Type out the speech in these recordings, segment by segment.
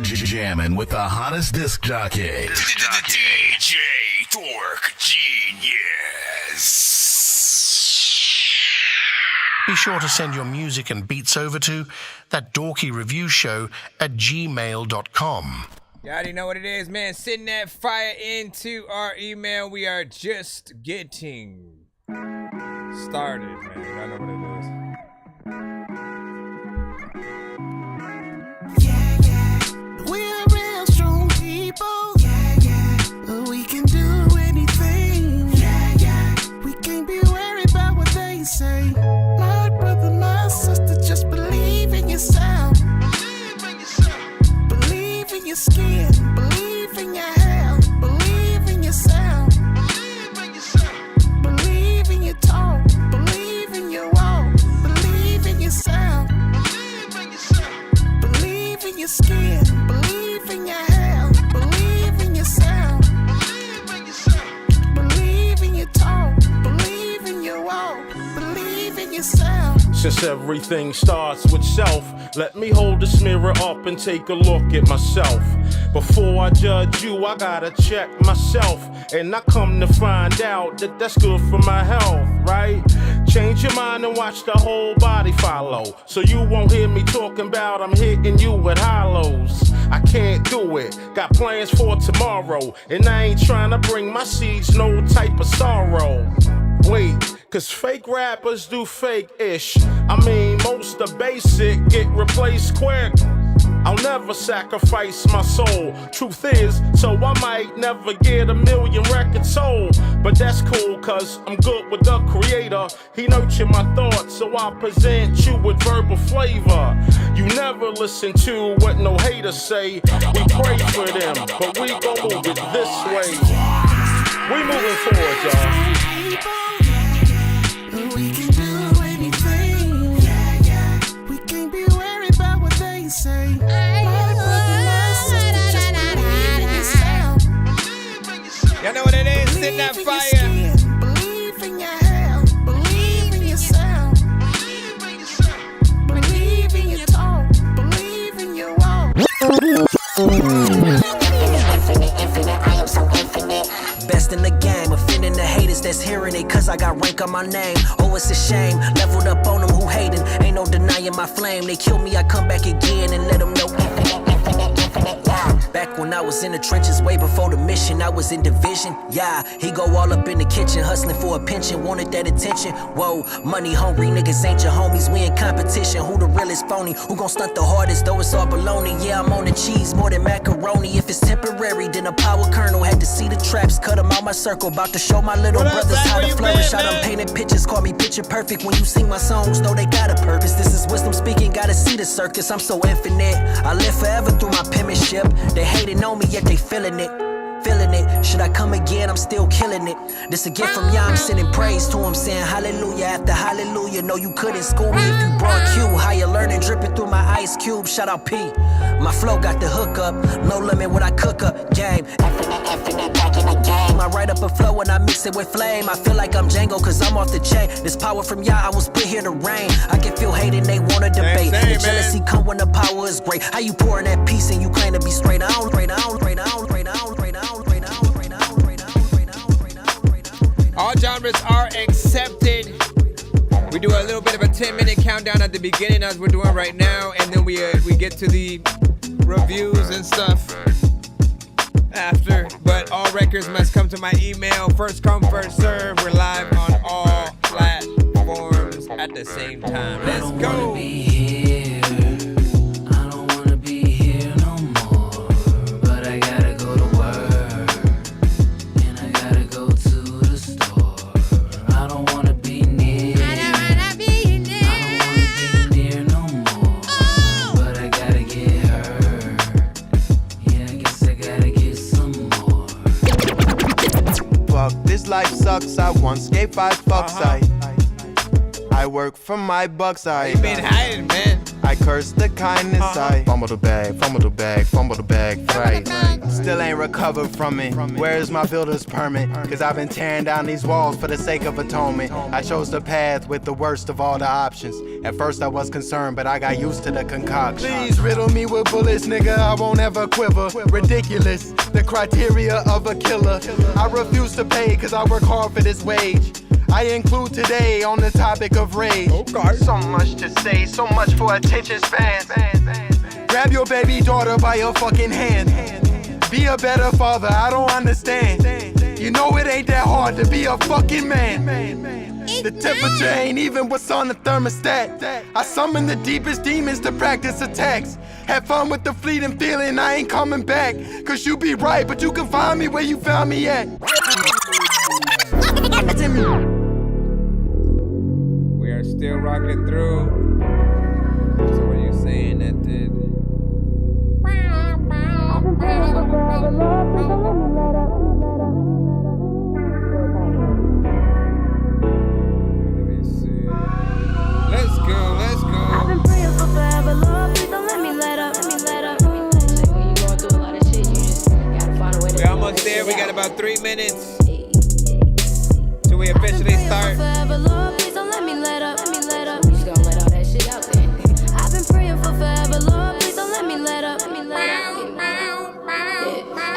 jamming with the hottest disc jockey. DJ Dork Genius. Be sure to send your music and beats over to ThatDorkyReviewShow at gmail.com. You already know what it is, man. Send that fire into our email. We are just getting started, man. I know what it is. Yeah, yeah. We're real strong people. Yeah, yeah. We can do anything. Yeah, yeah. We can't be worried about what they say. My brother, my sister, just believe in yourself. Believe in your skin. Believe in your health. Believe in yourself. Believe in your talk. Believe in your walk. Believe in yourself. Believe in your skin. Believe in your health. Believe in yourself. Believe in your talk. Believe in your walk. Believe in yourself. Since everything starts with self, let me hold this mirror up and take a look at myself. Before I judge you, I gotta check myself. And I come to find out that that's good for my health, right? Change your mind and watch the whole body follow. So you won't hear me talking about I'm hitting you with hollows. I can't do it, got plans for tomorrow. And I ain't trying to bring my seeds no type of sorrow. Wait, cause fake rappers do fake-ish. I mean, most the basic get replaced quick. I'll never sacrifice my soul. Truth is, so I might never get 1 million records sold. But that's cool, cause I'm good with the creator. He nurtured my thoughts, so I present you with verbal flavor. You never listen to what no haters say. We pray for them, but we gon' move it this way. We moving forward, y'all. We can do anything. Yeah, yeah. We can't be worried about what they say. My brother, my sister, just believe in yourself. Y'all know what it is? Send that fire. Believe in your health. Believe in yourself. Believe in your talk. Believe in your walk. Infinite, I am so infinite. Best in the game, offending the haters that's hearing it, cause I got rank on my name. Oh, it's a shame, leveled up on them who hating. Ain't no denying my flame. They kill me, I come back again and let them know infinite, yeah. Back when I was in the trenches, way before the mission, I was in division, yeah. He go all up in the kitchen, hustling for a pension, wanted that attention. Whoa, money hungry niggas ain't your homies, we in competition. Who the realest phony? Who gon' stunt the hardest, though it's all baloney? Yeah, I'm on the cheese more than macaroni. If it's temporary, then a power kernel. Had to see the traps, cut them out my circle. About to show my little brothers how to flourish. I done painted pictures, call me picture perfect. When you sing my songs, know they got a purpose. This is wisdom speaking, gotta see the circus. I'm so infinite, I live forever through my penmanship. They hating on me, yet they feeling it. Feeling it, should I come again? I'm still killing it. This a gift from Yah, I'm sending praise to him, saying hallelujah after hallelujah. No, you couldn't school me if you brought Q. Higher learning, dripping through my ice cube. Shout out P. My flow got the hook up, no limit when I cook up. Game, infinite, back in the game. I write up a flow and I mix it with flame. I feel like I'm Django, cause I'm off the chain. This power from Yah, I was put here to reign. I can feel hating, they wanna debate. The jealousy come when the power is great. How you pouring that peace and you claim to be straight? I don't. All genres are accepted. We do a little bit of a 10-minute countdown at the beginning, as we're doing right now, and then we get to the reviews and stuff after. But all records must come to my email. First come, first serve. We're live on all platforms at the same time. Let's go. This life sucks, I once gave 5 fucks. I work for my bucks. You been hiding, man. I curse the kindness. I fumble the bag, thrice. Still ain't recovered from it. Where's my builder's permit? Cause I've been tearing down these walls for the sake of atonement. I chose the path with the worst of all the options. At first I was concerned, but I got used to the concoction. Please riddle me with bullets, nigga, I won't ever quiver. Ridiculous, the criteria of a killer. I refuse to pay cause I work hard for this wage. I include today on the topic of rage. Okay. So much to say, so much for attention span. Grab your baby daughter by your fucking hand. Be a better father, I don't understand. You know it ain't that hard to be a fucking man. The temperature ain't even what's on the thermostat. I summon the deepest demons to practice attacks. Have fun with the fleeting feeling, I ain't coming back. Cause you be right, but you can find me where you found me at. We are still rocking through. So what are you saying that did? Let me see. Let's go. I've been praying for forever, Lord, please don't let me let up. When you going through a lot of shit, you just gotta find a way to. We're almost there. We got about 3 minutes till we officially start. Forever, Lord, please don't let me let up. We just gonna let all that shit out there. I've been praying for forever, Lord, please don't let me let up.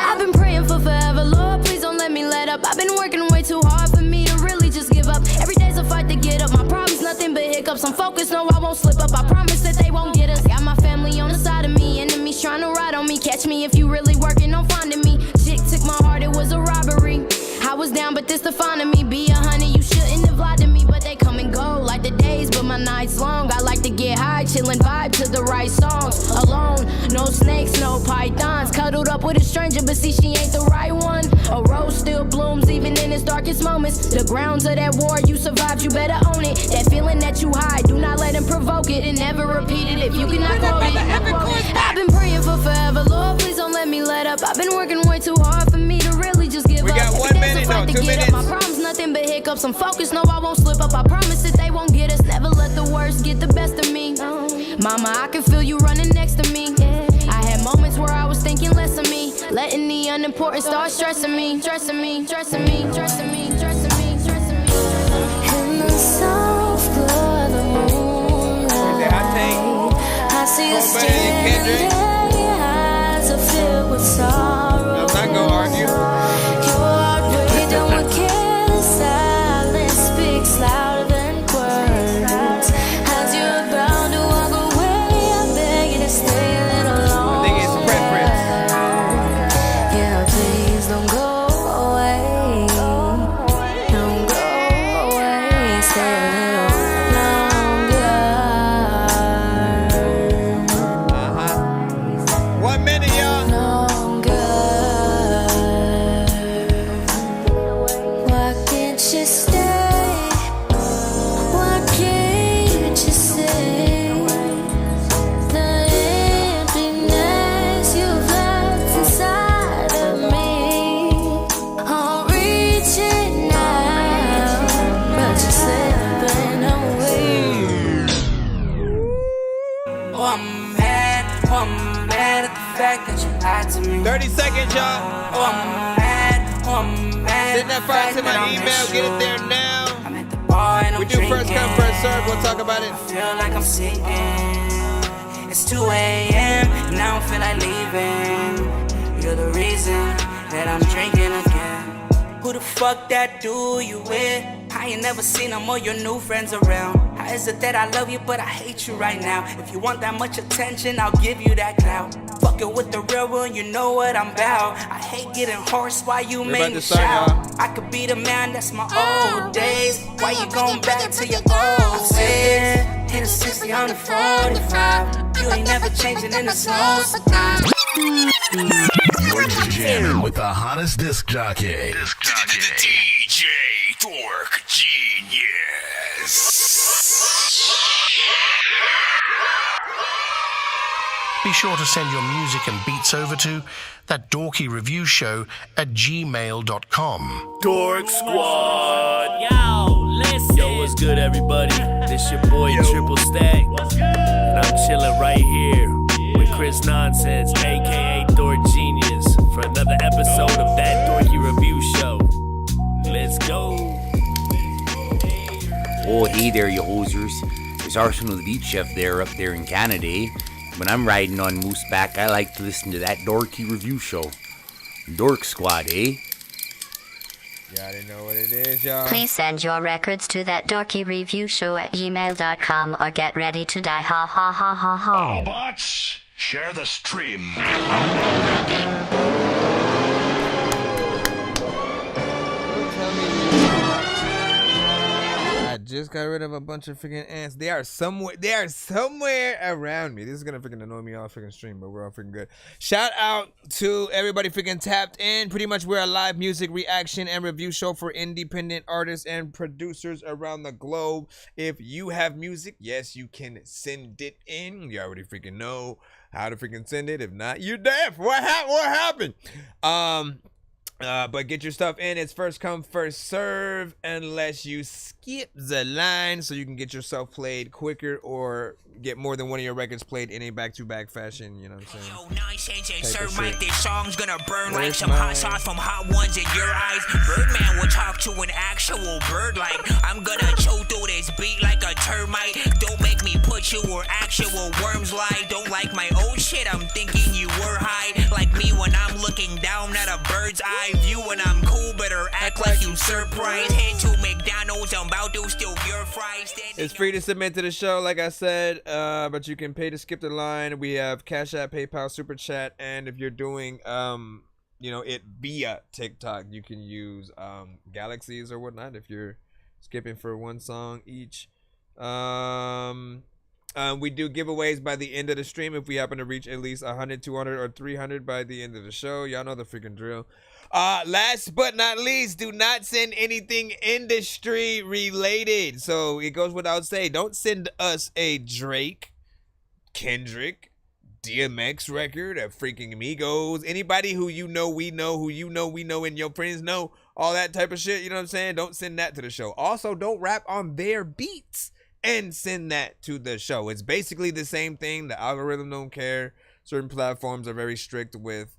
I've been praying for forever, Lord, please don't let me let up. I've been working way too hard for me to really just give up. Every day's a fight to get up. My problems nothing but hiccups. I'm focused, no, I won't slip up. I promise that they won't get us. Got my family on the side of me, enemies trying to ride on me. Catch me if you really working on finding me. Chick took my heart, it was a robbery. I was down, but this defining me. Be 100, you shouldn't have lied to me. But they come and go like the days, but my nights long. I like to get high, chillin', vibe to the right songs. Alone, no snakes, no pythons. Cuddled up with a stranger, but see she ain't the right one. A rose still blooms even in its darkest moments. The grounds of that war you survived, you better own it. That feeling that you hide, do not let them provoke it. And never repeat it if you cannot quote it. I've been praying for forever, Lord, please don't let me let up. I've been working way too hard for me to really just give up. We got 1 minute, no, 2 minutes. My problems nothing but hiccups. I'm focused, no, I won't slip up. I promise that they won't get us. Never let the worst get the best of me. Mama, I can feel you running next to me. I had moments where I was thinking less of me, letting the unimportant start stressing me. In the soft glow of the moonlight, I see you standing, your eyes are filled with sorrow. I'm not gonna argue. Silence speaks louder than words. As you're about to walk away, I beg you to stay a little longer. I think it's preference. Yeah, please don't go away. Don't go away. Stay a little longer. 1 minute, y'all. I'm mad at the fact that you lied to me. 30 seconds, y'all. Oh, I'm mad. Send that file to my email. Get it there now. I'm at the bar and I'm We do first come, first serve. We'll talk about it. I feel like I'm sinking. It's 2 a.m. and I don't feel like leaving. You're the reason that I'm drinking again. Who the fuck that dude you with? I ain't never seen them or your new friends around. How is it that I love you but I hate you right now? If you want that much attention, I'll give you that clout. Fucking with the real one, you know what I'm about. I hate getting hoarse while you make me shout. I could be the man, that's my old days. Why you going back to your old ways? Hit a 60 on the 45. You ain't never changing in the snow sometimes. You're jamming with the hottest disc jockey. DJ Dork Genius. Be sure to send your music and beats over to That Dorky Review Show at gmail.com. Dork Squad. Yo, listen. What's good, everybody? This your boy Triple Stack, and I'm chilling right here with Chris Nonsenze, aka Thor Genius, for another episode of That Dorky Review Show. Let's go. Oh, hey there, you hosers. There's Arsenal the Beach Chef there up there in Canada, eh? When I'm riding on Mooseback, I like to listen to That Dorky Review Show. Dork Squad, eh? Y'all didn't know what it is, y'all. Please send your records to thatdorkyreviewshow@gmail.com or get ready to die. Ha ha ha ha ha. Bots, share the stream. I just got rid of a bunch of freaking ants. They are somewhere around me. This is gonna freaking annoy me all freaking stream, but we're all freaking good. Shout out to everybody freaking tapped in. Pretty much we're a live music reaction and review show for independent artists and producers around the globe. If you have music, yes, you can send it in. You already freaking know how to freaking send it. If not, you're deaf. What happened? But get your stuff in. It's first come, first serve, unless you skip the line so you can get yourself played quicker or get more than one of your records played in a back-to-back fashion. You know what I'm saying? Yo, Nonsenze and Sir Mike, this song's gonna burn like some hot sauce from hot ones in your eyes. Birdman will talk to an actual bird like I'm gonna chew through this beat like a termite. Don't make me put you where actual worms lie. Don't like my old shit, I'm thinking you were high. Like me when I'm looking down at a bird's eye view when I'm cool, better act like you surprised. Head to McDonald's, I'm about to steal your fries. It's free to submit to the show, like I said, but you can pay to skip the line. We have Cash App, PayPal, Super Chat, and if you're doing, it via TikTok, you can use Galaxies or whatnot if you're skipping for one song each. We do giveaways by the end of the stream if we happen to reach at least 100, 200, or 300 by the end of the show. Y'all know the freaking drill. Last but not least, do not send anything industry related. So it goes without saying, don't send us a Drake, Kendrick, DMX record, a freaking Migos, anybody who you know we know, who you know we know, and your friends know, all that type of shit. You know what I'm saying? Don't send that to the show. Also, don't rap on their beats and send that to the show. It's basically the same thing. The algorithm don't care. Certain platforms are very strict with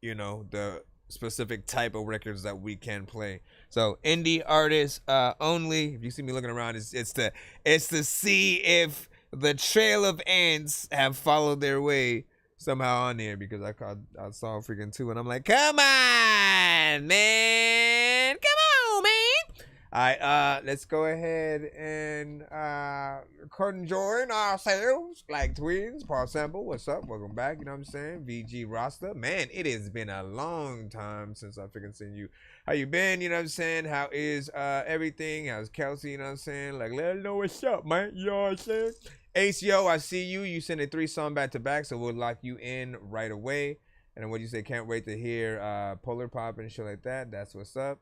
the specific type of records that we can play. So indie artists only. If you see me looking around, it's to see if the trail of ants have followed their way somehow on there, because I saw freaking 2 and I'm like, come on, man. Come on, man. All right, let's go ahead and conjoin ourselves like twins. Paul Sample, what's up? Welcome back. You know what I'm saying? VG Rasta. Man, it has been a long time since I freaking seen you. How you been? You know what I'm saying? How is everything? How's Kelsey? You know what I'm saying? Like, let us know what's up, man. You know what I'm saying? ACO, I see you. You sent a 3-song back to back, so we'll lock you in right away. And then what you say? Can't wait to hear Polar Pop and shit like that. That's what's up.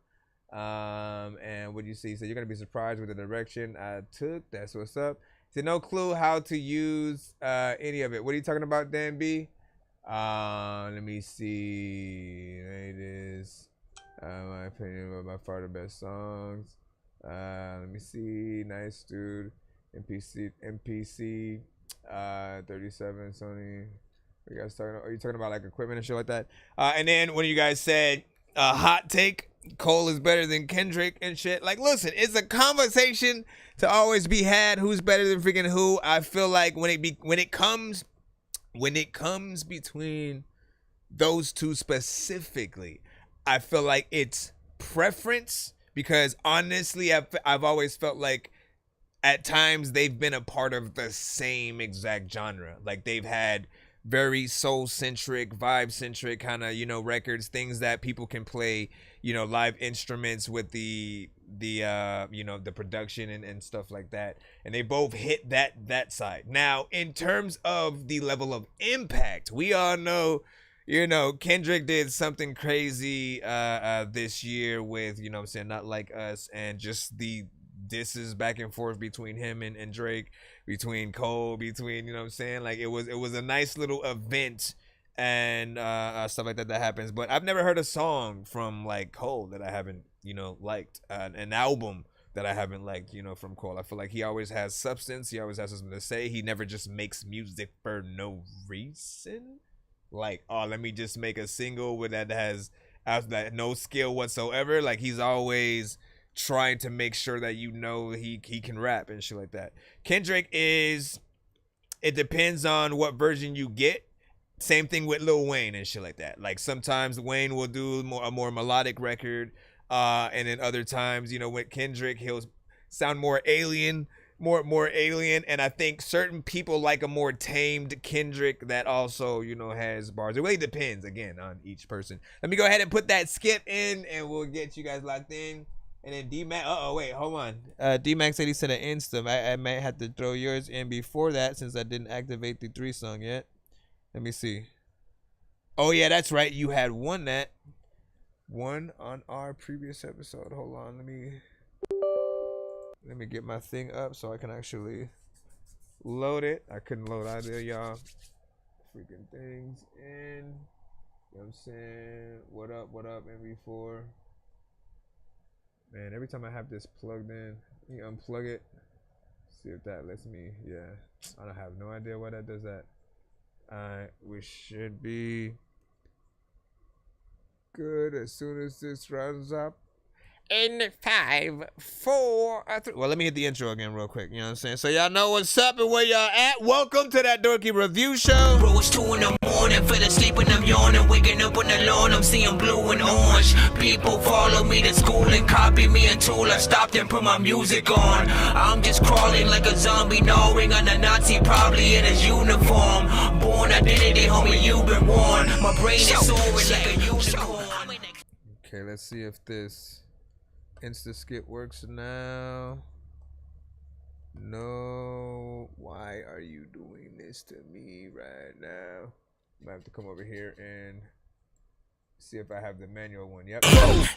And what do you see? So you're gonna be surprised with the direction I took. That's what's up. So no clue how to use any of it. What are you talking about, Dan B? Let me see. It is my opinion by far the best songs. Let me see. Nice dude. MPC 37 Sony. What you guys talking about? Are you talking about like equipment and shit like that? And then when you guys said hot take, Cole is better than Kendrick and shit. Like, listen, it's a conversation to always be had. Who's better than freaking who? I feel like when it comes between those two specifically, I feel like it's preference, because honestly, I've always felt like at times they've been a part of the same exact genre. Like they've had very soul-centric, vibe-centric kind of, records, things that people can play, live instruments with the production and stuff like that. And they both hit that side. Now, in terms of the level of impact, we all know, Kendrick did something crazy this year with, Not Like Us, and just the disses back and forth between him and Drake, between Cole, between, like it was a nice little event and stuff like that happens. But I've never heard a song from like Cole that I haven't liked, an album that I haven't liked, you know, from Cole. I feel like he always has substance. He always has something to say. He never just makes music for no reason. Like, oh, let me just make a single with that has no skill whatsoever. Like, he's always trying to make sure that you know he can rap and shit like that. Kendrick is, it depends on what version you get. Same thing with Lil Wayne and shit like that. Like, sometimes Wayne will do a more melodic record, and then other times, you know, with Kendrick, he'll sound more alien, more alien. And I think certain people like a more tamed Kendrick that also, you know, has bars. It really depends, again, on each person. Let me go ahead and put that skip in, and we'll get you guys locked in. And then D-Mac, wait, hold on. D-Mac said he sent an Insta. I might have to throw yours in before that since I didn't activate the 3 song yet. Let me see. Oh, yeah, that's right. You had one on our previous episode. Hold on. Let me get my thing up so I can actually load it. I couldn't load either, y'all. Freaking things in. You know what I'm saying? What up, MV4? Man, every time I have this plugged in, let me unplug it. See if that lets me. Yeah. I don't have no idea why that does that. Alright, we should be good as soon as this runs up. In 5, 4, 3. Well, let me hit the intro again real quick. You know what I'm saying? So y'all know what's up and where y'all at. Welcome to That Dorky Review Show. Bro, it's 2 in the morning, fell asleep and I'm yawning. Waking up on the lawn, I'm seeing blue and orange. People follow me to school and copy me until I stopped and put my music on. I'm just crawling like a zombie, gnawing on a Nazi, probably in his uniform. Born identity, homie, you've been warned. My brain is soaring like a unicorn. Okay, let's see if this Insta skip works now. No. Why are you doing this to me right now? I have to come over here and see if I have the manual one. Yep.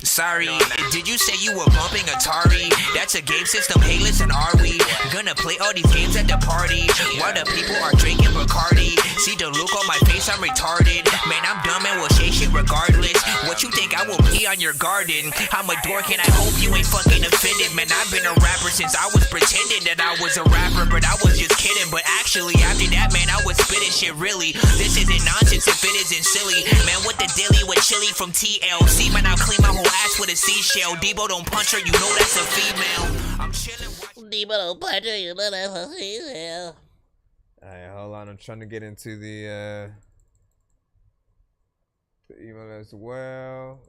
Sorry, did you say you were bumping Atari? That's a game system. Hey, listen, are we gonna play all these games at the party while the people are drinking Bacardi? See the look on my face, I'm retarded. Man, I'm dumb and will say shit regardless. What you think I will pee on your garden? I'm a dork and I hope you ain't fucking offended. Man, I've been a rapper since I was pretending that I was a rapper, but I was just kidding. But actually, after that, man, I was spitting shit really. This isn't nonsense if it isn't silly. Man, what the dilly with chili from TLC? Man, I'll clean my whole ass with a seashell. Debo don't punch her, you know that's a female. I'm chilling. Debo don't punch her, you know that's a female. Alright, hold on. I'm trying to get into the email as well.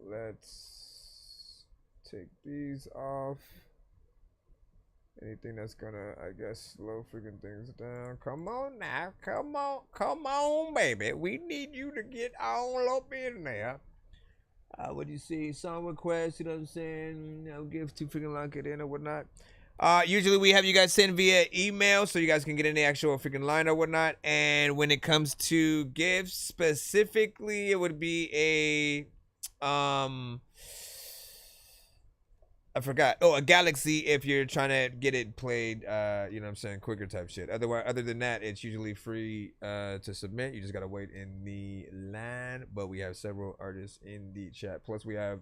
Let's take these off. Anything that's gonna, I guess, slow freaking things down. Come on now. Come on, baby. We need you to get all up in there. What do you see? Song requests, you know what I'm saying? You know, give to freaking lock it in or whatnot. Usually we have you guys send via email so you guys can get in the actual freaking line or whatnot. And when it comes to gifts specifically, it would be a I forgot. Oh, a Galaxy if you're trying to get it played, you know what I'm saying, quicker type shit. Other than that, it's usually free to submit. You just gotta wait in the line. But we have several artists in the chat. Plus we have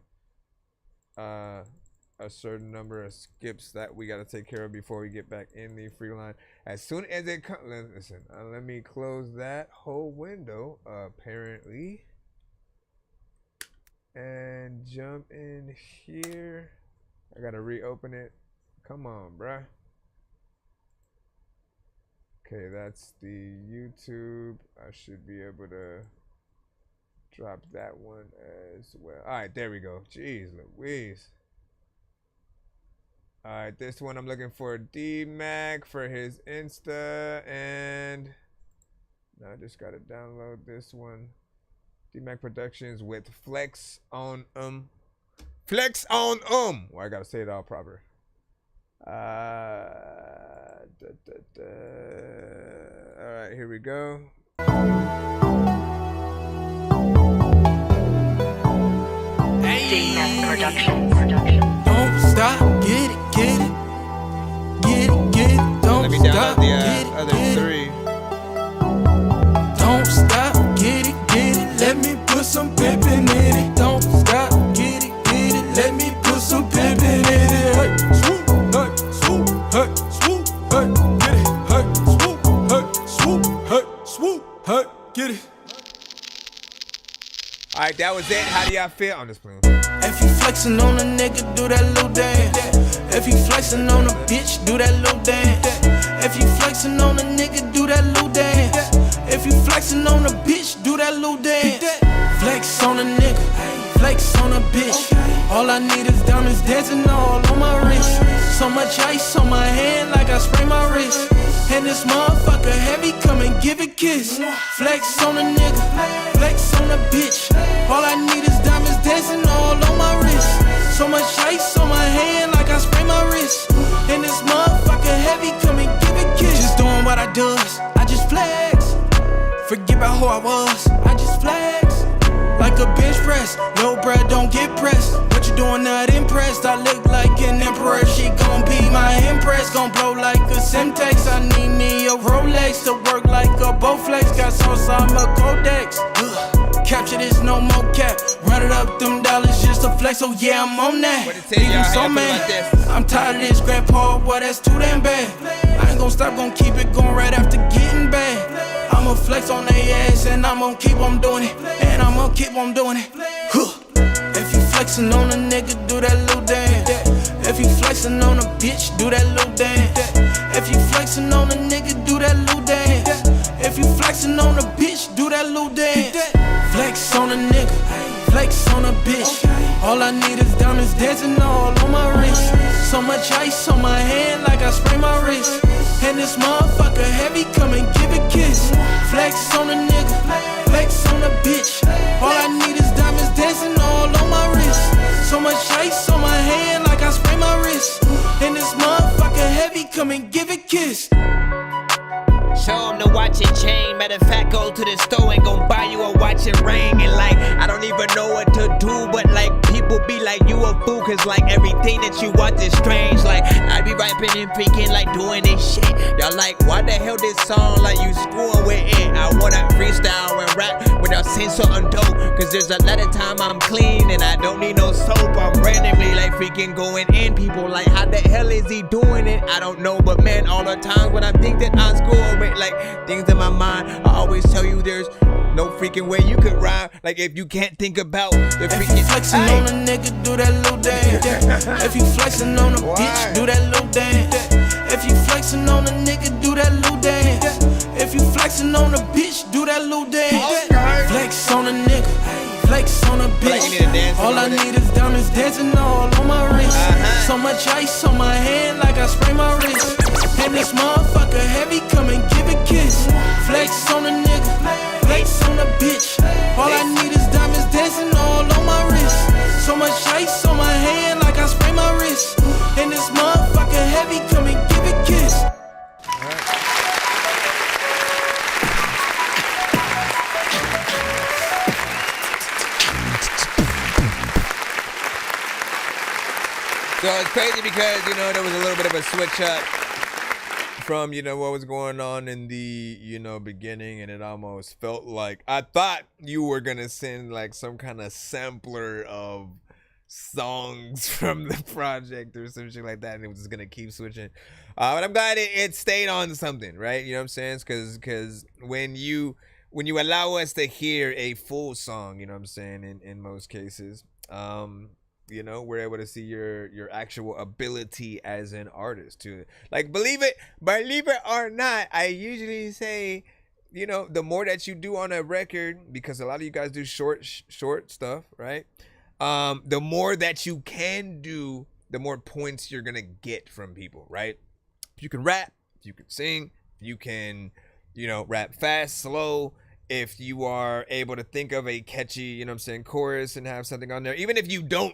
a certain number of skips that we got to take care of before we get back in the free line. As soon as it comes, listen, let me close that whole window apparently and jump in here. I gotta reopen it. Come on, bruh. Okay, that's the YouTube. I should be able to drop that one as well. All right, there we go. Jeez Louise. All right, this one I'm looking for D-Mac for his Insta, and now I just gotta download this one. D-Mac Productions with Flex on Flex on Well, I gotta say it all proper. All right, here we go. D-Mac Productions. Don't stop, get it, get it. Get it, get it, don't Let me stop, download the get it, other get it. 3. Don't stop, get it, get it. Let me put some pimpin' in it. Don't stop, get it, let me put some pimpin' in it. Hey, swoop. hey, swoop, hey, get it, hey, swoop, hey, swoop, hey, swoop, hey, get it. All right, that was it. How do y'all feel? I'm just playing. If you flexing on a nigga, do that little dance. If you flexing on a bitch, do that little dance. If you flexing on a nigga, do that little dance. If you flexing on a bitch, do that little dance. Flex on a nigga, flex on a bitch. All I need is diamonds dancing all on my wrist. So much ice on my hand like I spray my wrist. And this motherfucker heavy, come and give a kiss. Flex on a nigga, flex on a bitch. All I need is diamonds dancing all on my wrist. So much ice on my hand like I spray my wrist. And this motherfucker heavy, come and give a kiss. Just doing what I does, I just flex. Forget about who I was, I just flex. Like a bench press, no bread, don't get pressed. What you doing, not impressed? I look like an emperor, she gon' be my impress. Gon' blow like a Semtex, I need me a Rolex to work like a Bowflex. Got sauce, I'm a Codex. Capture this, no more cap. Run it up, them dollars just to flex. Oh yeah, I'm on that. Even so, man, I'm tired of this, grandpa. Boy, that's too damn bad. I ain't gon' stop, gon' keep it going right after getting bad. I'ma flex on they ass and I'm gon' keep on doing it. And I'm gon' keep on doing it. If you flexing on a nigga, do that little dance. If you flexing on a bitch, do that little dance. If you flexing on a nigga, do that little dance. If you flexing on a bitch, do that little dance. Flex on a nigga, flex on a bitch. All I need is diamonds dancing all on my wrist. So much ice on my hand like I spray my wrist. And this motherfucker heavy, come and give a kiss. Flex on a nigga, flex on a bitch. All I need is diamonds dancing all on my wrist. So much ice on my hand like I spray my wrist. And this motherfucker heavy, come and give a kiss. Show him the watch and chain. Matter of fact, go to the store and gon' buy you a watch and ring. And like, I don't even know what to do, but like, people be like, you a fool, cause like, everything that you watch is strange. Like, I be rapping and freaking like doing this shit. Y'all like, why the hell this song like you screwing with it? I wanna freestyle and rap without saying something dope, cause there's a lot of time I'm clean and I don't need no soap. I'm randomly like freaking going in. People like, how the hell is he doing it? I don't know, but man, all the times when I think that I'm scoring with like things in my mind, I always tell you there's no freaking way you could rhyme. Like if you can't think about the freaking. If you flexing on a nigga, do that little dance. If you flexing on a bitch, do that little dance. If you flexing on a nigga, do that little dance. If you flexing on a bitch, do that little dance. Flex on a nigga, flex on a bitch. All I need is diamonds dancing all on my wrist. So much ice on my hand like I spray my wrist. And this motherfucker heavy, come and give a kiss. Flex on a nigga, flex on a bitch. All I need is diamonds dancing all on my wrist. So much ice on my hand like I spray my wrist. And this motherfucker heavy, come and give a kiss. So it's crazy because, you know, there was a little bit of a switch up from, you know, what was going on in the, you know, beginning, and it almost felt like I thought you were gonna send like some kind of sampler of songs from the project or some shit like that, and it was just gonna keep switching. But I'm glad it stayed on something, right? You know what I'm saying? Because when you allow us to hear a full song, you know what I'm saying, in most cases, you know, we're able to see your actual ability as an artist too. Like, believe it or not, I usually say, you know, the more that you do on a record, because a lot of you guys do short stuff, right? The more that you can do, the more points you're gonna get from people, right? If you can rap, if you can sing, if you can, you know, rap fast, slow, if you are able to think of a catchy, you know what I'm saying, chorus and have something on there, even if you don't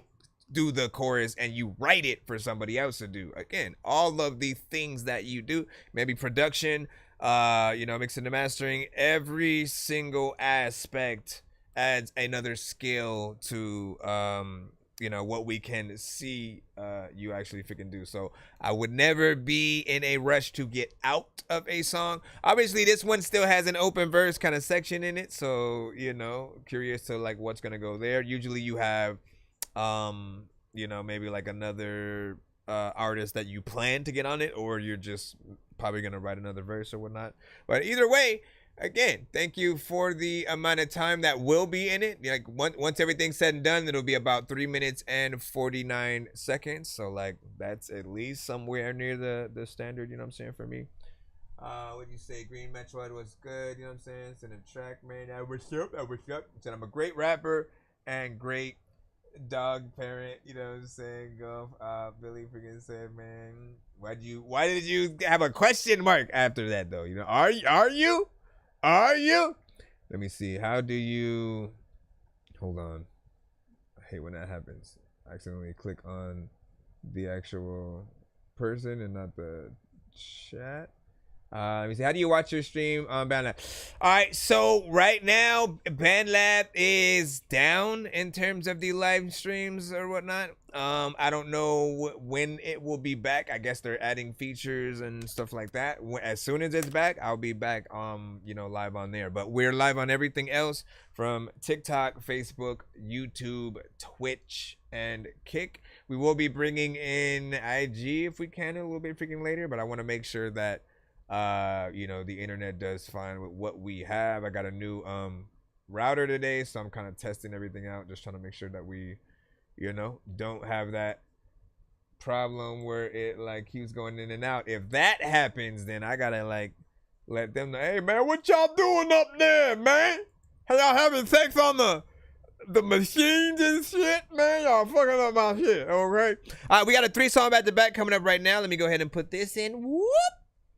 do the chorus and you write it for somebody else to do. Again, all of the things that you do, maybe production, you know, mixing and mastering, every single aspect adds another skill to, you know, what we can see you actually freaking do. So I would never be in a rush to get out of a song. Obviously, this one still has an open verse kind of section in it. So, you know, curious to like what's going to go there. Usually you have, you know, maybe like another artist that you plan to get on it, or you're just probably gonna write another verse or whatnot. But either way, again, thank you for the amount of time that will be in it. Like once everything's said and done, it'll be about 3 minutes and 49 seconds. So like that's at least somewhere near the standard, you know what I'm saying, for me. What do you say? Green Metroid was good, you know what I'm saying? Send a track, man. I wish up. Said I'm a great rapper and great dog parent, you know what I'm saying? Billy freaking said, man, why did you have a question mark after that though? You know, are you? Let me see. How do you hold on? I hate when that happens. I accidentally click on the actual person and not the chat. Let me see. How do you watch your stream on BandLab? All right, so right now BandLab is down in terms of the live streams or whatnot. I don't know when it will be back. I guess they're adding features and stuff like that. As soon as it's back, I'll be back you know, live on there. But we're live on everything else from TikTok, Facebook, YouTube, Twitch, and Kick. We will be bringing in IG if we can a little bit freaking later, but I want to make sure that you know, the internet does fine with what we have. I got a new router today, so I'm kind of testing everything out, just trying to make sure that we, you know, don't have that problem where it like keeps going in and out. If that happens, then I gotta like let them know, hey man, what y'all doing up there, man? How y'all having sex on the machines and shit, man? Y'all fucking up my shit. Okay, we got a 3-song back to back coming up right now. Let me go ahead and put this in. Whoop.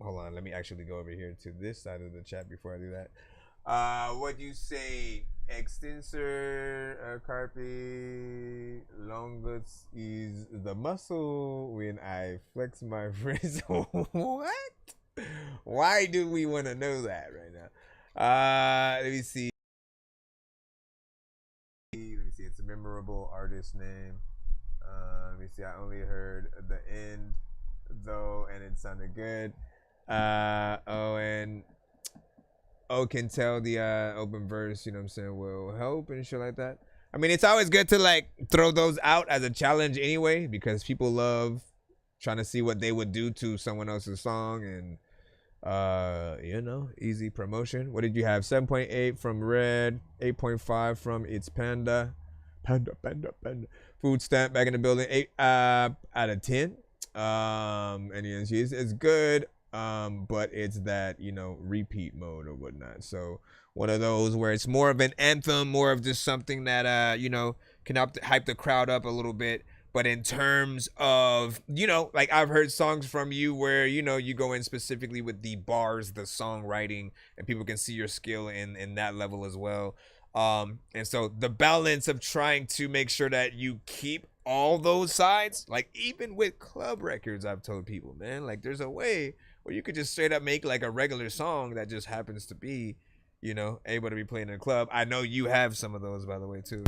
Hold on, let me actually go over here to this side of the chat before I do that. What do you say? Extensor carpi longus is the muscle when I flex my wrist. What? Why do we want to know that right now? Let me see. It's a memorable artist name. Let me see. I only heard the end though, and it sounded good. Can tell the open verse, you know what I'm saying, will help and shit like that. I mean, it's always good to like throw those out as a challenge anyway, because people love trying to see what they would do to someone else's song, and you know, easy promotion. What did you have? 7.8 from Red, 8.5 from It's Panda. Food Stamp back in the building, 8 out of 10. And yes, it's good. But it's that, you know, repeat mode or whatnot. So one of those where it's more of an anthem, more of just something that, you know, can hype the crowd up a little bit. But in terms of, you know, like I've heard songs from you where, you know, you go in specifically with the bars, the songwriting, and people can see your skill in that level as well. And so the balance of trying to make sure that you keep all those sides, like even with club records, I've told people, man, like there's a way where you could just straight up make like a regular song that just happens to be, you know, able to be played in a club. I know you have some of those, by the way, too.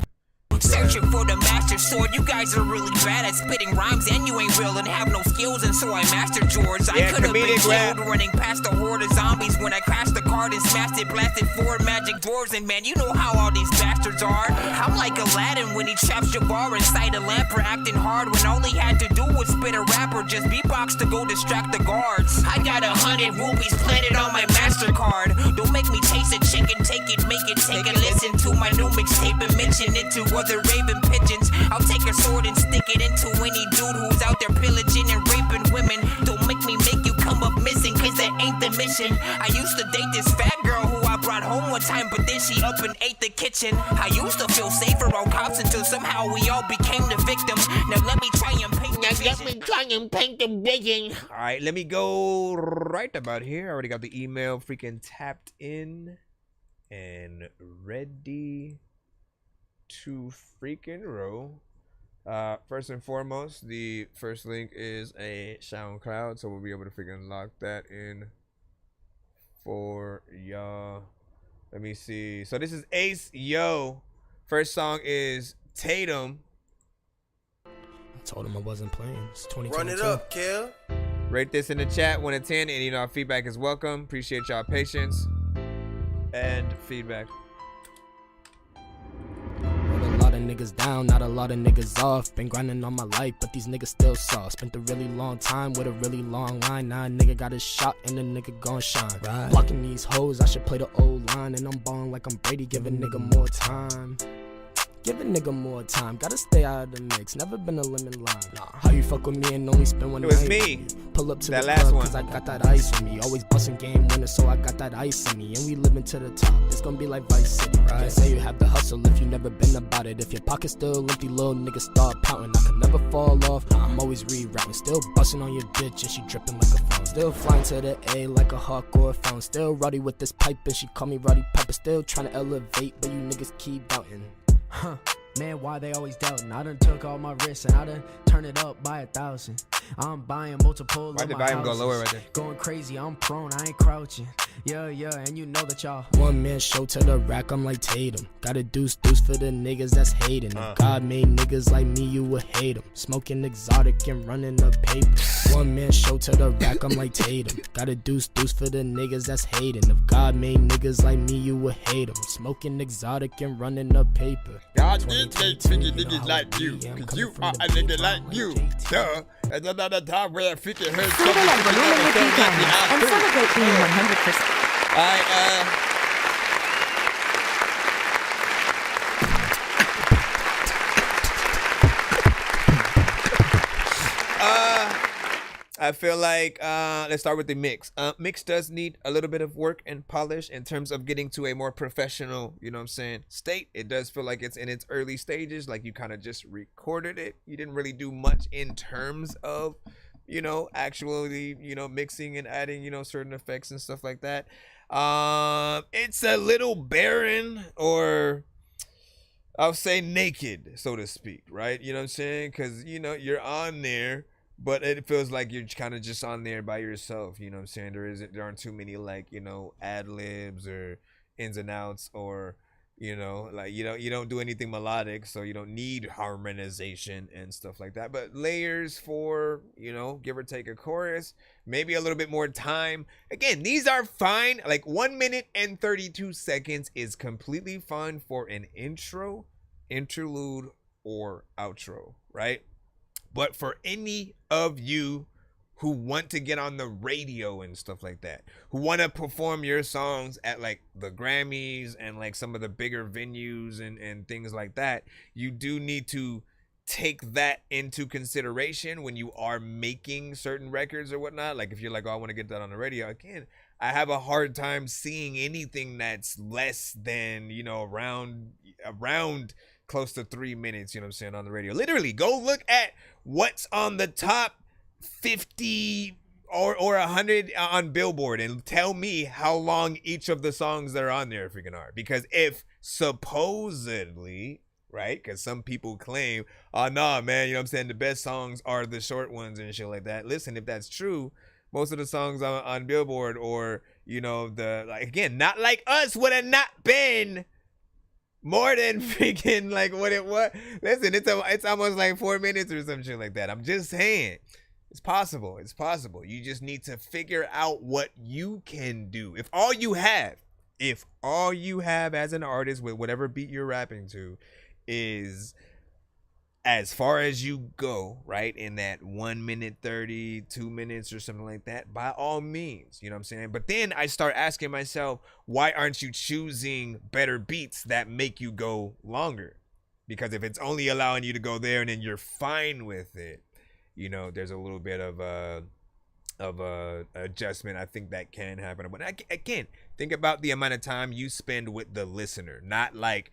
Searching for the master sword. You guys are really bad at spitting rhymes, and you ain't real and have no skills, and so I mastered yours. I could have been killed running past a horde of zombies when I crashed the card and smashed it, blasted 4 magic doors, and man, you know how all these bastards are. I'm like Aladdin when he traps Jabbar inside a lamp for acting hard when all he had to do was spit a rap or just beatbox to go distract the guards. I got 100 rubies planted on my MasterCard. Don't make me taste a chicken, take it, make it, take a listen to my new mixtape and mention it to other raving pigeons. I'll take a sword and stick it into any dude who's out there pillaging and raping women. Don't make me make you come up missing, cause that ain't the mission. I used to date this fat girl who I brought home one time, but then she up and ate the kitchen. I used to feel safer on cops until somehow we all became the victims. Now let me try and paint the vision. Alright, let me go right about here. I already got the email freaking tapped in and ready to freaking roll. First and foremost, the first link is a SoundCloud, so we'll be able to freaking lock that in for y'all. Let me see. So this is Ace Yo. First song is Tatum. I told him I wasn't playing. It's 2022. Run it up, Kel. Rate this in the chat 1 to 10, and you know, feedback is welcome. Appreciate y'all patience and feedback. A lot of niggas down, not a lot of niggas off. Been grinding all my life, but these niggas still soft. Spent a really long time with a really long line. Now a nigga got his shot and a nigga gon' shine. Right. Blocking these hoes, I should play the old line. And I'm ballin' like I'm Brady, give a nigga more time. Give a nigga more time, gotta stay out of the mix. Never been a lemon lime. Nah. How you fuck with me and only spend one night? It was me. Pull up to that the last club, one. cause I got that ice on me. Always bustin' game winner, so I got that ice in me. And we living to the top, it's gonna be like Vice City. Right? Can't say you have the hustle if you never been about it. If your pocket's still empty, little nigga start pouting. I can never fall off, I'm always rewriting. Still bustin' on your bitch and she drippin' like a fountain. Still flying to the A like a hardcore fountain. Still rowdy with this pipe and she call me Roddy Piper. Still trying to elevate, but you niggas keep doubting. Huh. Man, why they always doubting? I done took all my risks and I done turn it up by 1,000. I'm buying multiple. Why did volume go lower right there? Going crazy, I'm prone, I ain't crouching. Yeah, and you know that y'all one man show to the rack, I'm like Tatum. Got a deuce for the niggas that's hating. If God made niggas like me, you would hate them. Smoking exotic and running up paper. One man show to the rack, I'm like Tatum. Got a deuce for the niggas that's hating. If God made niggas like me, you would hate them. Smoking exotic and running up paper. God did make niggas like you, cause you are a nigga like you. Duh. And another time where I figure her Feel like volume with weekend and celebrate being 100%. I feel like let's start with the mix. Mix does need a little bit of work and polish in terms of getting to a more professional, you know what I'm saying, state. It does feel like it's in its early stages, like you kind of just recorded it. You didn't really do much in terms of, you know, actually, you know, mixing and adding, you know, certain effects and stuff like that. It's a little barren, or I'll say naked, so to speak, right? You know what I'm saying? Because, you know, you're on there, but it feels like you're kind of just on there by yourself. You know what I'm saying? There aren't too many, like, you know, ad libs or ins and outs, or, you know, like, you don't do anything melodic, so you don't need harmonization and stuff like that. But layers for, you know, give or take a chorus, maybe a little bit more time. Again, these are fine. Like 1 minute and 32 seconds is completely fine for an intro, interlude, or outro, right? But for any of you who want to get on the radio and stuff like that, who want to perform your songs at like the Grammys and like some of the bigger venues and things like that, you do need to take that into consideration when you are making certain records or whatnot. Like if you're like, oh, I want to get that on the radio, again, I have a hard time seeing anything that's less than, you know, around close to 3 minutes, you know what I'm saying, on the radio. Literally, go look at what's on the top 50 or 100 on Billboard and tell me how long each of the songs that are on there freaking are. Because if supposedly, right, because some people claim, oh, nah, man, you know what I'm saying, the best songs are the short ones and shit like that. Listen, if that's true, most of the songs on Billboard, or, you know, like, again, Not Like Us would have not been more than freaking like what it was. Listen, it's almost like 4 minutes or some shit like that. I'm just saying, it's possible. It's possible. You just need to figure out what you can do. If all you have as an artist with whatever beat you're rapping to is as far as you go, right, in that 1 minute 30, 2 minutes or something like that, by all means, you know what I'm saying? But then I start asking myself, why aren't you choosing better beats that make you go longer? Because if it's only allowing you to go there and then you're fine with it, you know, there's a little bit of a adjustment I think that can happen. But again, think about the amount of time you spend with the listener, not like,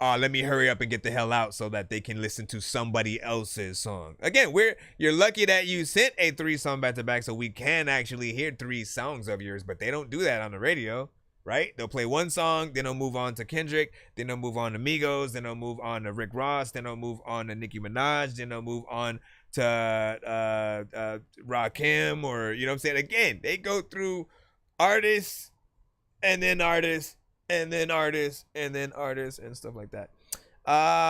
oh, let me hurry up and get the hell out so that they can listen to somebody else's song. Again, you're lucky that you sent a 3-song back-to-back so we can actually hear 3 songs of yours, but they don't do that on the radio, right? They'll play one song, then they'll move on to Kendrick, then they'll move on to Migos, then they'll move on to Rick Ross, then they'll move on to Nicki Minaj, then they'll move on to Rakim, or, you know what I'm saying? Again, they go through artists and then artists and then artists and then artists and stuff like that.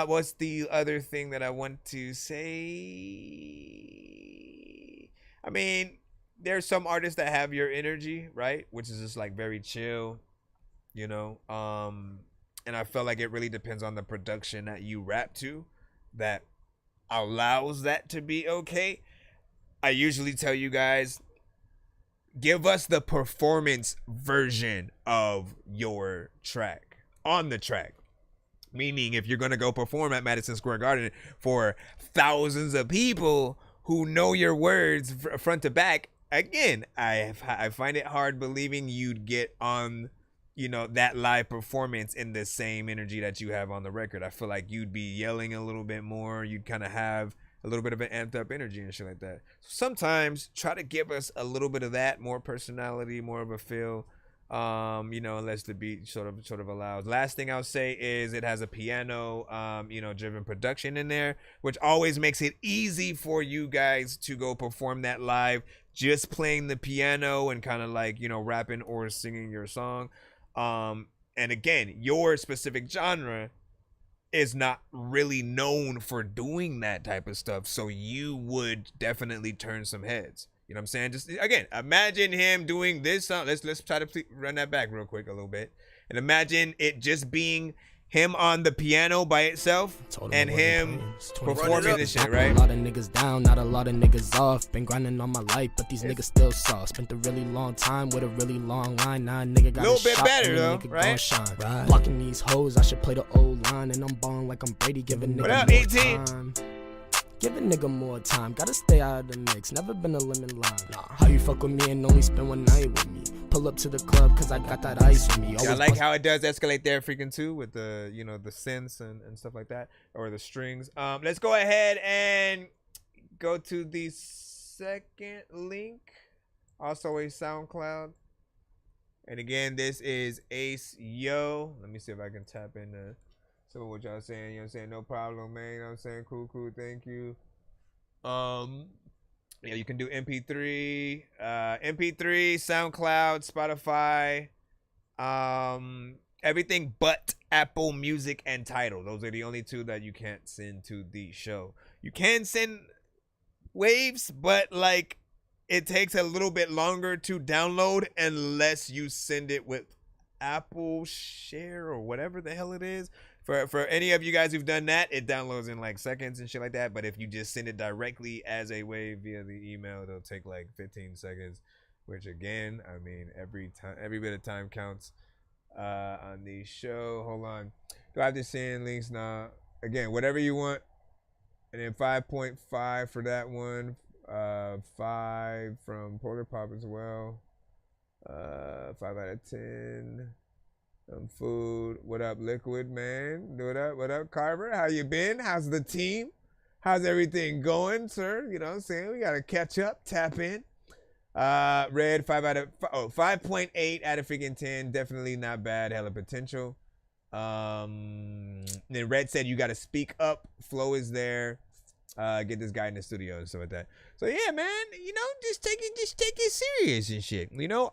What's the other thing that I want to say? I mean, there's some artists that have your energy, right? Which is just like very chill, you know. and I feel like it really depends on the production that you rap to that allows that to be okay. I usually tell you guys, give us the performance version of your track on the track. Meaning, if you're going to go perform at Madison Square Garden for thousands of people who know your words front to back, again, I find it hard believing you'd get on, you know, that live performance in the same energy that you have on the record. I feel like you'd be yelling a little bit more. You'd kind of have a little bit of an amped up energy and shit like that. So sometimes try to give us a little bit of that, more personality, more of a feel. You know, unless the beat sort of allows. Last thing I'll say is it has a piano, you know, driven production in there, which always makes it easy for you guys to go perform that live, just playing the piano and kind of like, you know, rapping or singing your song. And again, your specific genre is not really known for doing that type of stuff, so you would definitely turn some heads. You know what I'm saying? Just again, imagine him doing this song. Let's try to run that back real quick a little bit, and imagine it just being him on the piano by itself and him performing this shit, right? A lot of niggas down, not a lot of niggas off. Been grinding all my life, but these niggas still soft. Spent a really long time with a really long line. Now a nigga got a little bit better though, right? Right? Blocking these hoes, I should play the old line, and I'm balling like I'm Brady, giving nigga more time. Give a nigga more time, gotta stay out of the mix, never been a lemon lime. How you fuck with me and only spend one night with me? Pull up to the club cause I got that ice with me. Yeah, I like how it does escalate there freaking too with the, you know, the synths and stuff like that, or the strings. Let's go ahead and go to the second link, also a SoundCloud. And again, this is Ace Yo. Let me see if I can tap into some of what y'all saying. You know what I'm saying? No problem, man. You know what I'm saying? Cool, thank you. Yeah, you can do MP3, SoundCloud, Spotify, everything but Apple Music and Tidal. Those are the only two that you can't send to the show. You can send waves, but like it takes a little bit longer to download unless you send it with Apple Share or whatever the hell it is. For any of you guys who've done that, it downloads in like seconds and shit like that. But if you just send it directly as a wave via the email, it'll take like 15 seconds. Which again, I mean, every bit of time counts on the show. Hold on, do I have to send links now? Again, whatever you want. And then 5.5 for that one. 5 from Polar Pop as well. 5 out of 10. Food. What up, Liquid, man? What up, Carver? How you been? How's the team? How's everything going, sir? You know what I'm saying? We gotta catch up, tap in. Red, 5.8 out of freaking 10. Definitely not bad. Hella potential. Then Red said you gotta speak up. Flow is there. Get this guy in the studio and stuff like that. So yeah, man, you know, just take it serious and shit. You know,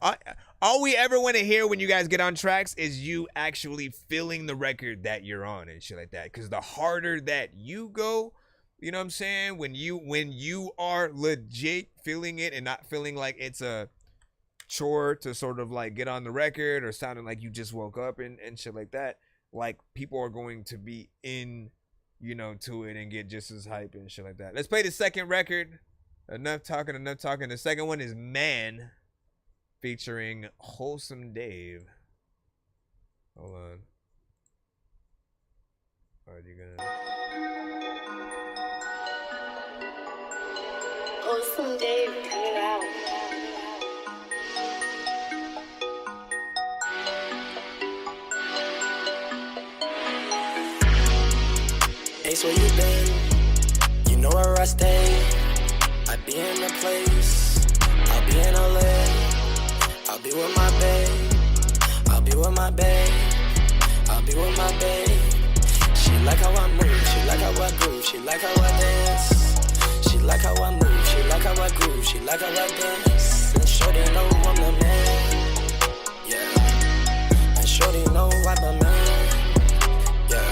all we ever want to hear when you guys get on tracks is you actually feeling the record that you're on and shit like that. Because the harder that you go, you know what I'm saying, when you are legit feeling it and not feeling like it's a chore to sort of like get on the record or sounding like you just woke up and shit like that, like people are going to be in, you know, to it and get just as hype and shit like that. Let's play the second record. Enough talking. The second one is Man, featuring Wholesome Dave. Hold on. Are you gonna? Wholesome Dave coming out. Ace, where you been? You know where I stay. I be in the place. I'll be in LA. I'll be with my babe. I'll be with my babe. I'll be with my babe. She like how I move. She like how I groove. She like how I dance. She like how I move. She like how I groove. She like how I dance. And shorty know I'm the man. Yeah. And shorty know I'm the man. Yeah.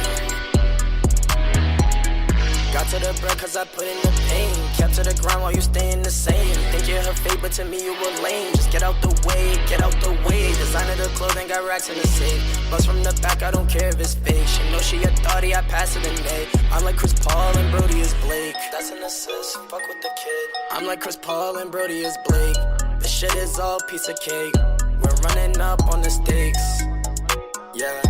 Got to the bread cause I put in the pain. Kept to the grind while you staying the same. Think you're her fate, but to me you were lame. Just get out the way, get out the way. Designer the clothing, got racks in the safe. Bust from the back, I don't care if it's fake. She know she a thotty, I pass it in May. I'm like Chris Paul and Brody is Blake. That's an assist, fuck with the kid. I'm like Chris Paul and Brody is Blake. The shit is all piece of cake. We're running up on the stakes. Yeah.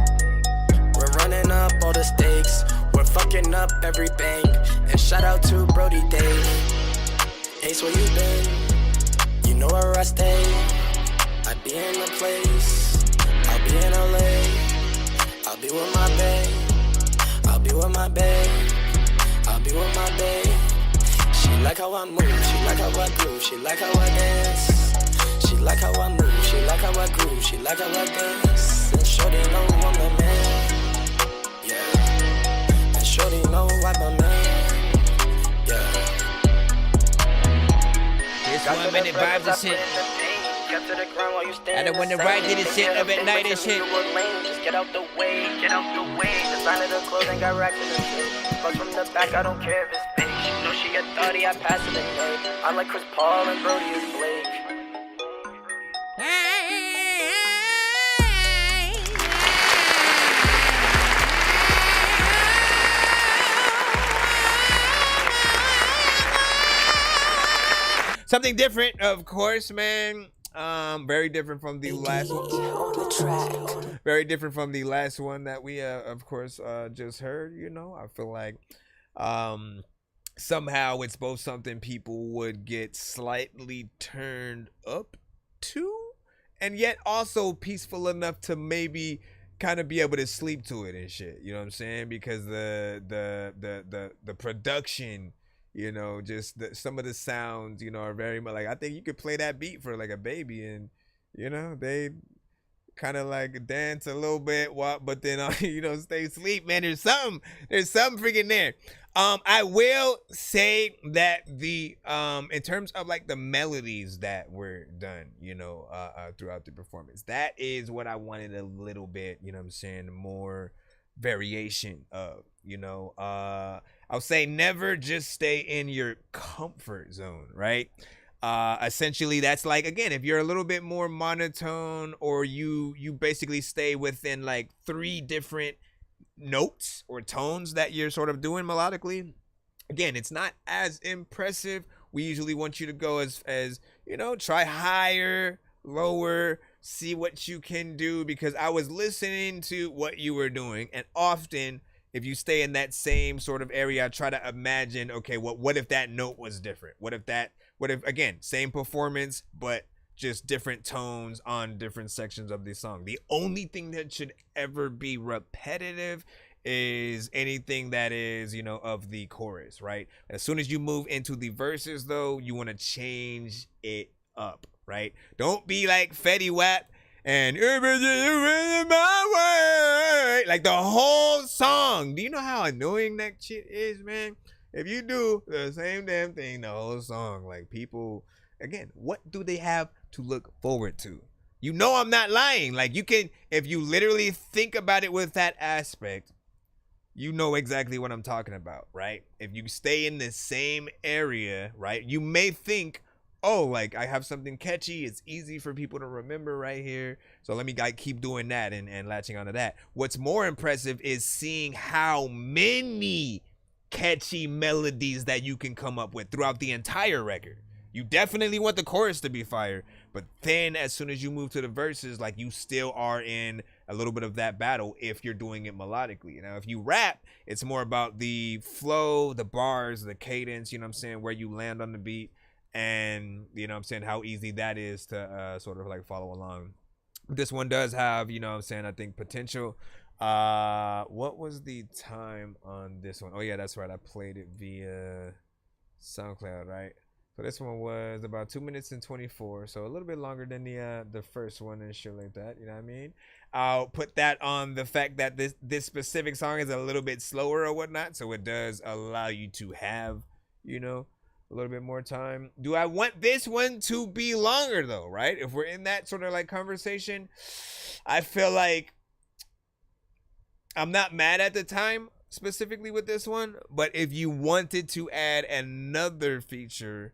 We're running up all the stakes. We're fucking up everything. And shout out to Brody Dave. Ace, where you been? You know where I stay. I be in the place. I'll be in LA. I'll be with my babe. I'll be with my babe. I'll be with my babe. She like how I move. She like how I groove. She like how I dance. She like how I move. She like how I groove. She like how I dance. And shorty know I'm the man. Yeah. And shorty know I'm the man. Yeah. This 1 minute vibes and shit. And then when the right did this shit up at night and shit. Just get out the way, get out the way. Designer the clothing, got racks in the shit. But from the back, I don't care if it's fake. She know she a thotty, I pass it in May. I'm like Chris Paul and Brody is Blake. Something different, of course, man. Very different from the last one. Very different from the last one that we, of course, just heard. You know, I feel like somehow it's both something people would get slightly turned up to, and yet also peaceful enough to maybe kind of be able to sleep to it and shit. You know what I'm saying? Because the production. You know, just some of the sounds, you know, are very much like, I think you could play that beat for like a baby and, you know, they kind of like dance a little bit, but then, you know, stay asleep, man. There's something freaking there. I will say that the, in terms of like the melodies that were done, you know, throughout the performance, that is what I wanted a little bit, you know what I'm saying, more variation of, you know, I'll say never just stay in your comfort zone, right? Essentially, that's like, again, if you're a little bit more monotone or you basically stay within like 3 different notes or tones that you're sort of doing melodically, again, it's not as impressive. We usually want you to go as you know, try higher, lower, see what you can do, because I was listening to what you were doing, and often if you stay in that same sort of area, I try to imagine, okay, what if that note was different? What if again, same performance, but just different tones on different sections of the song? The only thing that should ever be repetitive is anything that is, you know, of the chorus, right? As soon as you move into the verses, though, you want to change it up, right? Don't be like Fetty Wap and my way, like the whole song. Do you know how annoying that shit is, man? If you do the same damn thing the whole song, like, people, again, what do they have to look forward to? You know I'm not lying. Like, you can, if you literally think about it with that aspect, you know exactly what I'm talking about, right? If you stay in the same area, right, you may think, oh, like, I have something catchy, it's easy for people to remember right here, so let me keep doing that and latching onto that. What's more impressive is seeing how many catchy melodies that you can come up with throughout the entire record. You definitely want the chorus to be fire, but then as soon as you move to the verses, like, you still are in a little bit of that battle if you're doing it melodically. Now, if you rap, it's more about the flow, the bars, the cadence, you know what I'm saying, where you land on the beat, and, you know what I'm saying, how easy that is to sort of like follow along. This one does have, you know what I'm saying, I think potential. What was the time on this one? Oh yeah, that's right, I played it via SoundCloud, right? So this one was about 2 minutes and 24, so a little bit longer than the first one and shit like that, you know what I mean? I'll put that on the fact that this specific song is a little bit slower or whatnot, so it does allow you to have, you know, a little bit more time. Do I want this one to be longer though, right? If we're in that sort of like conversation, I feel like I'm not mad at the time, specifically with this one, but if you wanted to add another feature,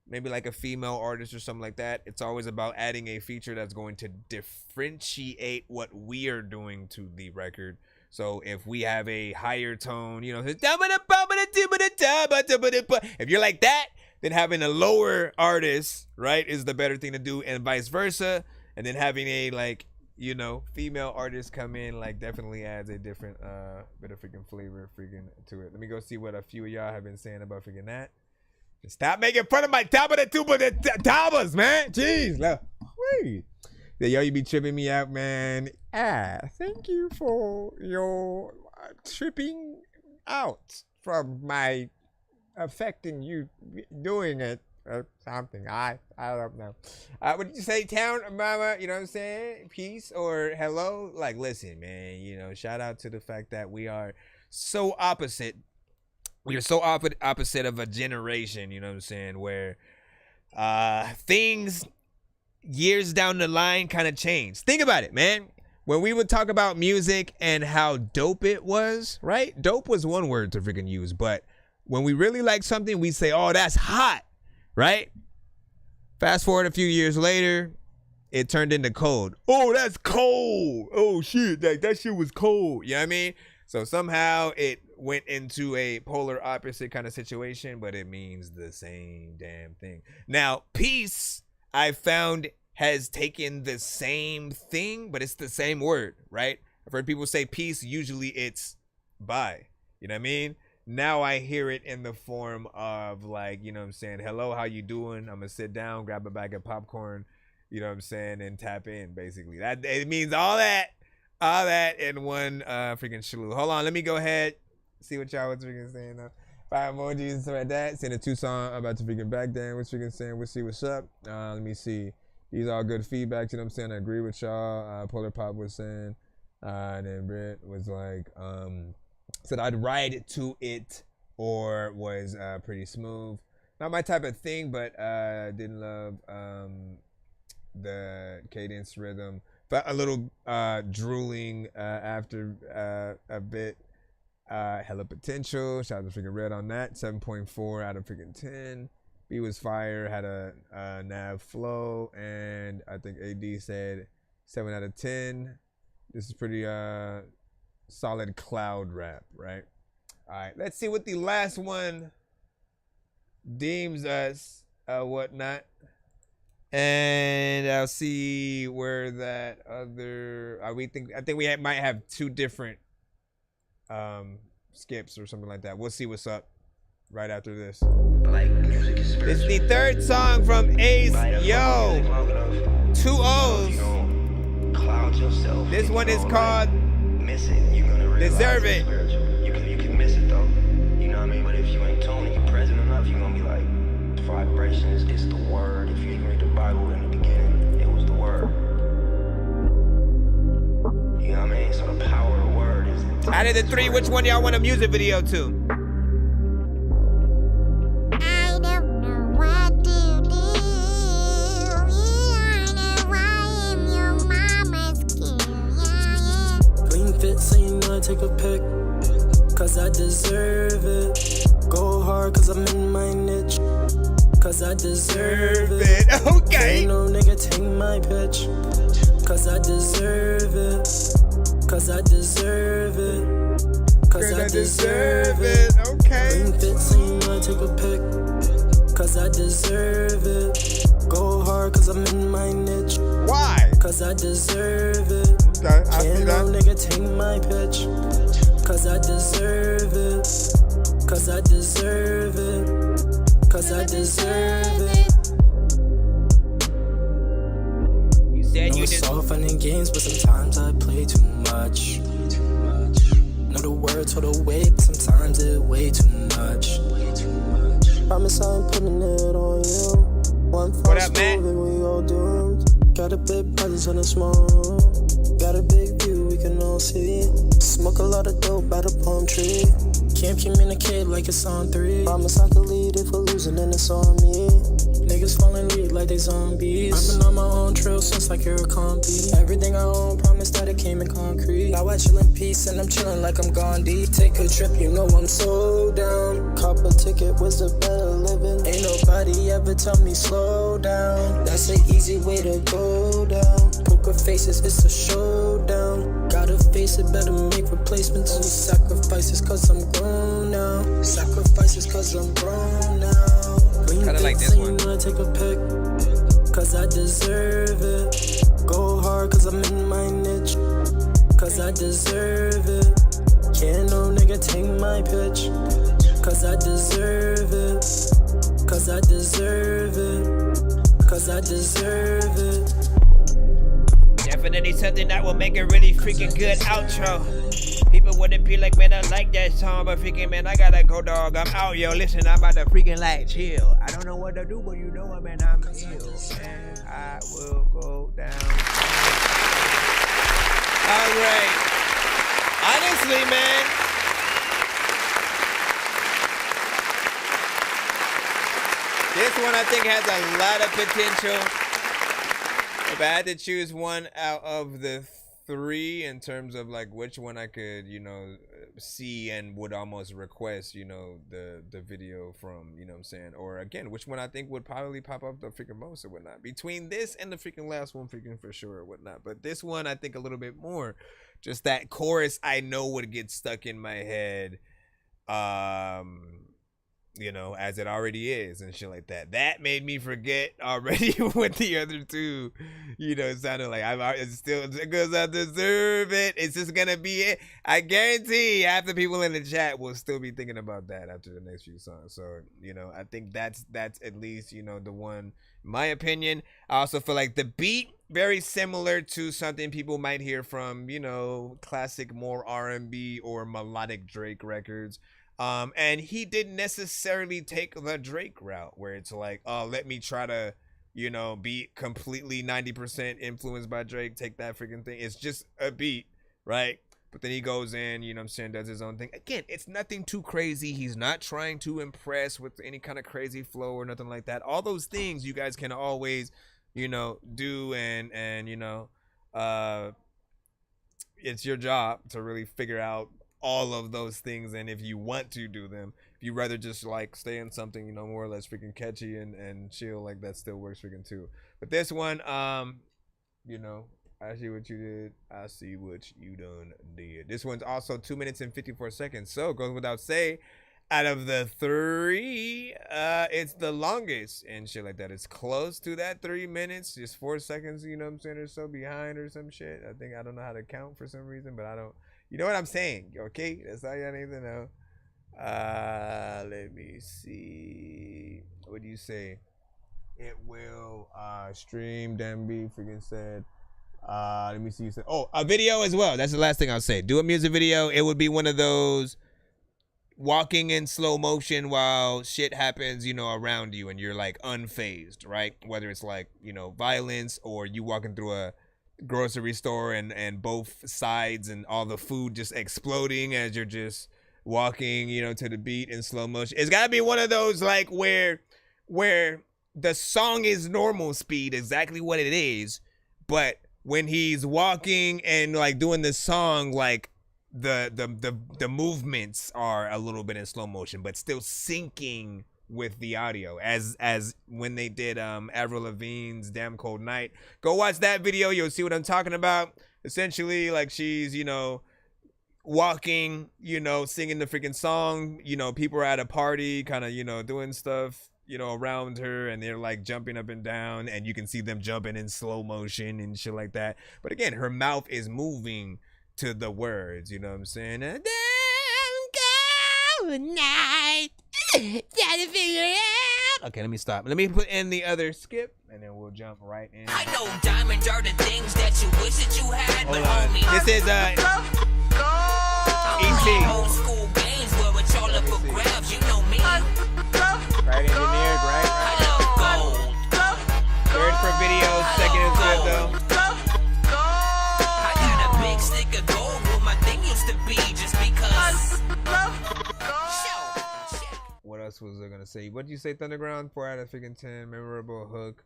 maybe like a female artist or something like that, it's always about adding a feature that's going to differentiate what we are doing to the record. So if we have a higher tone, you know, if you're like that, then having a lower artist, right, is the better thing to do, and vice versa. And then having a, like, you know, female artist come in, like, definitely adds a different bit of freaking flavor freaking to it. Let me go see what a few of y'all have been saying about freaking that. Just stop making fun of my tabas, man. Jeez, look. Wait. Yeah, yo, you be tripping me out, man. Thank you for your tripping out from my affecting you doing it or something. I don't know. What did you say, town mama? You know what I'm saying? Peace or hello? Like, listen, man, you know, shout out to the fact that we are so opposite. We are so opposite of a generation, you know what I'm saying, where things years down the line kind of change. Think about it, man. When we would talk about music and how dope it was, right? Dope was one word to freaking use, but when we really like something, we say, oh, that's hot, right? Fast forward a few years later, it turned into cold. Oh, that's cold. Oh, shit, that shit was cold. You know what I mean? So somehow it went into a polar opposite kind of situation, but it means the same damn thing. Now, peace, I found, has taken the same thing, but it's the same word, right? I've heard people say peace, usually it's bye. You know what I mean? Now I hear it in the form of, like, you know what I'm saying, hello, how you doing? I'm gonna sit down, grab a bag of popcorn, you know what I'm saying, and tap in, basically. That it means all that in one freaking shalloo. Hold on, let me go ahead, see what y'all was freaking saying now. 5 emojis like that. Send a 2 song about to freaking back then. What's freaking saying? We'll see what's up. Let me see. These are all good feedback. You know what I'm saying? I agree with y'all. Polar Pop was saying. And then Britt was like, said I'd ride to it, or was pretty smooth. Not my type of thing, but didn't love the cadence rhythm. But a little drooling after a bit. Hella potential. Shout out to freaking Red on that. 7.4 out of freaking 10. B was fire. Had a nav flow, and I think AD said 7 out of 10. This is pretty solid cloud rap, right? All right, let's see what the last one deems us whatnot, and I'll see where that other I think we might have 2 different skips or something like that. We'll see what's up right after this. It's the 3rd song from Ace. Yo, 2 O's. This one is called Deserve It. You can miss it though. You know what I mean? But if you ain't tuning, you present enough, you're gonna be like, vibrations is the word. If you didn't read the Bible in the beginning, it was the word. You know what I mean? So the power of the word is. Out of the 3, which one y'all want a music video to? I don't know what to do. Why am your mama's kid? Clean fit, so you know I take a pic, cause I deserve it. Go hard, cause I'm in my niche, cause I deserve it. Okay. Ain't no nigga take my pitch, cause I deserve it. Cause I deserve it. Cause I deserve it. Okay. Clean fit, so you know I take a pic, cause I deserve it. Go hard, cause I'm in my niche. Why? Cause I deserve it. Okay, I see Can't that. no nigga take my pitch, cause I deserve it. Cause I deserve it. Cause I deserve it. You said you it's all fun and games, but sometimes I play too much. Know the words for the way, but sometimes it way too much. Promise I ain't putting it on you. One false move and we all doomed. Got a big presence on the small. Got a big view we can all see. Smoke a lot of dope by the palm tree. Can't communicate like it's on 3. Promise I could lead if we're losing and it's on me. niggas falling lead like they zombies. I've been on my own trail since like you're a compy. Everything I own, promise that it came in concrete. Now I chill in peace and I'm chilling like I'm Gandhi. Take a trip, you know I'm so down. Cop a ticket was a better living. Ain't nobody ever tell me slow down. That's an easy way to go down. Poker faces, it's a showdown. Gotta face it, better make replacements. Only sacrifices cause I'm grown now. Sacrifices cause I'm grown now. Kinda like this one. Take a pic, cause I deserve it. Go hard cause I'm in my niche, cause I deserve it. Can't no nigga take my pitch, cause I deserve it. Cause I deserve it. Cause I deserve it. Definitely something that will make a really freaking good outro. People wouldn't be like, man, I like that song, but freaking, man, I gotta go, dog. I'm out, yo. Listen, I'm about to freaking like chill. I don't know what to do, but you know what, man, I'm ill. Man, I will go down. All right. Honestly, man. This one I think has a lot of potential. If I had to choose one out of the three in terms of like which one I could, you know, see and would almost request, you know, the video from, you know what I'm saying? Or again, which one I think would probably pop up the freaking most or whatnot. Between this and the freaking last one, freaking for sure or whatnot. But this one I think a little bit more. Just that chorus I know would get stuck in my head. You know, as it already is and shit like that. That made me forget already what the other two, you know, sounded like. It's still because I deserve it. It's just gonna be it. I guarantee half the people in the chat will still be thinking about that after the next few songs. So, you know, I think that's at least, you know, the one, in my opinion. I also feel like the beat very similar to something people might hear from, you know, classic more R&B or melodic Drake records. And he didn't necessarily take the Drake route where it's like, oh, let me try to, you know, be completely 90% influenced by Drake, take that freaking thing. It's just a beat, right? But then he goes in, you know what I'm saying, does his own thing. Again, it's nothing too crazy. He's not trying to impress with any kind of crazy flow or nothing like that. All those things you guys can always, you know, do and you know, it's your job to really figure out all of those things, and if you want to do them, if you rather just like stay in something, you know, more or less freaking catchy and chill, like that still works freaking too. But this one, you know, I see what you did, I see what you done did. This one's also 2 minutes and 54 seconds, so goes without say, out of the three, it's the longest and shit like that. It's close to that 3 minutes, just 4 seconds, you know what I'm saying, or so behind or some shit. I don't know how to count for some reason, but I don't. You know what I'm saying, okay? That's all y'all need to know. Let me see. What do you say? It will stream. Demby freaking said. Let me see. You said, oh, a video as well. That's the last thing I'll say. Do a music video. It would be one of those walking in slow motion while shit happens, you know, around you, and you're like unfazed, right? Whether it's like, you know, violence or you walking through a grocery store and both sides and all the food just exploding as you're just walking, you know, to the beat in slow motion. It's gotta be one of those like where the song is normal speed, exactly what it is, but when he's walking and like doing the song, like the movements are a little bit in slow motion, but still syncing with the audio, as when they did Avril Lavigne's Damn Cold Night. Go watch that video, you'll see what I'm talking about. Essentially, like, she's, you know, walking, you know, singing the freaking song, you know, people are at a party kind of, you know, doing stuff, you know, around her, and they're like jumping up and down, and you can see them jumping in slow motion and shit like that. But again, her mouth is moving to the words, you know what I'm saying? Damn cold night. Gotta figure it out. Okay, let me stop. Let me put in the other skip, and then we'll jump right in. I know diamonds are the things that you wish that you had, Hold but on. homie, This is ET. old school games where it's all up for grabs. You know me. Right engineered, right? I love gold. Third for video, second is good though. I got a big stick of gold where my thing used to be, just because. What else else was I gonna say? What did you say, Thunderground? 4 out of freaking 10. Memorable hook.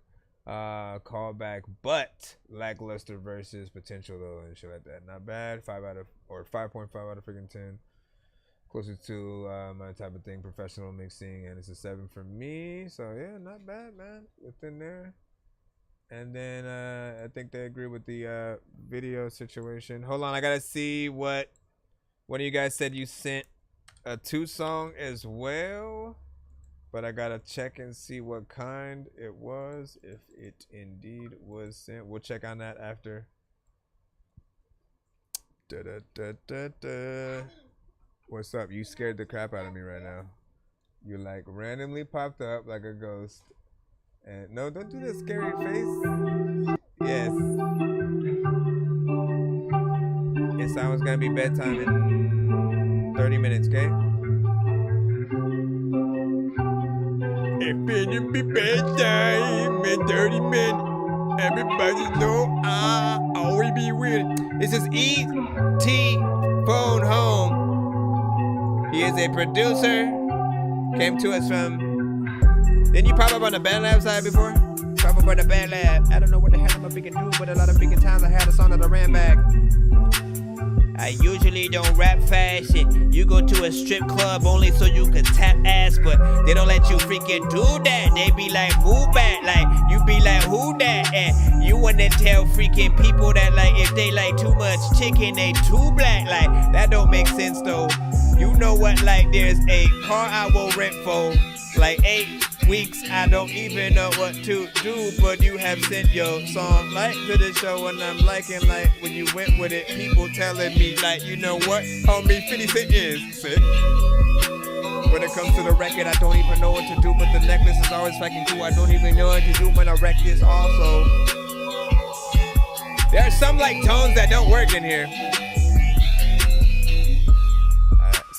Callback, but lackluster versus potential though and shit like that. Not bad. 5.5 out of freaking 10. Closer to my type of thing, professional mixing, and it's a 7 for me. So yeah, not bad, man. Within there. And then I think they agree with the video situation. Hold on, I gotta see what one of you guys said you sent a 2 song as well. But I gotta check and see what kind it was, if it indeed was sent. We'll check on that after. What's up? You scared the crap out of me right now. You like randomly popped up like a ghost. And no, don't do the scary face. Yes. It sounds gonna be bedtime in 30 minutes, okay? It's finna be bedtime in 30 minutes. Everybody know I always be with it. This is E.T. Phone Home. He is a producer. Came to us from... Didn't you pop up on the Band Lab side before? Pop up on the Band Lab. I don't know what the hell I'm a freaking do, but a lot of freaking times I had a song that I ran back. I usually don't rap fast shit. You go to a strip club only so you can tap ass, but they don't let you freaking do that. They be like, move back, like you be like, who that? And you wanna tell freaking people that like if they like too much chicken, they too black. Like that don't make sense though. You know what? Like there's a car I will rent for like 8 weeks. I don't even know what to do, but you have sent your song like to the show, and I'm liking like when you went with it. People telling me like, you know what, homie, 50 Cent is sick. When it comes to the record, I don't even know what to do, but the necklace is always fucking cool. I don't even know what to do when I wreck this also. There are some like tones that don't work in here.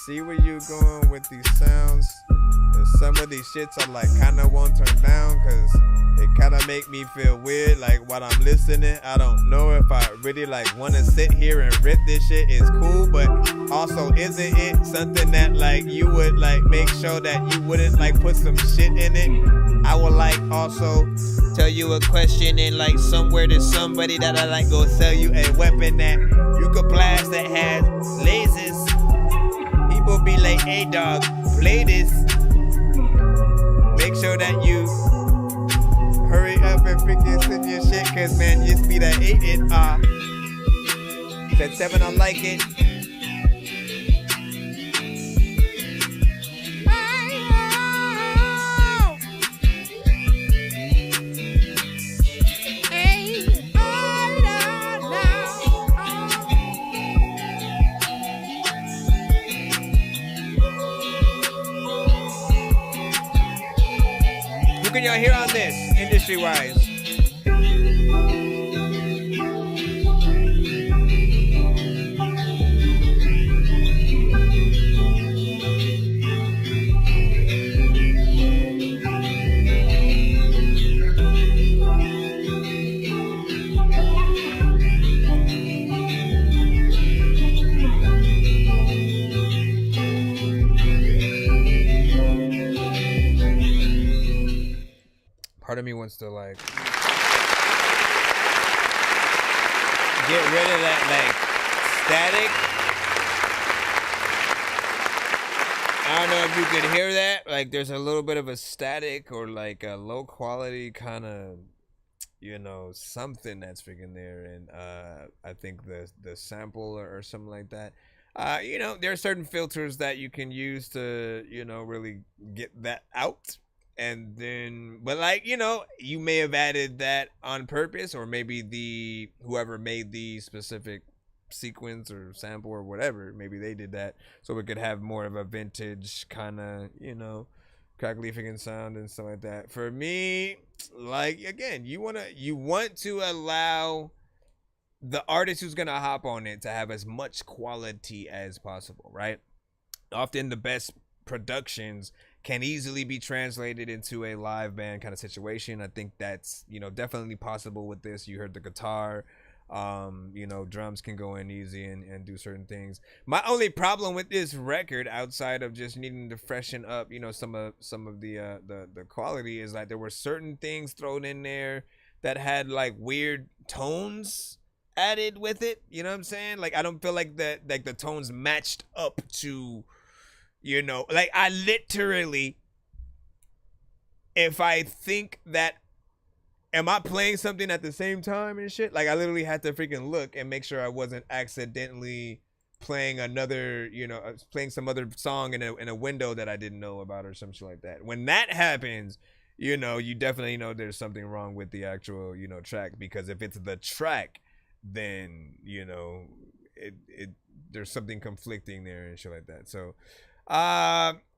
See where you going with these sounds. And some of these shits I like kinda won't turn down cause it kinda make me feel weird like while I'm listening. I don't know if I really like wanna sit here and rip this shit. It's cool, but also isn't it something that like you would like make sure that you wouldn't like put some shit in it? I would like also tell you a question and like somewhere to somebody that I like go sell you a weapon that you could blast that has lasers. People be like, hey dog, play this. Make sure that you hurry up and freaking send your shit, cause man, you speed at 8 it at 7 I like it. What can y'all hear on this, industry-wise? Part of me wants to like get rid of that like static. I don't know if you could hear that. Like there's a little bit of a static or like a low quality kind of, you know, something that's freaking there. And I think the sample or something like that. You know, there are certain filters that you can use to, you know, really get that out. And then, but like, you know, you may have added that on purpose, or maybe whoever made the specific sequence or sample or whatever, maybe they did that so we could have more of a vintage kind of, you know, crackly freaking sound and stuff like that. For me, like, again, you want to allow the artist who's gonna hop on it to have as much quality as possible, right? Often the best productions can easily be translated into a live band kind of situation. I think that's, you know, definitely possible with this. You heard the guitar. You know, drums can go in easy and do certain things. My only problem with this record, outside of just needing to freshen up, you know, some of the quality, is that there were certain things thrown in there that had like weird tones added with it. You know what I'm saying? Like, I don't feel like the tones matched up to, you know, like I literally, if I think that, am I playing something at the same time and shit? Like, I literally had to freaking look and make sure I wasn't accidentally playing another, you know, playing some other song in a window that I didn't know about or some shit like that. When that happens, you know, you definitely know there's something wrong with the actual, you know, track, because if it's the track, then, you know, it there's something conflicting there and shit like that. So,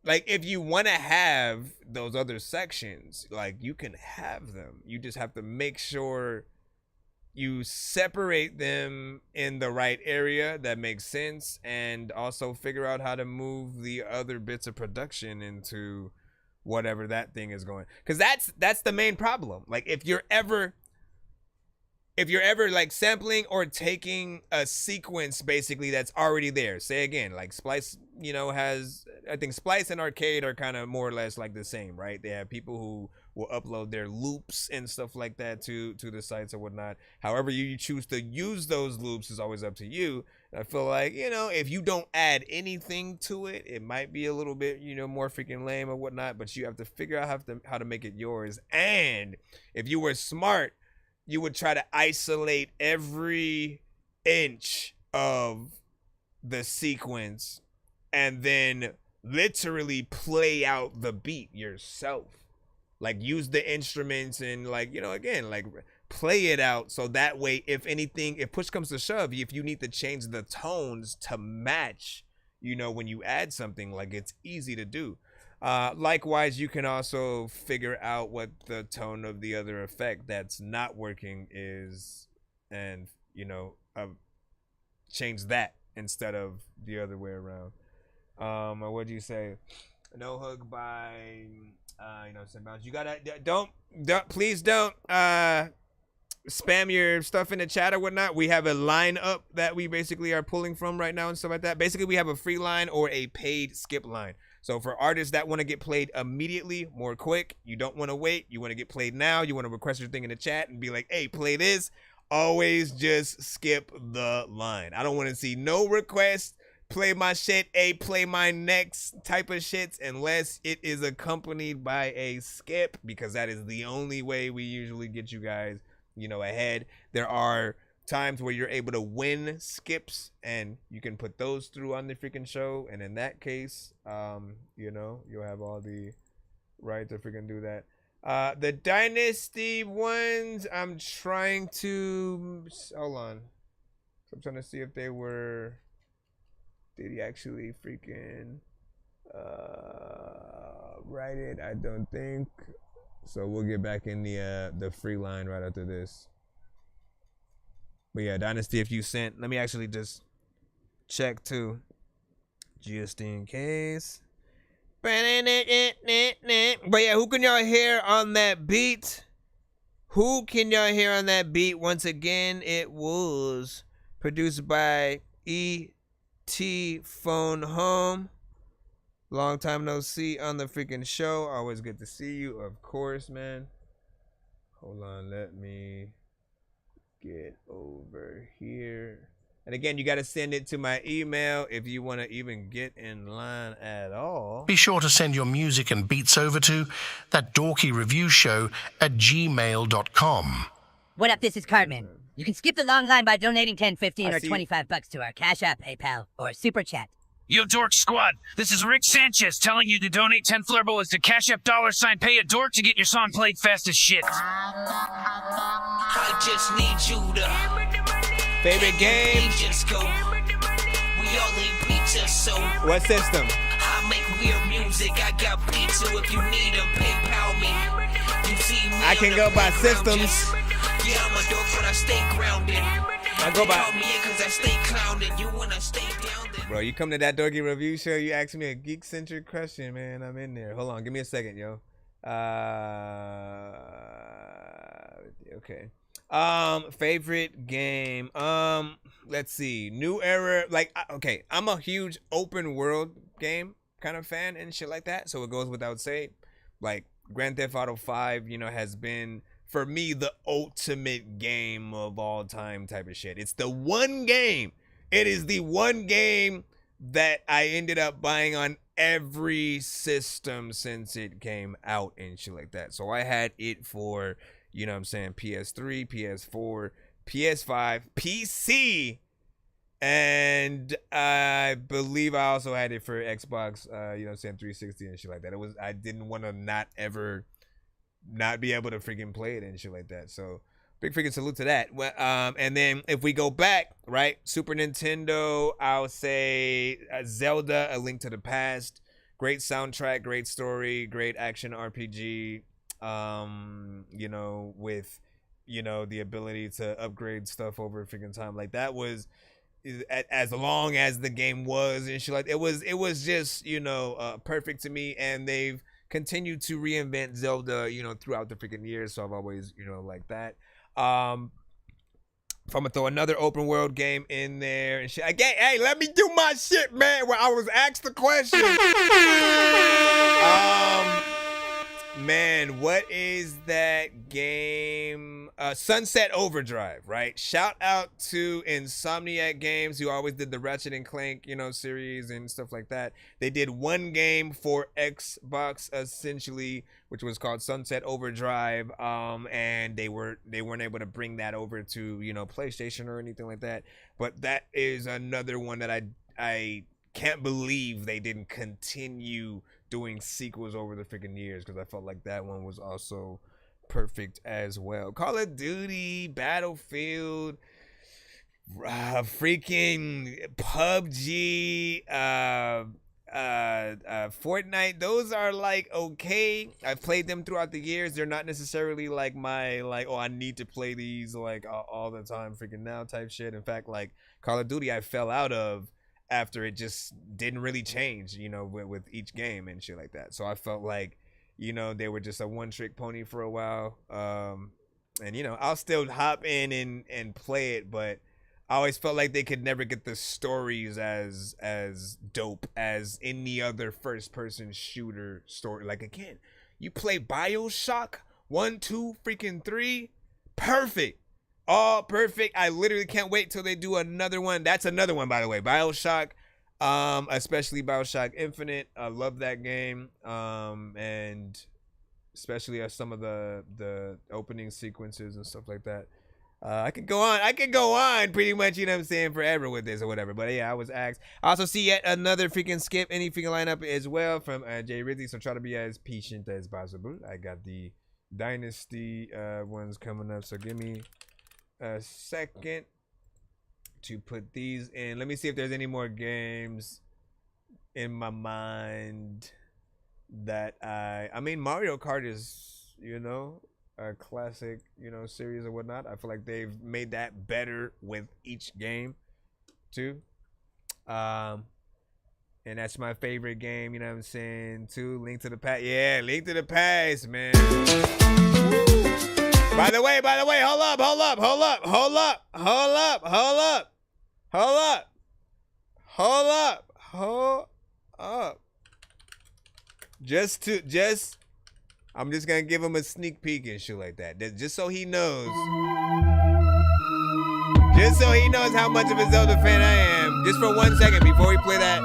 like, if you want to have those other sections, like, you can have them. You just have to make sure you separate them in the right area that makes sense, and also figure out how to move the other bits of production into whatever that thing is going. Because that's the main problem. Like, if you're ever like sampling or taking a sequence basically that's already there, say again, like Splice, you know, has, I think Splice and Arcade are kind of more or less like the same, right? They have people who will upload their loops and stuff like that to the sites or whatnot. However you choose to use those loops is always up to you. And I feel like, you know, if you don't add anything to it, it might be a little bit, you know, more freaking lame or whatnot, but you have to figure out how to make it yours. And if you were smart, you would try to isolate every inch of the sequence and then literally play out the beat yourself. Like, use the instruments and, like, you know, again, like, play it out, so that way, if anything, if push comes to shove, if you need to change the tones to match, you know, when you add something, like, it's easy to do. Likewise, you can also figure out what the tone of the other effect that's not working is, and, you know, change that instead of the other way around. What do you say? No Hook by, you know, sometimes you gotta, please don't spam your stuff in the chat or whatnot. We have a line up that we basically are pulling from right now and stuff like that. Basically, we have a free line or a paid skip line. So for artists that want to get played immediately, more quick, you don't want to wait, you want to get played now, you want to request your thing in the chat and be like, hey, play this, always just skip the line. I don't want to see no request, play my shit, play my next type of shits, unless it is accompanied by a skip, because that is the only way we usually get you guys, you know, ahead. There are times where you're able to win skips and you can put those through on the freaking show, and in that case, you know, you'll have all the right to freaking do that. The Dynasty ones, I'm trying to, hold on, I'm trying to see if they were, did he actually freaking write it? I don't think so. We'll get back in the free line right after this. But yeah, Dynasty, if you sent, let me actually just check too, just in case. But yeah, who can y'all hear on that beat? Who can y'all hear on that beat? Once again, it was produced by E.T. Phone Home. Long time no see on the freaking show. Always good to see you, of course, man. Hold on, let me get over here. And again, you got to send it to my email if you want to even get in line at all. Be sure to send your music and beats over to ThatDorkyReviewShow at gmail.com. What up, this is Cartman. You can skip the long line by donating $10, $15, or $25 to our Cash App, PayPal, or Super Chat. Yo, Dork Squad, this is Rick Sanchez telling you to donate 10 flurballs to Cash App $pay a dork to get your song played fast as shit. I just need you to favorite game. Just go. We all need pizza, so what system? I make weird music. I got pizza if you need a PayPal me. You see me I can go by systems. Yeah, I'm a dork, but I stay grounded. I go by. Me cause I stay clouded. You wanna stay down there. Bro, you come to That Dorky Review Show, you ask me a geek-centric question, man. I'm in there. Hold on, give me a second, yo. Okay. Favorite game. Let's see. New era. Like, okay, I'm a huge open world game kind of fan and shit like that. So it goes without saying. Like, Grand Theft Auto 5, you know, has been, for me, the ultimate game of all time type of shit. It's the one game. It is the one game that I ended up buying on every system since it came out and shit like that. So I had it for, you know what I'm saying, PS3, PS4, PS5, PC, and I believe I also had it for Xbox, you know what I'm saying, 360 and shit like that. I didn't want to not be able to freaking play it and shit like that. So big freaking salute to that. And then if we go back, right, Super Nintendo, I'll say Zelda, A Link to the Past. Great soundtrack, great story, great action RPG. You know, with, you know, the ability to upgrade stuff over a freaking time. Like, that was, as long as the game was and shit like, it was just, you know, perfect to me. And they've continued to reinvent Zelda, you know, throughout the freaking years. So I've always, you know, liked that. If I'm gonna throw another open world game in there and shit, again, hey, let me do my shit, man. Where I was asked the question. Man, what is that game? Sunset Overdrive, right? Shout out to Insomniac Games, who always did the Ratchet and Clank, you know, series and stuff like that. They did one game for Xbox, essentially, which was called Sunset Overdrive, and they weren't able to bring that over to, you know, PlayStation or anything like that. But that is another one that I can't believe they didn't continue doing sequels over the freaking years, because I felt like that one was also perfect as well. Call of Duty, Battlefield, freaking PUBG, Fortnite, those are like okay. I've played them throughout the years. They're not necessarily like my, like, oh, I need to play these like all the time freaking now type shit. In fact, like Call of Duty I fell out of after it just didn't really change, you know, with each game and shit like that. So I felt like, you know, they were just a one-trick pony for a while. And, you know, I'll still hop in and play it, but I always felt like they could never get the stories as dope as any other first-person shooter story. Like, again, you play BioShock 1, 2, freaking 3, perfect. All perfect. I literally can't wait till they do another one. That's another one, by the way. BioShock, especially BioShock Infinite. I love that game. And especially some of the opening sequences and stuff like that. I could go on pretty much, you know what I'm saying, forever with this or whatever. But yeah, I was asked. I also see yet another freaking skip any freaking lineup as well from Jay Ridley. So try to be as patient as possible. I got the Dynasty ones coming up. So give me a second to put these in. Let me see if there's any more games in my mind that I mean, Mario Kart is, you know, a classic, you know, series or whatnot. I feel like they've made that better with each game too. And that's my favorite game, you know what I'm saying, too. Link to the Past. Yeah, Link to the Past, man. By the way, hold up. I'm just gonna give him a sneak peek and shit like that. Just so he knows. Just so he knows how much of a Zelda fan I am. Just for 1 second before we play that.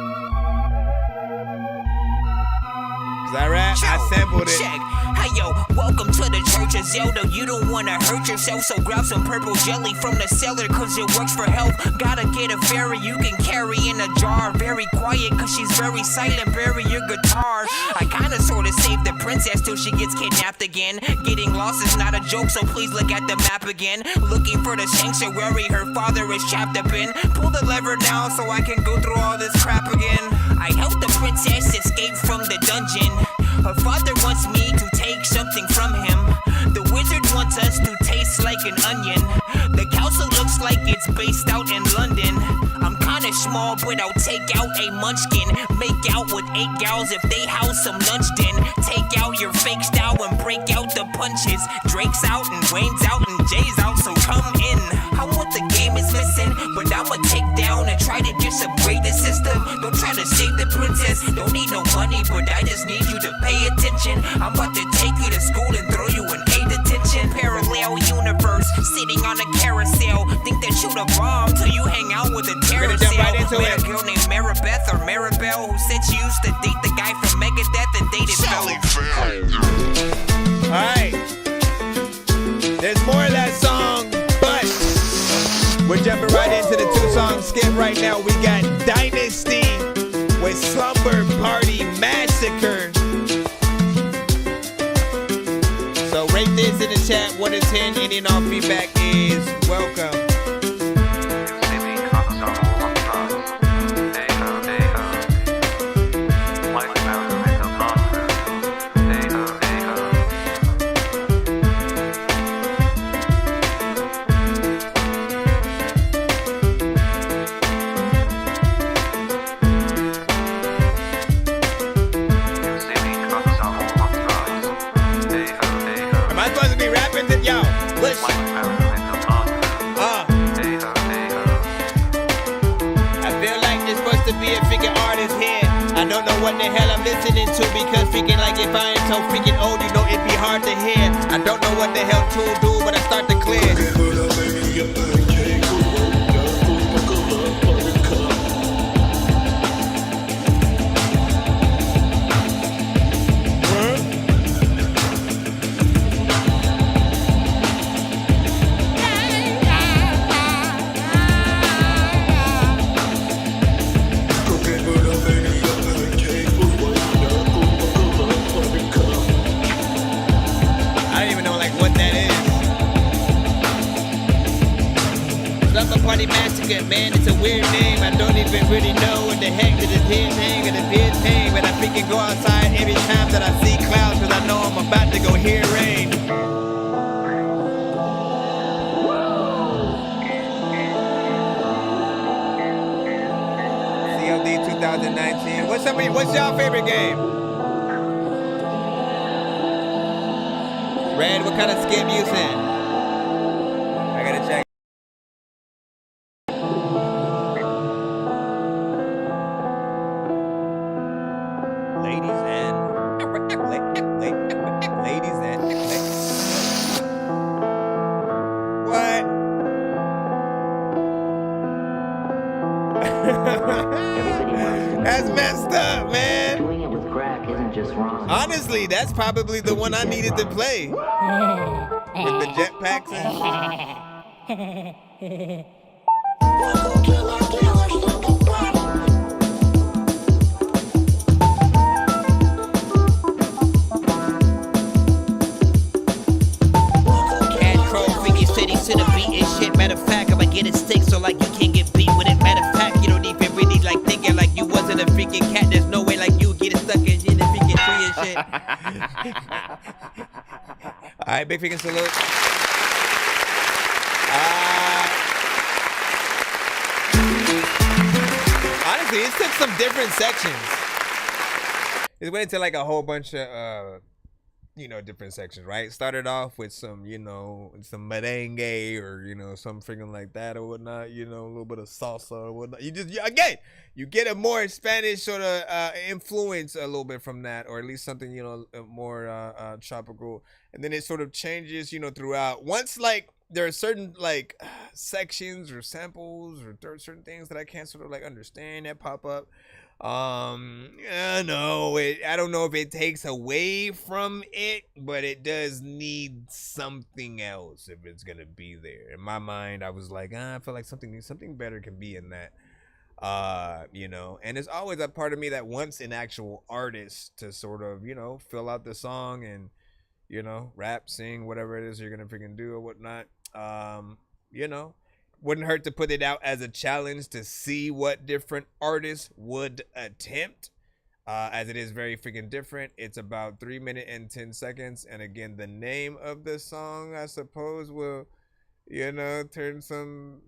Cause I sampled it. Check. Hey yo, welcome to the Church of Zelda. You don't wanna hurt yourself, so grab some purple jelly from the cellar, cause it works for health. Gotta get a fairy you can carry in a jar. Very quiet, cause she's very silent. Bury your guitar. I kinda sorta saved the princess till she gets kidnapped again. Getting lost is not a joke, so please look at the map again. Looking for the sanctuary her father is trapped up in. Pull the lever down so I can go through all this crap again. I helped the princess escape from the dungeon. Her father wants me to take something from him. The wizard wants us to taste like an onion. The council looks like it's based out in London. I'm kinda small, but I'll take out a munchkin. Make out with 8 gals if they house some lunch din. Take out your fake style and break out the punches. Drake's out and Wayne's out and Jay's out, so just upgrade the system. Don't try to save the princess. Don't need no money, but I just need you to pay attention. I'm about to take you to school and throw you in A detention. Parallel universe, sitting on a carousel. Think that you the bomb till you hang out with a terror cell. Met a girl named Maribeth or Maribel who said she used to date the guy from Megadeth and dated Sally. Alright. There's more of that song, but we're jumping right into the 2-song skip right now. We got Dynasty with Slumber Party Massacre. So rate this in the chat. 1 to 10. Any and all feedback is welcome. What the hell I'm listening to, because freaking like if I ain't so freaking old, you know it'd be hard to hear. I don't know what the hell to do, but I start to clear. Party Massacre, man, it's a weird name. I don't even really know what the heck that it is thing or the did thing, but I freaking go outside every time that I see clouds, because I know I'm about to go hear rain. CLD 2019. What's y'all favorite game? Red, what kind of skip you saying? I gotta check. That's messed up, man. Doing it with crack isn't just wrong. Honestly, that's probably the one I needed to play. With the jetpacks and to the beat and shit. Matter of fact, I'ma get it stick so like you can't get beat with it. Matter of fact, you don't even really like thinking like you wasn't a freaking cat. There's no way like you get it stuck in the freaking tree and shit. Alright, big freaking salute. Honestly, it took some different sections. It went into like a whole bunch of different sections, right? Started off with some, some merengue or, some freaking like that or whatnot, a little bit of salsa or whatnot. You get a more Spanish sort of influence a little bit from that, or at least something, more tropical. And then it sort of changes, throughout. Once, like, there are certain, like, sections or samples or certain things that I can't sort of, like, understand that pop up. I don't know if it takes away from it, but it does need something else if it's gonna be there. In my mind, I was like, I feel like something better can be in that. And there's always a part of me that wants an actual artist to sort of, fill out the song and, rap, sing, whatever it is you're gonna freaking do or whatnot. Wouldn't hurt to put it out as a challenge to see what different artists would attempt, as it is very freaking different. It's about 3 minutes and 10 seconds. And again, the name of the song, I suppose, will, turn some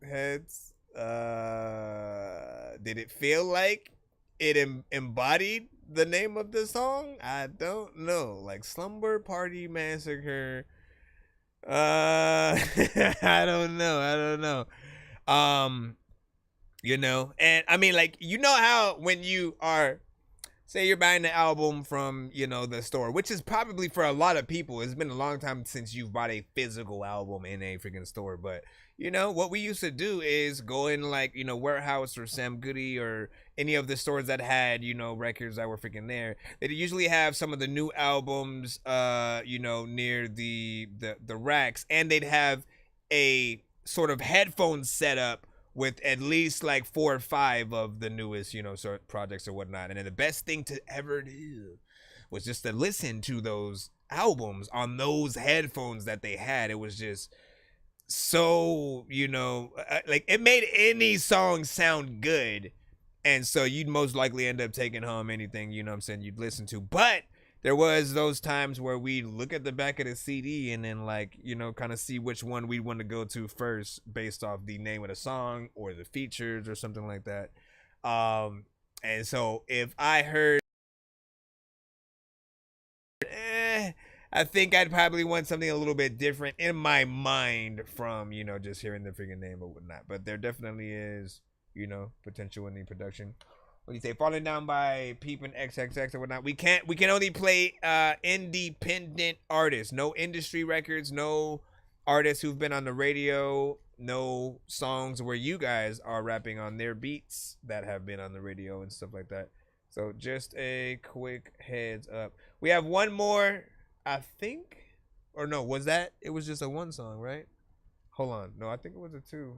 heads. Did it feel like it embodied the name of the song? I don't know. Like Slumber Party Massacre. I don't know. You know, and I mean, like, you know how when you are, say you're buying the album from, you know, the store, which is probably for a lot of people, it's been a long time since you've bought a physical album in a freaking store. But, you know, what we used to do is go in, like, you know, Warehouse or Sam Goody or any of the stores that had, you know, records that were freaking there. They'd usually have some of the new albums, you know, near the racks, and they'd have a sort of headphone setup with at least like 4 or 5 of the newest, you know, sort of projects or whatnot. And then the best thing to ever do was just to listen to those albums on those headphones that they had. It was just so, you know, like it made any song sound good. And so you'd most likely end up taking home anything, you know what I'm saying, you'd listen to. But there was those times where we'd look at the back of the CD and then, like, you know, kind of see which one we'd want to go to first based off the name of the song or the features or something like that. And so if I heard, I think I'd probably want something a little bit different in my mind from, you know, just hearing the freaking name or whatnot. But there definitely is, you know, potential in the production. What do you say? Falling Down by Peep and XXX or whatnot. We can only play independent artists. No industry records. No artists who've been on the radio. No songs where you guys are rapping on their beats that have been on the radio and stuff like that. So just a quick heads up. We have one more, I think. Or no, was that? It was just a 1 song, right? Hold on. No, I think it was a 2.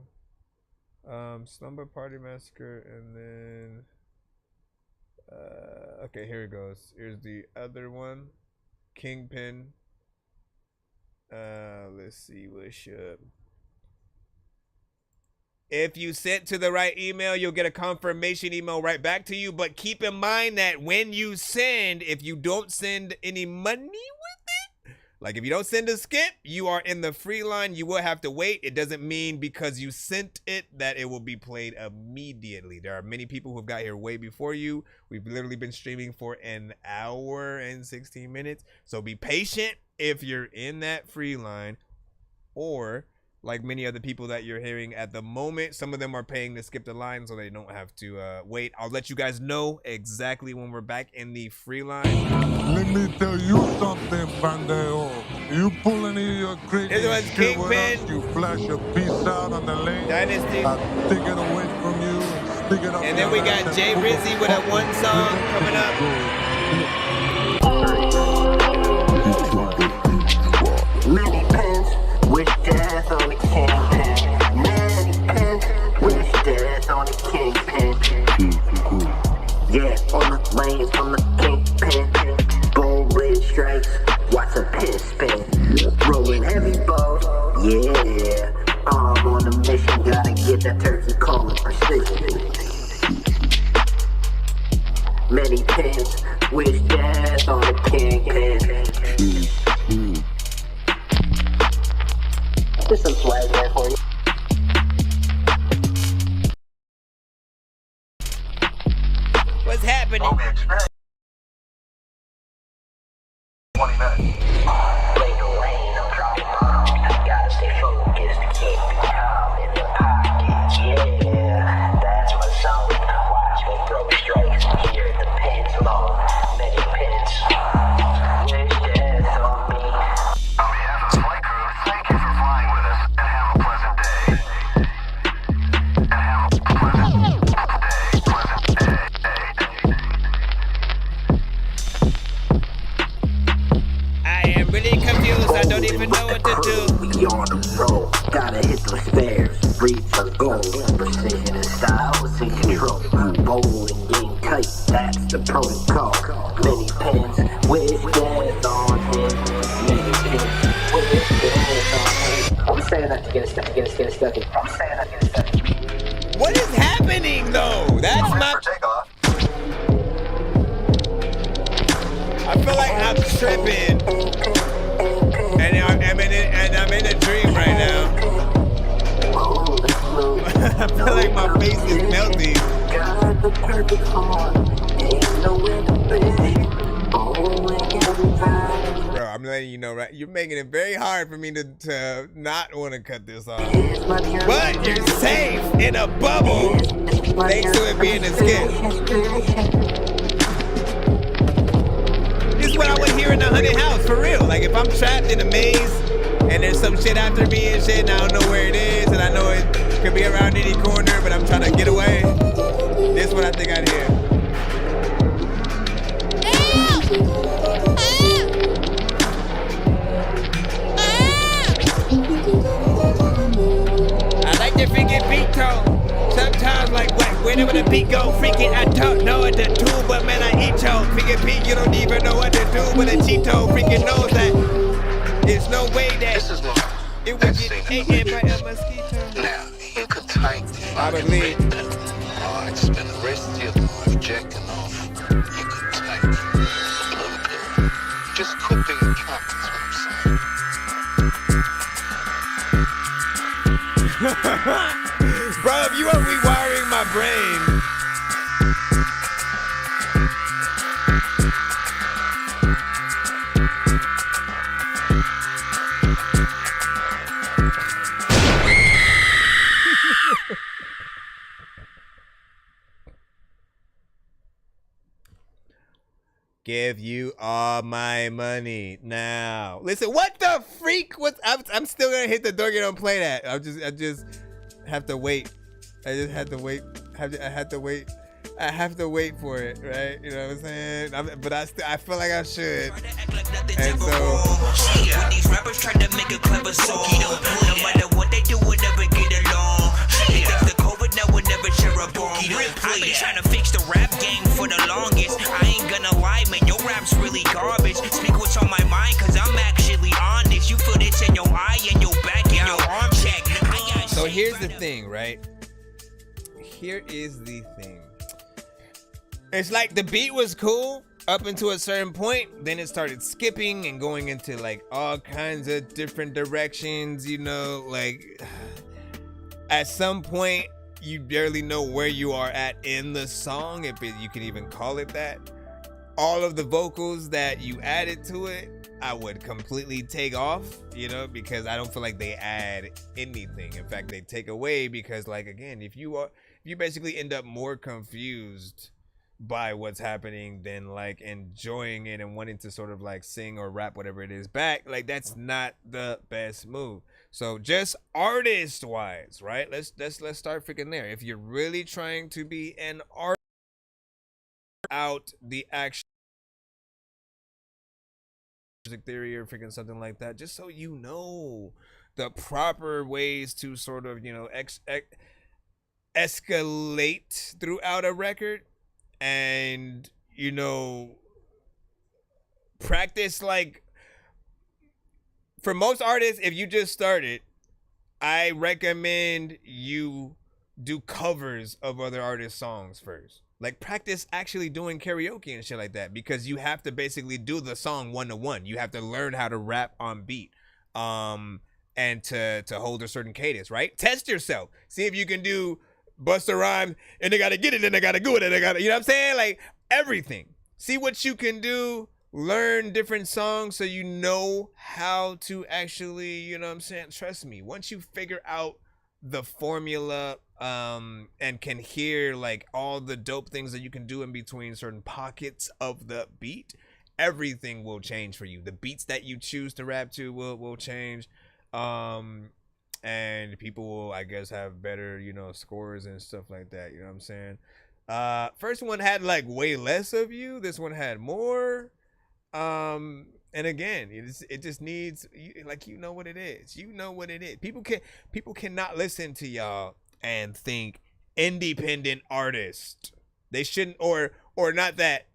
Slumber Party Massacre and then... okay, here it goes. Here's the other one. Kingpin. Let's see what's up. If you sent to the right email, you'll get a confirmation email right back to you. But keep in mind that when you send, if you don't send any money with it, like if you don't send a skip, you are in the free line. You will have to wait. It doesn't mean because you sent it that it will be played immediately. There are many people who have got here way before you. We've literally been streaming for an hour and 16 minutes. So be patient if you're in that free line, or like many other people that you're hearing at the moment, some of them are paying to skip the line so they don't have to wait. I'll let you guys know exactly when we're back in the free line. Let me tell you something, Bandeo. You pull any of your crazy shit with us, you flash your piece out on the lane. Dynasty. I take it away from you and stick it up. And then we got Jay Rizzy with a 1 song coming up. Many pens wish death on the kingpin. Many pens wish death on the kingpin. Yeah, on the lanes from the kingpin. Bold red stripes, watch a pin spin. Rolling heavy balls, yeah. I'm on a mission, gotta get that turkey call with precision. Many pins wish death on the kingpin. There's some swag there for you. What's happening? 20 minutes. Late rain, I'm dropping bombs. Gotta stay focused to keep it calm in the pocket. Yeah, that's my song. Watch me throw strikes. Here the pins long. Many pins. Wish death on me. On behalf of the flight crew, thank you for flying with us and have a pleasant day. And have a pleasant day. I am really confused. I don't even know what to do. We on the road, gotta hit those stairs. Reach for gold, precision and style is in control. Bold and game tight, that's the protocol. Many pins, wish death on him. Many pins, wish death on him. I'm saying that to get it stuck. I'm saying that to get it stuck. What is happening though? That's my. I feel like I'm tripping, and I'm in a dream right now. I feel like my face is melting. Got the perfect heart, ain't nowhere to be. Only in Bro, I'm letting you know, right? You're making it very hard for me to not want to cut this off. But you're safe in a bubble thanks to it being a skit. This is what I would hear in the haunted house, for real. Like, if I'm trapped in a maze and there's some shit after me and shit, and I don't know where it is, and I know it could be around any corner, but I'm trying to get away, this is what I think I'd hear. I like the freaking beat tone. Sometimes like whenever the beat go freaking, I don't know what to do, but man I eat yo. Freaking beat, you don't even know what to do, but a Cheeto freaking knows that there's no way that it would get eaten by a mosquito. Now, you could type I believe. spend the rest of your life jacking off. You could type a little bit. Just quit being drunk, that's what I'm saying. Bro, if you are rewiring my brain. Give you all my money now. Listen, what the freak was? I'm still gonna hit the dorky. Don't play that. I just have to wait. I just have to wait. I have to wait. I have to wait for it, right? You know what I'm saying? But I feel like I should. And so, when these rappers try to make a clever song, no matter what they do, we'll never get along. They think the COVID now will never share a bomb. I've been trying to fix the rap game for the longest. I ain't gonna lie, man, your rap's really garbage. Speak what's on my mind, cause I'm actually honest. You feel this in your eye and your back and your arm check. So here's the thing, right? Here is the thing. It's like the beat was cool up until a certain point, then it started skipping and going into like all kinds of different directions, you know, like at some point you barely know where you are at in the song, if you can even call it that. All of the vocals that you added to it, I would completely take off, you know, because I don't feel like they add anything. In fact, they take away, because like, again, if you basically end up more confused by what's happening than like enjoying it and wanting to sort of like sing or rap whatever it is back, like that's not the best move. So just artist wise, right, let's start freaking there. If you're really trying to be an artist out the actual music theory or freaking something like that, just so you know the proper ways to sort of, you know, escalate throughout a record, and, you know, practice. Like, for most artists, if you just started, I recommend you do covers of other artists' songs first. Like, practice actually doing karaoke and shit like that, because you have to basically do the song 1-to-1. You have to learn how to rap on beat, and to hold a certain cadence, right? Test yourself. See if you can do bust a rhyme, and they gotta get it, and they gotta go it, and they gotta, you know what I'm saying? Like, everything. See what you can do. Learn different songs so you know how to actually, you know what I'm saying? Trust me, once you figure out the formula, and can hear like all the dope things that you can do in between certain pockets of the beat, everything will change for you. The beats that you choose to rap to will change. And people will, I guess, have better, you know, scores and stuff like that. You know what I'm saying? First one had like way less of you. This one had more. And again, it just needs, like, you know what it is. You know what it is. People cannot listen to y'all and think independent artist. They shouldn't, or not that.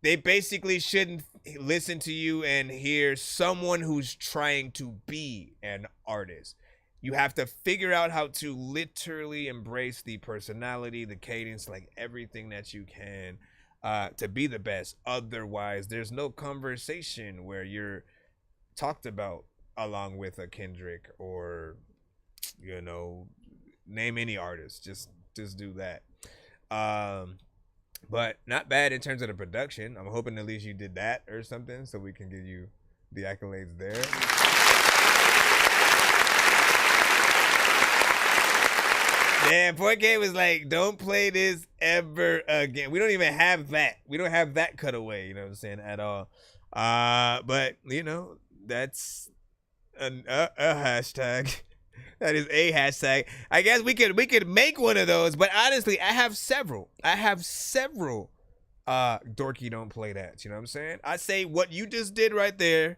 They basically shouldn't listen to you and hear someone who's trying to be an artist. You have to figure out how to literally embrace the personality, the cadence, like everything that you can, to be the best. Otherwise, there's no conversation where you're talked about along with a Kendrick or, you know, name any artist. Just do that. But not bad in terms of the production. I'm hoping at least you did that or something so we can give you the accolades there. Damn, Point K was like, don't play this ever again. We don't even have that. We don't have that cutaway, you know what I'm saying, at all. But, you know, that's a hashtag. That is a hashtag. I guess we could make one of those, but honestly, I have several. Dorky Don't Play That. You know what I'm saying? I say what you just did right there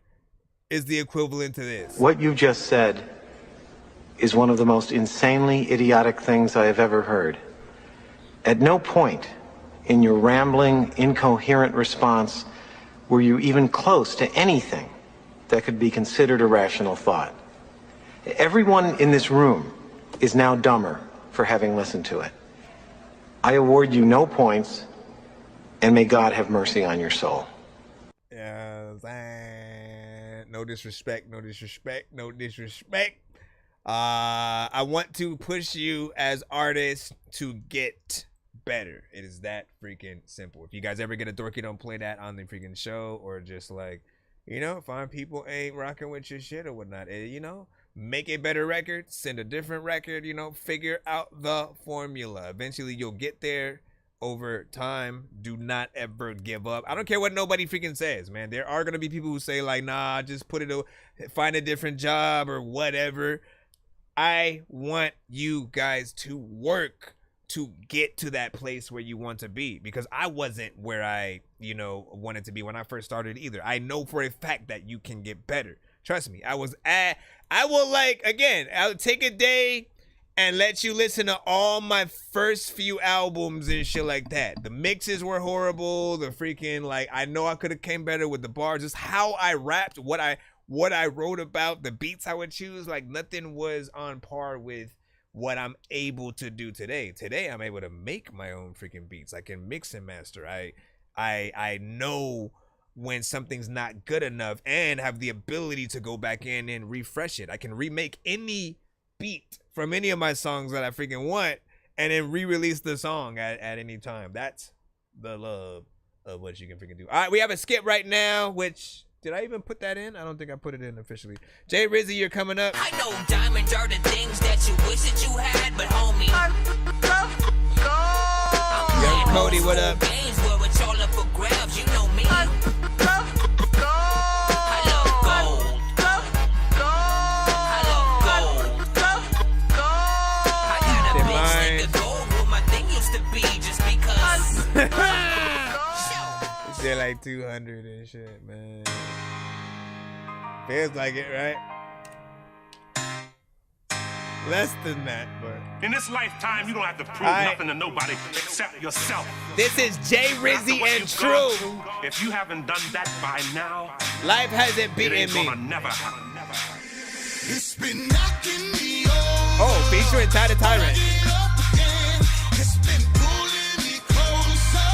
is the equivalent to this. What you just said is one of the most insanely idiotic things I have ever heard. At no point in your rambling, incoherent response were you even close to anything that could be considered a rational thought. Everyone in this room is now dumber for having listened to it. I award you no points, and may God have mercy on your soul. Yeah, no disrespect. I want to push you as artists to get better. It is that freaking simple. If you guys ever get a Dorky Don't Play That on the freaking show, or just like, you know, find people ain't rocking with your shit or whatnot, you know, make a better record, send a different record, you know, figure out the formula. Eventually you'll get there over time. Do not ever give up. I don't care what nobody freaking says, man. There are going to be people who say like, nah, just find a different job or whatever. I want you guys to work to get to that place where you want to be, because I wasn't where I, you know, wanted to be when I first started either. I know for a fact that you can get better. Trust me. I will I'll take a day and let you listen to all my first few albums and shit like that. The mixes were horrible. The freaking, like, I know I could have came better with the bars, just how I rapped, what I wrote about, the beats I would choose, like nothing was on par with what I'm able to do today. Today I'm able to make my own freaking beats. I can mix and master. I know when something's not good enough and have the ability to go back in and refresh it. I can remake any beat from any of my songs that I freaking want and then re-release the song at any time. That's the love of what you can freaking do. All right, we have a skip right now, which... Did I even put that in? I don't think I put it in officially. Jay Rizzy, you're coming up. I know diamonds are the things that you wish that you had, but homie. Young Cody, what up? Games where it's all up for grabs, you know me. I love gold. I got a bitch that the gold where my thing used to be just because. They're like 200 and shit, man. Feels like it, right? Less than that, but... In this lifetime, you don't have to prove nothing to nobody except yourself. This is Jay Rizzy and True. If you haven't done that by now, life hasn't beaten me. Gonna never happen. It's been knocking me over. Oh, featuring Ty the Tyrant. It's been pulling me closer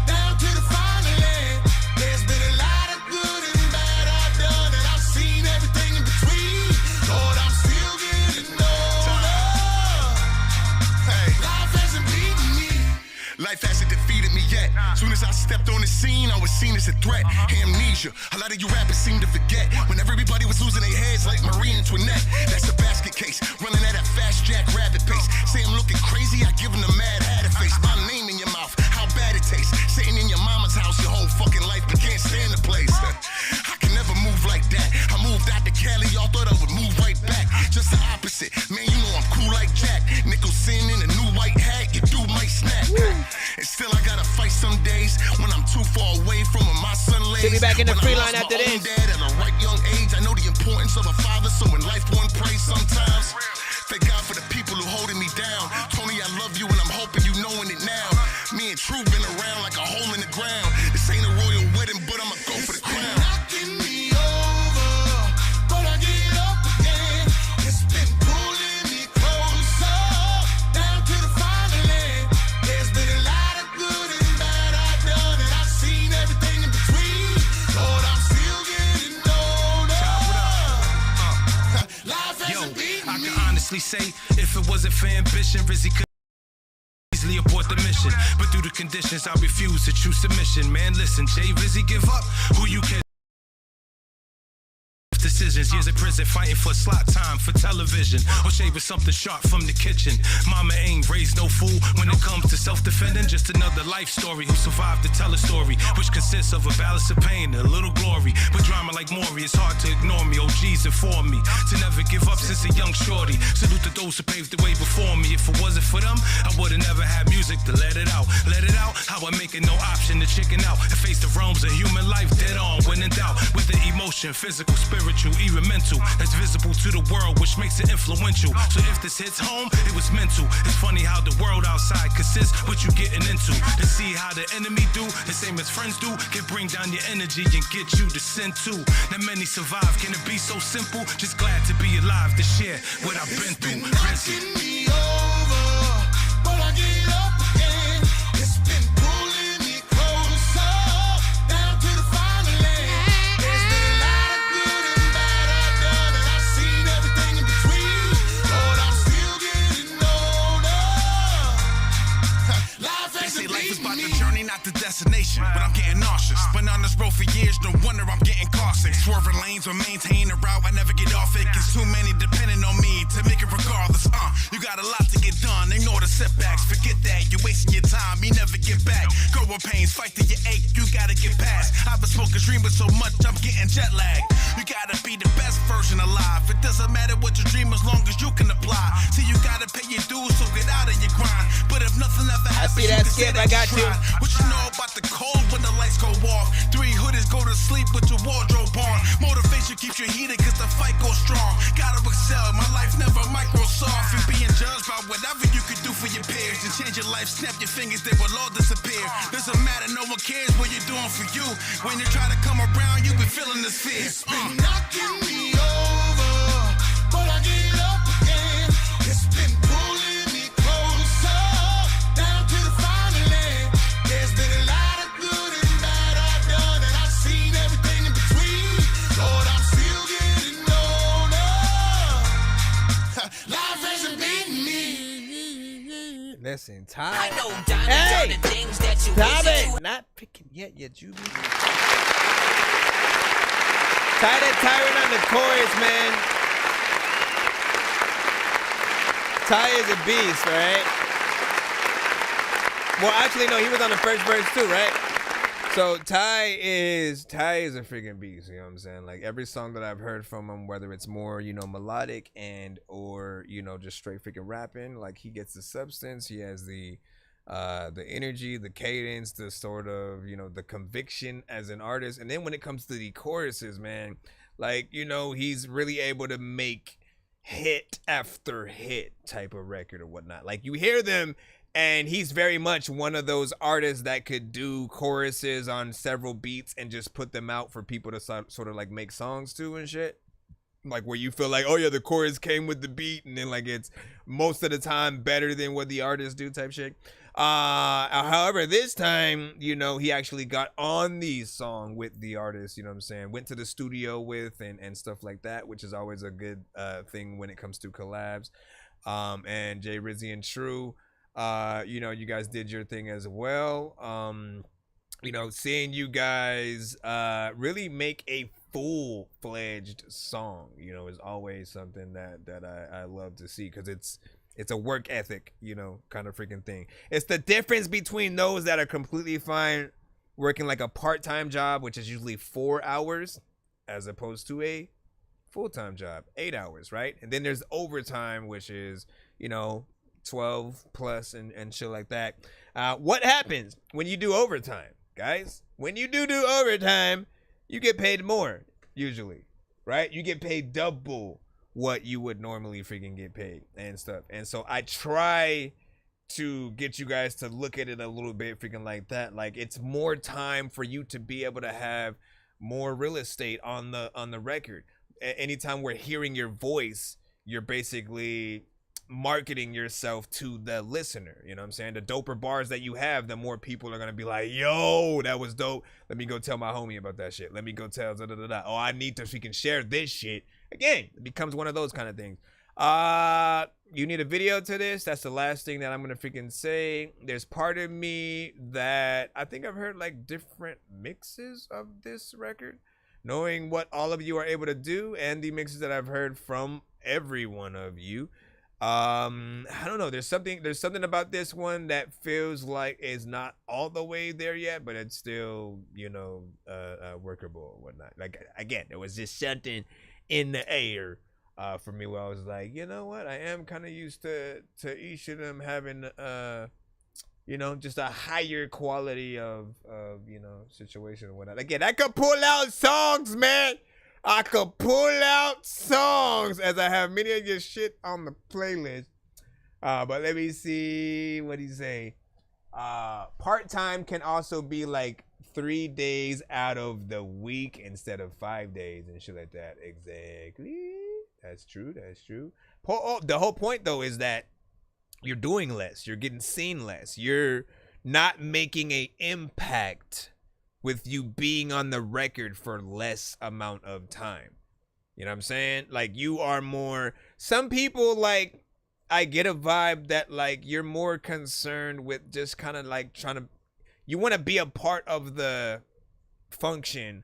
down to the final end. There's been a lot of good and bad I've done, and I've seen everything in between. Lord, I'm still getting older. Hey, life hasn't beaten me. Life hasn't defeated me yet. Soon as I stepped on the scene, I was seen as a threat. Amnesia, a lot of you rappers seem to forget when everybody was losing their heads like Marie Antoinette. That's a basket case, running at a fast jack rabbit pace. Say I'm looking crazy, I give them the mad hatter face. My name in your mouth, how bad it tastes. Sitting in your mama's house your whole fucking life, but can't stand the place. I can never move like that. I moved out to Cali, y'all thought I would move right back. Just the opposite, man, you know I'm cool like Jack. Nicholson in a new white hat, your dude might snap. And still I gotta fight some days when I'm too far away from where my son lays. Should be back in the free line after this. Dad at a right young age, I know the importance of a father, so when life won't pray sometimes. Thank God for the people who holding me down. Tony, I love you and I'm hoping you knowing it now. Me and True been around like a hole in the ground. This ain't a royal wedding, but I'ma go for the crown. Knocking me over, but I get up again. It's been pulling me closer down to the final end. There's been a lot of good and bad I've done, and I've seen everything in between. Lord, I'm still getting older. Life hasn't beaten me. I can honestly say, if it wasn't for ambition, Rizzy could easily abort the mission, but due to conditions, I refuse to choose submission. Man, listen, Jay Rizzy, give up. Who you can decisions, years in prison fighting for slot time for television, or shaving something sharp from the kitchen. Mama ain't raised no fool when it comes to self-defending, just another life story who survived to tell a story, which consists of a balance of pain and a little glory. But drama like Maury, it's hard to ignore me. OGs inform me to never give up since a young shorty. Salute to those who paved the way before me. If it wasn't for them, I would've never had music to let it out. Let it out, how I make it no option to chicken out and face the realms of human life dead on when in doubt. With the emotion, physical, spiritual, even mental, that's visible to the world, which makes it influential. So if this hits home, it was mental. It's funny how the world outside consists what you getting into. To see how the enemy do the same as friends do, can bring down your energy and get you to sin too. Now many survive, can it be so simple? Just glad to be alive to share what I've been through. Knocking me over, but I get up again. It's been pulling me closer, down to the final end. There's been a lot of good and bad I've done, and I've seen everything in between. Lord, I'm still getting older. They say life is about the journey, not the destination. But I'm getting nauseous. Been on this road for years, no wonder I'm getting caustic. Swerving lanes or maintain a route, I never get off it. Cause too many depending on me to make it regardless. You got a lot to get done, ignore the setbacks. Forget that, you're wasting your time, you never get back. Go with pains, fight till you ache, you gotta get past. I've been smoking, dreaming so much, I'm getting jet lag. You gotta be the best version alive. It doesn't matter what you dream as long as you can apply. See, you gotta pay your dues, so get out of your grind. But if nothing ever happens, see that skip, I got you. What you know about the cold when the lights go off? 3 hoodies go to sleep with your wardrobe on. Motivation keeps you heated cause the fight goes strong. Gotta excel, my life never Microsoft. And being judged by whatever you could do for your peers. And change your life, snap your fingers, they will all disappear. Doesn't matter, no one cares what you're doing for you. When you try to come around, you be feeling this fear. It's been knocking me over, but I get up again. It's been pulling me closer, down to the final end. There's been a lot of good and bad I've done, and I've seen everything in between. Lord, I'm still getting older. Life hasn't beaten me. Listen, Ty. I know diamonds are the things that you Stop wish it. you- Not picking yet, Juby. Ty that Tyrant on the chorus, man. Ty is a beast, right? Well, actually, no, he was on the first verse too, right? So Ty is a freaking beast, you know what I'm saying? Like every song that I've heard from him, whether it's more, melodic and or, just straight freaking rapping, like he gets the substance, he has the energy, the cadence, the sort of, the conviction as an artist. And then when it comes to the choruses, man, like, he's really able to make hit after hit type of record or whatnot. Like you hear them and he's very much one of those artists that could do choruses on several beats and just put them out for people to sort of like make songs to and shit. Like where you feel like, oh yeah, the chorus came with the beat and then like it's most of the time better than what the artists do type shit. However, this time, he actually got on the song with the artist, went to the studio with and stuff like that, which is always a good thing when it comes to collabs. And Jay Rizzy and True, you guys did your thing as well. Seeing you guys really make a full-fledged song, is always something that I love to see, because it's a work ethic, kind of freaking thing. It's the difference between those that are completely fine working like a part-time job, which is usually 4 hours, as opposed to a full-time job, 8 hours, right? And then there's overtime, which is, 12 plus and shit like that. What happens when you do overtime, guys? When you do overtime, you get paid more, usually, right? You get paid double what you would normally freaking get paid and stuff. And so I try to get you guys to look at it a little bit freaking like that. Like it's more time for you to be able to have more real estate on the record. Anytime we're hearing your voice, you're basically marketing yourself to the listener. You know what I'm saying? The doper bars that you have, the more people are gonna be like, yo, that was dope. Let me go tell my homie about that shit. Let me go tell oh, I need to freaking share this shit. Again, it becomes one of those kind of things. you need a video to this. That's the last thing that I'm gonna freaking say. There's part of me that I think I've heard like different mixes of this record, knowing what all of you are able to do and the mixes that I've heard from every one of you. I don't know. There's something about this one that feels like it's not all the way there yet, but it's still, you know, workable and whatnot. Like, again, there was just something in the air for me where I was like, you know what, I am kind of used to each of them having you know, just a higher quality of you know, situation and whatnot. Again, I could pull out songs, man. I could pull out songs as I have many of your shit on the playlist. But let me see what he say. Part-time can also be like 3 days out of the week instead of 5 days and shit like that. Exactly. That's true. That's true. The whole point though is that you're doing less. You're getting seen less. You're not making an impact with you being on the record for less amount of time. You know what I'm saying? Like, you are more, some people, like, I get a vibe that like you're more concerned with just kind of like trying to, you want to be a part of the function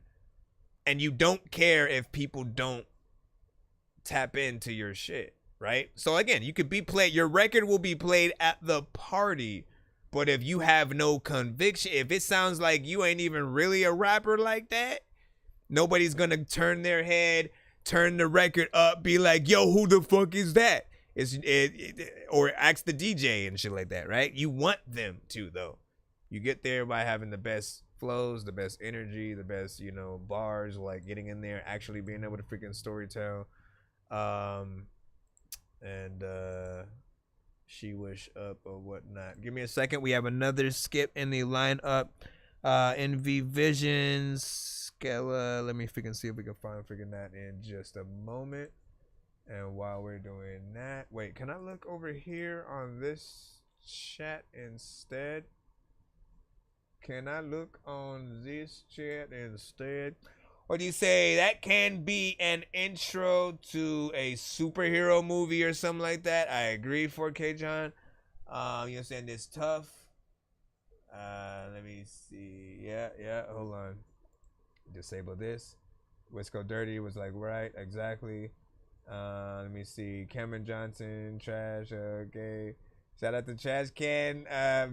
and you don't care if people don't tap into your shit, right? So again, you could be played, your record will be played at the party, but if you have no conviction, if it sounds like you ain't even really a rapper like that, nobody's gonna turn their head, turn the record up, be like, yo, who the fuck is that? Or ask the DJ and shit like that, right? You want them to, though. You get there by having the best flows, the best energy, the best, you know, bars, like getting in there, actually being able to freaking storytell. She wish up or whatnot. Give me a second. We have another skip in the lineup. NV Visions, Skella. Let me freaking see if we can find freaking that in just a moment. And while we're doing that, wait, can I look over here on this chat instead? Can I look on this chat instead? What do you say? That can be an intro to a superhero movie or something like that. I agree, 4K John. You're saying it's tough. Let me see. Yeah, hold on. Disable this. Wisco Dirty was like, right, exactly. Let me see. Cameron Johnson, Trash, okay. Shout out to Trash Can,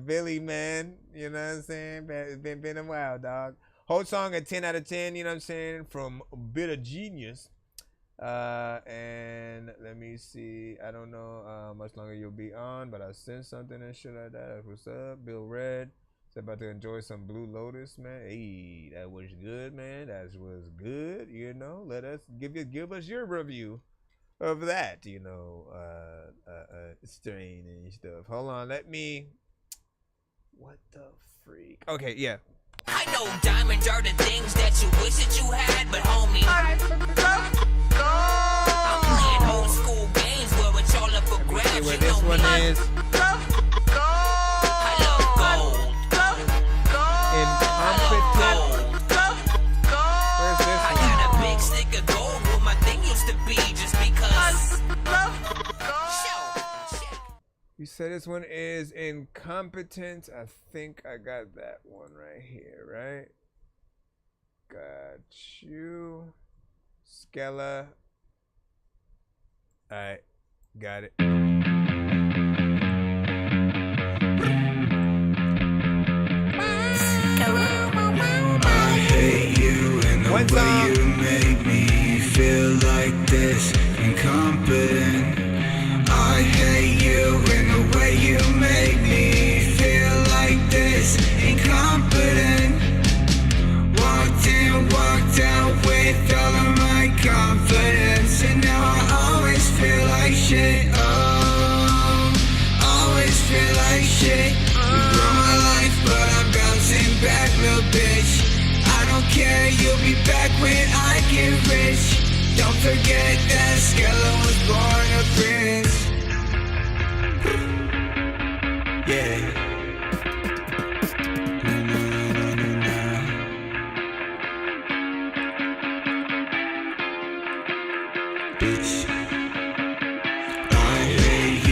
Billy, man. You know what I'm saying? It's been a while, dog. Whole song a 10 out of 10, you know what I'm saying? From Bit of Genius. And let me see. I don't know how much longer you'll be on, but I sent something and shit like that. What's up? Bill Red. It's about to enjoy some Blue Lotus, man. Hey, that was good, man. That was good, you know. Let us give us your review of that, you know, strain and stuff. Hold on, let me, what the freak? Okay, yeah. I know diamonds are the things that you wish that you had, but homie, I'm playing old school games where it's all up for grabs. See where this one is. I love gold. Incompetent. Where's this one? I got a big stick of gold where my thing used to be just because. You said this one is incompetent. I think I got that one right here, right? Got you. Skella. Alright, got it. I hate you and the way you make me feel like this, incompetent. I hate you and the way you make me feel like this, incompetent. Walked in, walked out with all of my confidence, and now I always feel like shit. Oh, always feel like shit. You ruined my life, but I'm bouncing back, little bitch. I don't care, you'll be back when I get rich. Don't forget that Skella was born a prince. Yeah. Bitch. I hate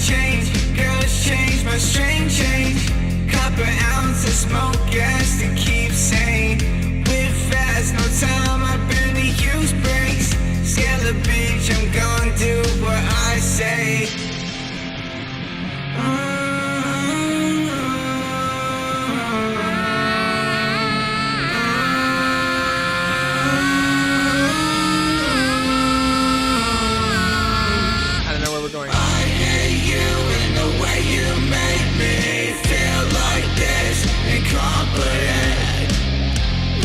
change, girls change, my strain change. Couple ounces of smoke, gas to keep sane. Live fast, no time, I barely use brakes. Scale a bitch, I'm gonna do what I say. I don't know where we're going. I hate you and the way you make me feel like this, incompetent.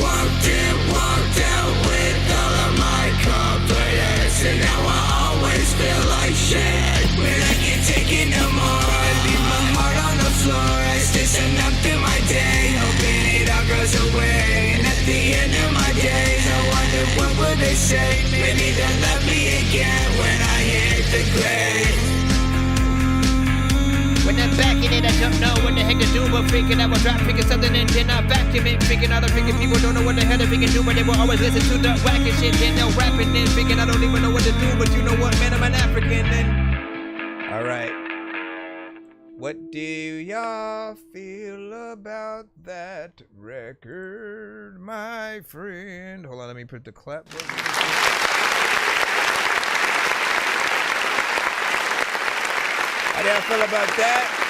Worked in, walked out with all of my confidence, and now I always feel like shit when I can't take it no more. I leave my heart on the floor, I stitch enough through my day, hoping it all goes away. And at the end of my days, I wonder what would they say. Maybe they'll love me again when I hit the grave. When I'm back in it, I don't know what the heck to do, but freaking I will drop freaking something and then I vacuum it. Freaking all the freaking people don't know what the hell they freaking do, but they will always listen to the wacky shit. Then they'll rapping and freaking I don't even know what to do, but you know what, man, I'm an African. And all right, what do y'all feel about that record, my friend? Hold on, let me put the clap button. How do y'all feel about that?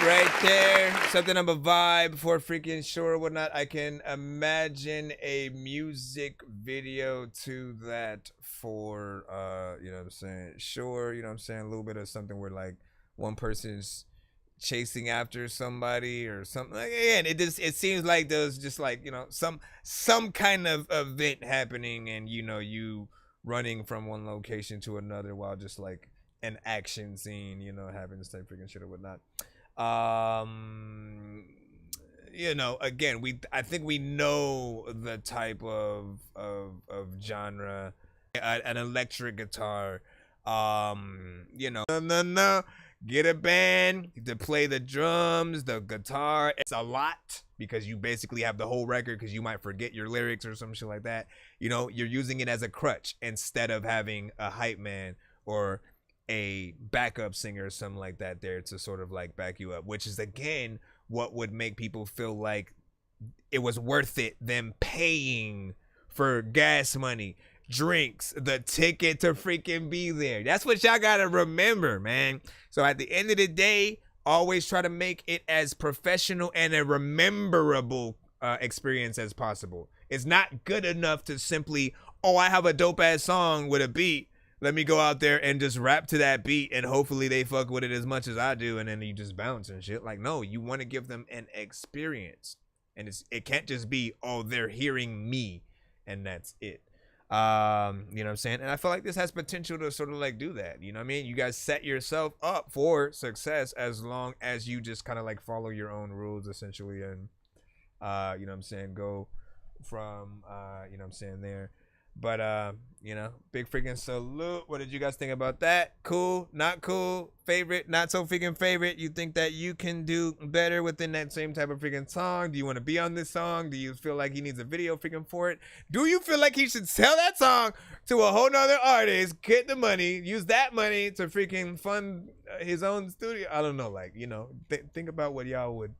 Right there, something of a vibe for freaking sure or whatnot. I can imagine a music video to that for, you know what I'm saying? Sure, you know what I'm saying? A little bit of something where like one person's chasing after somebody or something. Like, again, it seems like there's just like, you know, some kind of event happening and, you know, you running from one location to another while just like an action scene, you know, having this type of freaking shit or whatnot. You know, again, I think we know the type of genre, an electric guitar, you know, no, get a band to play the drums, the guitar. It's a lot because you basically have the whole record because you might forget your lyrics or some shit like that. You know, you're using it as a crutch instead of having a hype man or a backup singer or something like that there to sort of like back you up, which is again what would make people feel like it was worth it, them paying for gas money, drinks, the ticket to freaking be there. That's what y'all gotta remember, man. So at the end of the day, always try to make it as professional and a rememberable experience as possible. It's not good enough to simply, oh, I have a dope ass song with a beat, let me go out there and just rap to that beat and hopefully they fuck with it as much as I do and then you just bounce and shit. Like, no, you want to give them an experience. And it can't just be, oh, they're hearing me and that's it. You know what I'm saying? And I feel like this has potential to sort of like do that. You know what I mean? You guys set yourself up for success as long as you just kind of like follow your own rules essentially and, you know what I'm saying, go from, you know what I'm saying, there. But, you know, big freaking salute. What did you guys think about that? Cool, not cool, favorite, not so freaking favorite? You think that you can do better within that same type of freaking song? Do you want to be on this song? Do you feel like he needs a video freaking for it? Do you feel like he should sell that song to a whole nother artist, get the money, use that money to freaking fund his own studio? I don't know, like, you know, think about what y'all would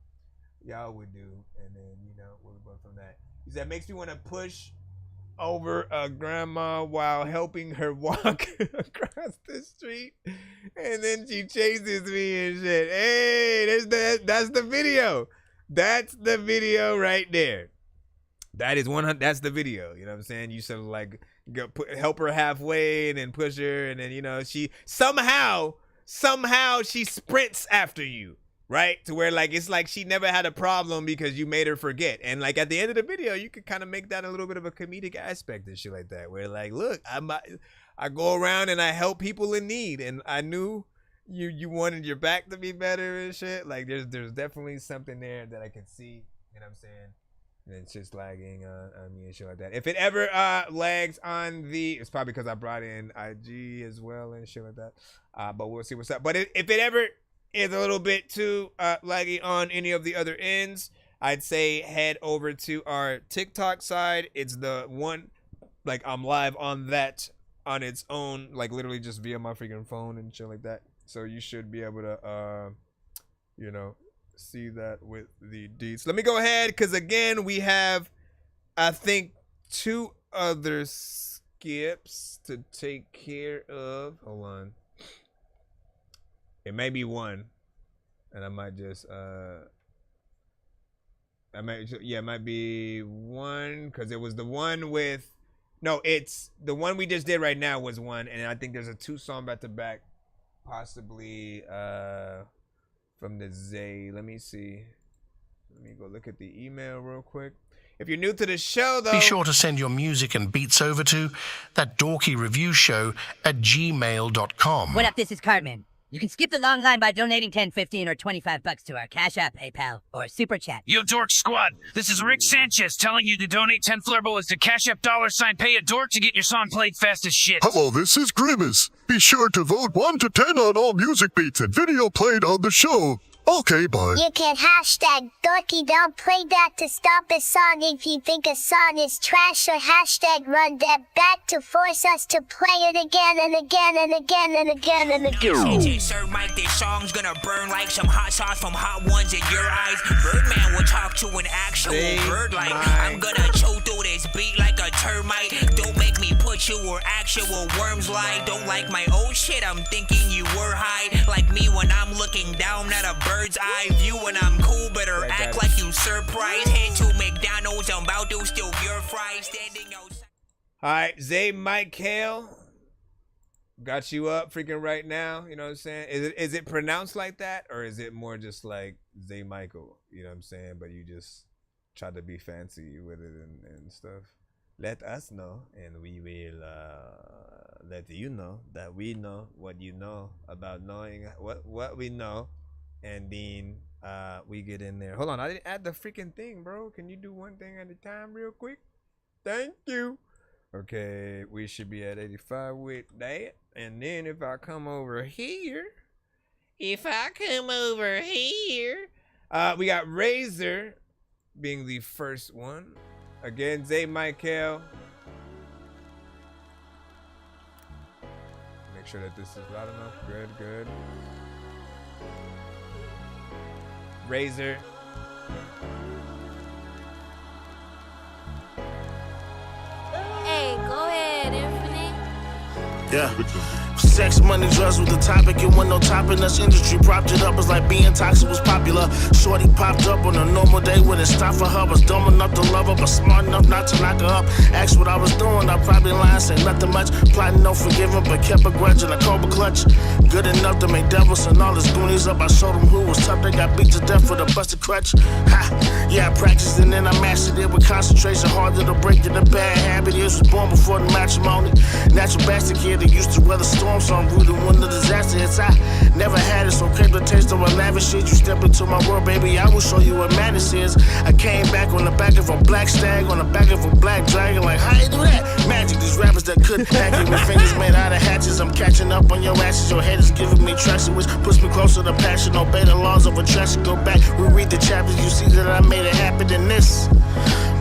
do, and then, you know, we'll go from that. That makes me want to push over a grandma while helping her walk across the street, and then she chases me and shit. Hey, that's the video. That's the video right there. That is that's the video. You know what I'm saying? You sort of like help her halfway and then push her, and then, you know, she somehow she sprints after you. Right? To where like it's like she never had a problem because you made her forget. And like at the end of the video, you could kind of make that a little bit of a comedic aspect and shit like that. Where like, look, I go around and I help people in need, and I knew you wanted your back to be better and shit. Like there's definitely something there that I can see. You know what I'm saying? And it's just lagging on me and shit like that. If it ever lags on it's probably because I brought in IG as well and shit like that. But we'll see what's up. But if it ever is a little bit too laggy on any of the other ends, I'd say head over to our TikTok side. It's the like I'm live on that on its own, like literally just via my freaking phone and shit like that. So you should be able to, you know, see that with the deets. Let me go ahead, because again, we have, I think, 2 other skips to take care of. Hold on. It may be 1, and I might just, it might be 1, because it was the one with, no, it's the one we just did right now was 1, and I think there's a 2 song back to back, possibly from the Zay. Let me see. Let me go look at the email real quick. If you're new to the show, though, be sure to send your music and beats over to ThatDorkyReviewShow@gmail.com. What up, this is Cartman. You can skip the long line by donating $10, $15, or $25 to our Cash App, PayPal, or Super Chat. Yo, Dork Squad, this is Rick Sanchez telling you to donate 10 flurbles to Cash App $pay a dork to get your song played fast as shit. Hello, this is Grimace. Be sure to vote 1 to 10 on all music beats and video played on the show. Okay, bye. You can hashtag dorky, don't play that to stop a song if you think a song is trash, or hashtag run that back to force us to play it again and again and again and again and again. Sir Mike, this song's gonna burn like some hot sauce from Hot Ones in your eyes. Birdman will talk to an actual bird like I'm gonna choke through this beat like a termite. Don't make me put you where actual worms lie. Don't like my old shit, I'm thinking you were high. Like me when I'm looking down at a bird's eye view, when I'm cool, better act like you surprised. Head to McDonald's, I'm about to steal your fries. Standing outside. Alright, Zay Michael. Got you up freaking right now, you know what I'm saying? Is it pronounced like that, or is it more just like Zay Michael, you know what I'm saying? But you just try to be fancy with it and stuff. Let us know, and we will let you know that we know what you know about knowing what we know, and then we get in there. Hold on, I didn't add the freaking thing, bro. Can you do one thing at a time real quick? Thank you. Okay, we should be at 85 with that. And then if I come over here, we got Razor being the first one. Again, Zay Michael. Make sure that this is loud enough. Good, good. Razor. Hey, go ahead, Infinite. Yeah. Sex, money, drugs was the topic. It wasn't no topping us. Industry propped it up. It's like being toxic was popular. Shorty popped up on a normal day when it stopped for her. Was dumb enough to love her, but smart enough not to knock her up. Asked what I was doing, I probably lied, said nothing much. Plotting no forgiving, but kept a grudge in a cobra clutch. Good enough to make devils and all his goonies up. I showed them who was tough. They got beat to death with a busted crutch. Ha! Yeah, I practiced and then I mastered it with concentration. Harder to break than a bad habit. It was born before the matrimony. Natural bastard kid that used to weather storms, so I'm rooted when the disaster hits. I never had it, so crave the taste of a lavish shit. You step into my world, baby, I will show you what madness is. I came back on the back of a black stag, on the back of a black dragon. Like, how you do that? Magic, these rappers that couldn't hack it with fingers made out of hatches. I'm catching up on your asses. Your head is giving me traction, which puts me closer to passion. Obey the laws of attraction. Go back, reread the chapters. You see that I made it happen in this.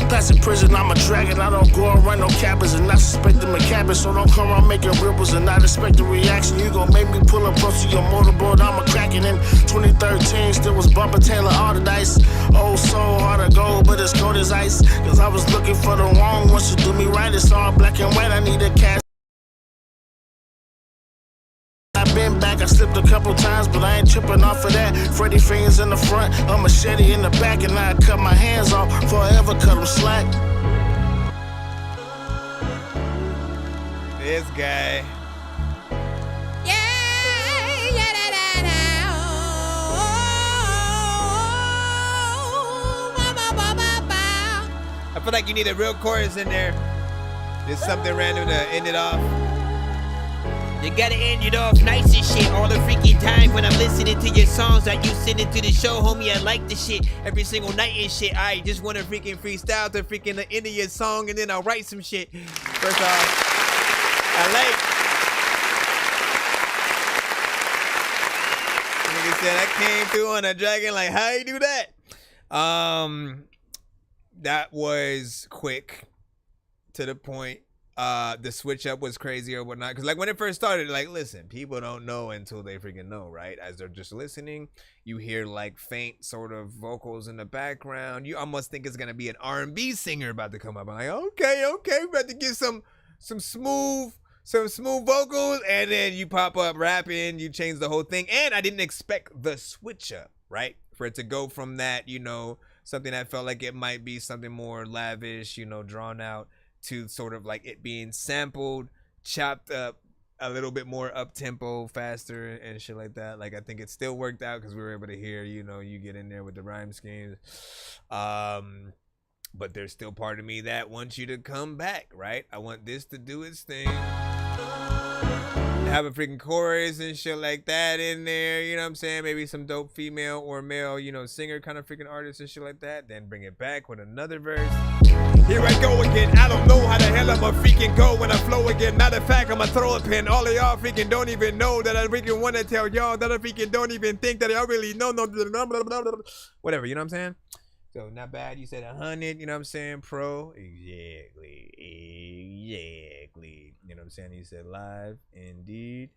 Plastic prison, I'm a dragon. I don't go around no cabins and not suspecting my cabins. So don't come around making ripples and not expect a reaction. You gon' make me pull up close to your motorboard. I'm a cracking in 2013. Still was bumping Taylor all the dice. Oh, so hard to go, but it's cold as ice. Cause I was looking for the wrong ones to do me right. It's all black and white. I need a cash. I've been back, I slipped a couple times, but I ain't tripping off of that. Freddy fingers in the front, a machete in the back, and I cut my hands off, forever cut them slack. This guy. I feel like you need a real chorus in there. Just something random to end it off. You gotta end it off nice and shit all the freaking time when I'm listening to your songs that you send into the show, homie. I like the shit every single night and shit. I just wanna freaking freestyle to freaking the end of your song and then I'll write some shit. First off, I like. Nigga said I came through on a dragon. Like, how you do that? That was quick, to the point. the switch up was crazy or whatnot. Because like when it first started, like, listen, people don't know until they freaking know, right? As they're just listening, you hear like faint sort of vocals in the background. You almost think it's gonna be an R&B singer about to come up. I'm like, okay, about to get some smooth vocals, and then you pop up rapping, you change the whole thing. And I didn't expect the switch up, right? For it to go from that, you know, something that felt like it might be something more lavish, you know, drawn out, to sort of like it being sampled, chopped up, a little bit more up tempo, faster and shit like that. Like I think it still worked out because we were able to hear, you know, you get in there with the rhyme schemes. But there's still part of me that wants you to come back, right? I want this to do its thing. Have a freaking chorus and shit like that in there, you know what I'm saying? Maybe some dope female or male, you know, singer kind of freaking artist and shit like that. Then bring it back with another verse. Here I go again. I don't know how the hell I'ma freaking go when I flow again. Matter of fact, I'ma throw a pin. All of y'all freaking don't even know that I freaking want to tell y'all that I freaking don't even think that y'all really know. Whatever, you know what I'm saying? So not bad. You said 100, you know what I'm saying? Pro. Exactly. You know what I'm saying? You said live. Indeed.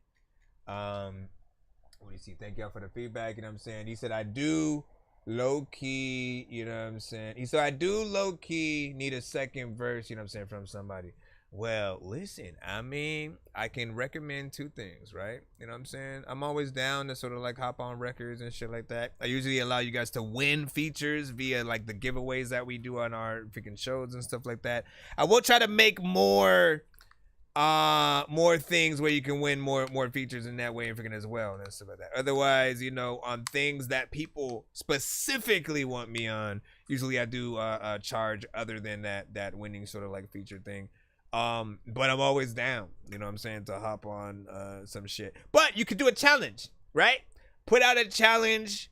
What do you see? Thank y'all for the feedback. You know what I'm saying? He said I do low key, you know what I'm saying? He said I do low key need a second verse, you know what I'm saying, from somebody. Well, listen, I mean, I can recommend two things, right? You know what I'm saying? I'm always down to sort of like hop on records and shit like that. I usually allow you guys to win features via like the giveaways that we do on our freaking shows and stuff like that. I will try to make more things where you can win more features in that way and freaking as well and stuff like that. Otherwise, you know, on things that people specifically want me on, usually I do charge other than that winning sort of like feature thing. But I'm always down, you know what I'm saying, to hop on some shit. But you could do a challenge, right? Put out a challenge,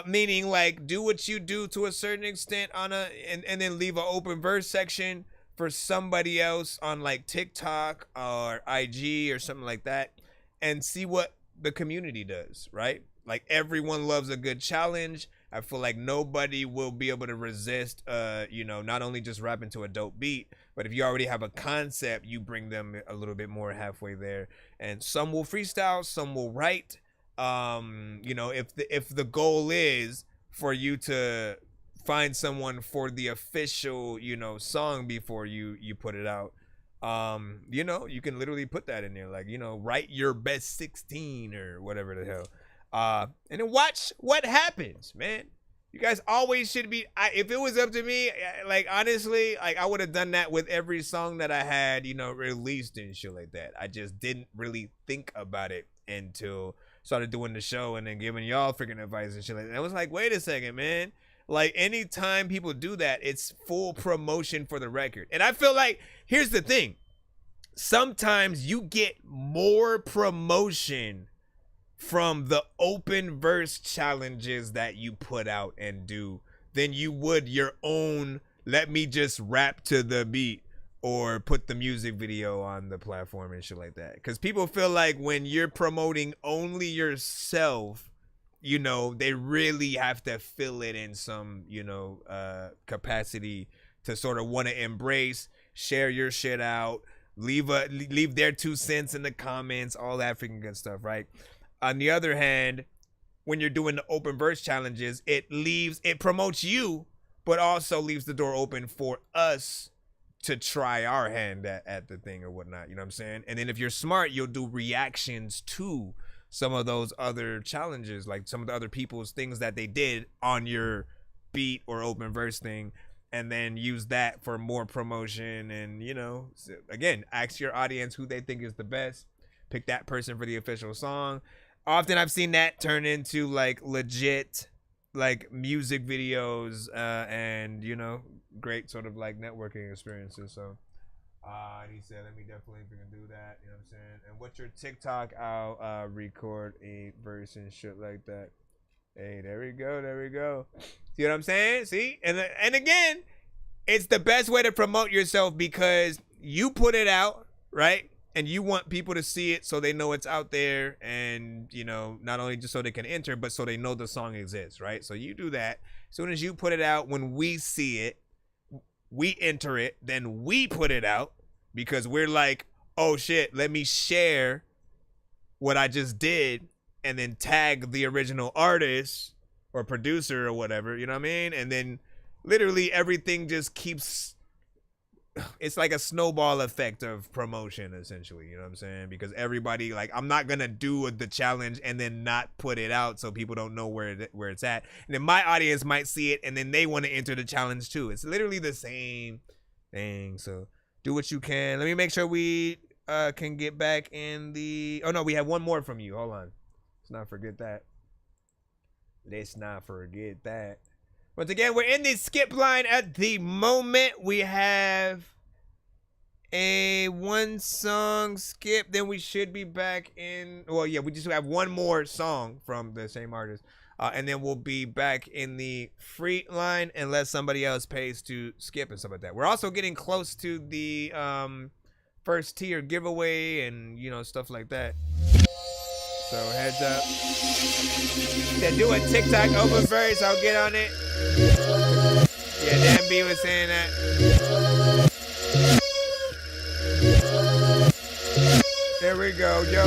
meaning like do what you do to a certain extent on and then leave an open verse section for somebody else on like TikTok or IG or something like that, and see what the community does, right? Like everyone loves a good challenge. I feel like nobody will be able to resist, you know, not only just rapping to a dope beat, but if you already have a concept, you bring them a little bit more halfway there. And some will freestyle, some will write. You know, if the goal is for you to find someone for the official, you know, song before you put it out, you know, you can literally put that in there, like, you know, write your best 16 or whatever the hell. And then watch what happens, man. You guys always should be, if it was up to me, like, honestly, like, I would have done that with every song that I had, you know, released and shit like that. I just didn't really think about it until started doing the show and then giving y'all freaking advice and shit like that. I was like, wait a second, man. Like, anytime people do that, it's full promotion for the record. And I feel like, here's the thing. Sometimes you get more promotion from the open verse challenges that you put out and do than you would your own let me just rap to the beat or put the music video on the platform and shit like that. Because people feel like when you're promoting only yourself, you know, they really have to fill it in some, you know, capacity to sort of want to embrace, share your shit out, leave their 2 cents in the comments, all that freaking good stuff, right? On the other hand, when you're doing the open verse challenges, it promotes you, but also leaves the door open for us to try our hand at the thing or whatnot. You know what I'm saying? And then if you're smart, you'll do reactions to some of those other challenges, like some of the other people's things that they did on your beat or open verse thing, and then use that for more promotion. And, you know, again, ask your audience who they think is the best. Pick that person for the official song. Often I've seen that turn into like legit like music videos and, you know, great sort of like networking experiences. So he said, let me definitely do that. You know what I'm saying? And what's your TikTok? I'll record a verse and shit like that. Hey, there we go. See what I'm saying? See? And again, it's the best way to promote yourself because you put it out, right? And you want people to see it so they know it's out there, and, you know, not only just so they can enter, but so they know the song exists, right? So you do that. As soon as you put it out, when we see it, we enter it, then we put it out, because we're like, oh shit, let me share what I just did and then tag the original artist or producer or whatever, you know what I mean? And then literally everything just keeps, it's like a snowball effect of promotion, essentially, you know what I'm saying? Because everybody, like, I'm not gonna do the challenge and then not put it out so people don't know where it's at. And then my audience might see it and then they want to enter the challenge too. It's literally the same thing. So do what you can. Let me make sure we can get back in the, oh no, we have one more from you. Hold on. Let's not forget that. Let's not forget that. Once again, we're in the skip line at the moment. We have a one song skip. Then we should be back in. Well, yeah, we just have one more song from the same artist. And then we'll be back in the free line unless somebody else pays to skip and stuff like that. We're also getting close to the first tier giveaway and, you know, stuff like that. So heads up. Yeah, do a TikTok open verse. I'll get on it. Yeah, Dan B was saying that. Here we go, yo.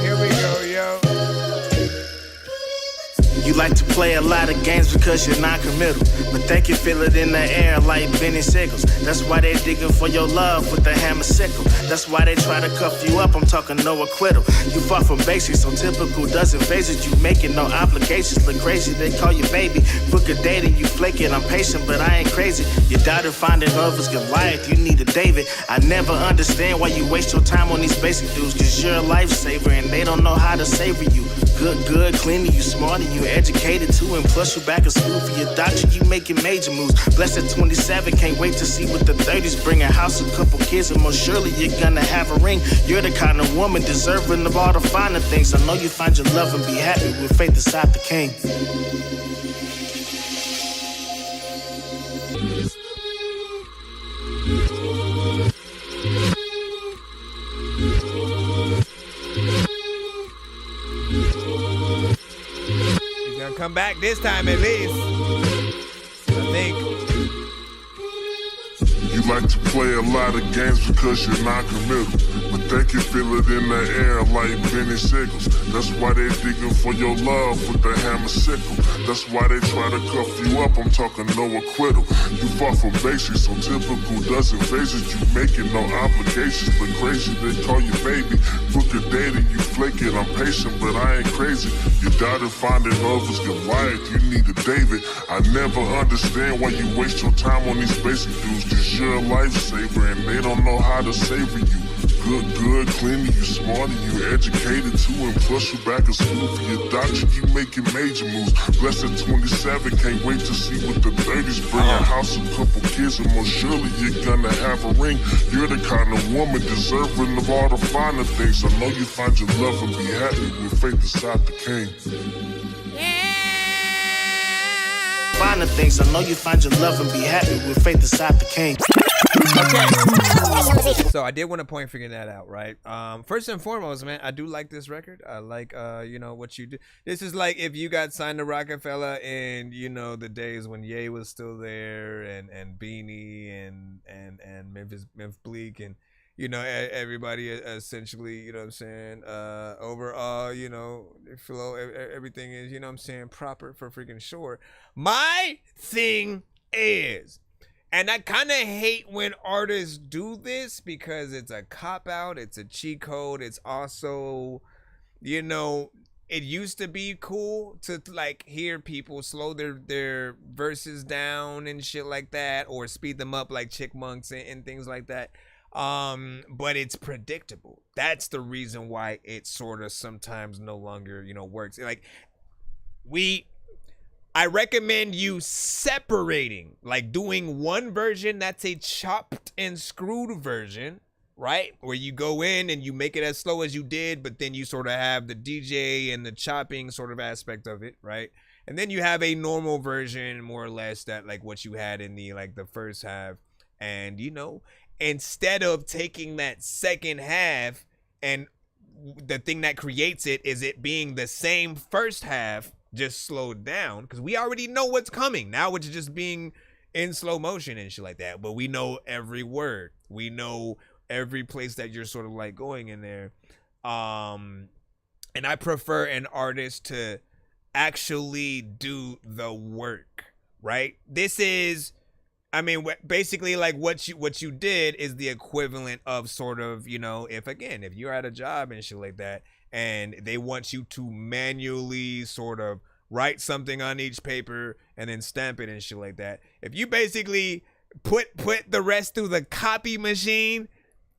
Here we go, yo. You like to play a lot of games because you're non-committal, but they can feel it in the air like Benny Siggles. That's why they digging for your love with the hammer sickle. That's why they try to cuff you up. I'm talking no acquittal. You far from basic, so typical doesn't phase it. You making no obligations, look crazy. They call you baby. Book a date and you flaking. I'm patient, but I ain't crazy. You doubted finding love was Goliath. You need a David. I never understand why you waste your time on these basic dudes, cause you're a lifesaver and they don't know how to savor you. Good, cleaner, you smart and you educated too, and plus you back in school for your doctor, you making major moves. Blessed at 27, can't wait to see what the 30s bring. A house, a couple kids, and most surely you're gonna have a ring. You're the kind of woman deserving of all the finer things. I know you find your love and be happy with faith inside the king. Come back this time at least. I think. You like to play a lot of games because you're non-committal, but they can feel it in the air like Benny Siggles. That's why they digging for your love with the hammer sickle. That's why they try to cuff you up. I'm talking no acquittal. You far from basic, so typical doesn't phase it. You making no obligations, but crazy. They call you baby. Book a date and you flaking. I'm patient, but I ain't crazy. You doubted finding love was Goliath. You need a David. I never understand why you waste your time on these basic dudes, cause you're a lifesaver and they don't know how to savor you. Good, cleaner, you smart and you educated too, and plus you back in school for your doctor, you making major moves. Blessed at 27, can't wait to see what the 30s bring. A house, a couple kids, and most surely you're gonna have a ring. You're the kind of woman deserving of all the finer things. I know you find your love and be happy with faith inside the king. Finer things, I know you find your love and be happy with faith inside the king. Okay. So I did want to point figuring that out, right? First and foremost, man, I do like this record. I like you know, what you do. This is like if you got signed to Rockefeller in, you know, the days when Ye was still there and Beanie and Memphis Bleak and, you know, everybody essentially, you know what I'm saying, overall, you know, flow, everything is, you know what I'm saying, proper for freaking sure. My thing is, and I kind of hate when artists do this because it's a cop-out, it's a cheat code, it's also, you know, it used to be cool to like hear people slow their verses down and shit like that, or speed them up like Chickmunks and things like that. But it's predictable. That's the reason why it sort of sometimes no longer, you know, works. Like I recommend you separating, like doing one version that's a chopped and screwed version, right? Where you go in and you make it as slow as you did, but then you sort of have the DJ and the chopping sort of aspect of it, right? And then you have a normal version, more or less, that like what you had in the like the first half. And, you know, instead of taking that second half and the thing that creates it is it being the same first half, just slowed down, because we already know what's coming. Now it's just being in slow motion and shit like that, but we know every word. We know every place that you're sort of like going in there. And I prefer an artist to actually do the work, right? This is, I mean, basically like what you did is the equivalent of sort of, you know, if you're at a job and shit like that, and they want you to manually sort of write something on each paper and then stamp it and shit like that. If you basically put the rest through the copy machine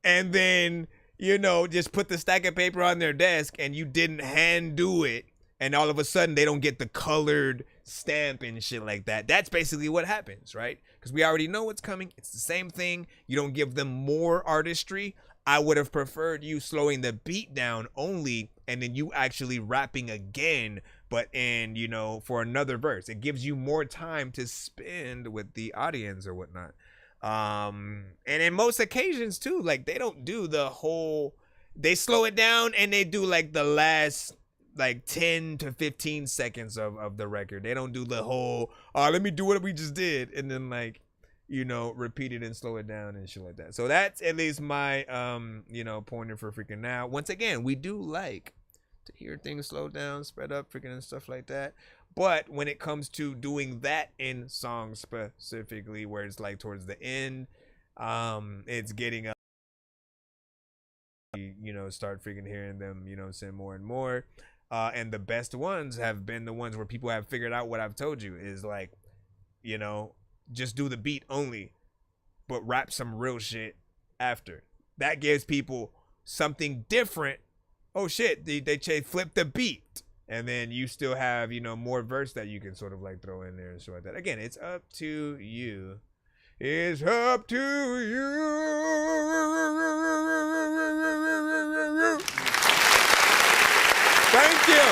and then, you know, just put the stack of paper on their desk and you didn't hand do it, and all of a sudden they don't get the colored stamp and shit like that. That's basically what happens, right? Because we already know what's coming. It's the same thing. You don't give them more artistry. I would have preferred you slowing the beat down only and then you actually rapping again, but in, you know, for another verse. It gives you more time to spend with the audience or whatnot. And in most occasions too, like they don't do the whole, they slow it down and they do like the last like 10 to 15 seconds of the record. They don't do the whole, let me do what we just did, and then like, you know, repeat it and slow it down and shit like that. So that's at least my you know, pointer for freaking now. Once again, we do like to hear things slow down, spread up, freaking and stuff like that. But when it comes to doing that in songs specifically, where it's like towards the end, it's getting up, you know, start freaking hearing them, you know, say more and more. And the best ones have been the ones where people have figured out what I've told you is like, you know, just do the beat only, but rap some real shit after. That gives people something different. Oh shit, they flip the beat. And then you still have, you know, more verse that you can sort of like throw in there and shit like that. Again, it's up to you. It's up to you. Thank you.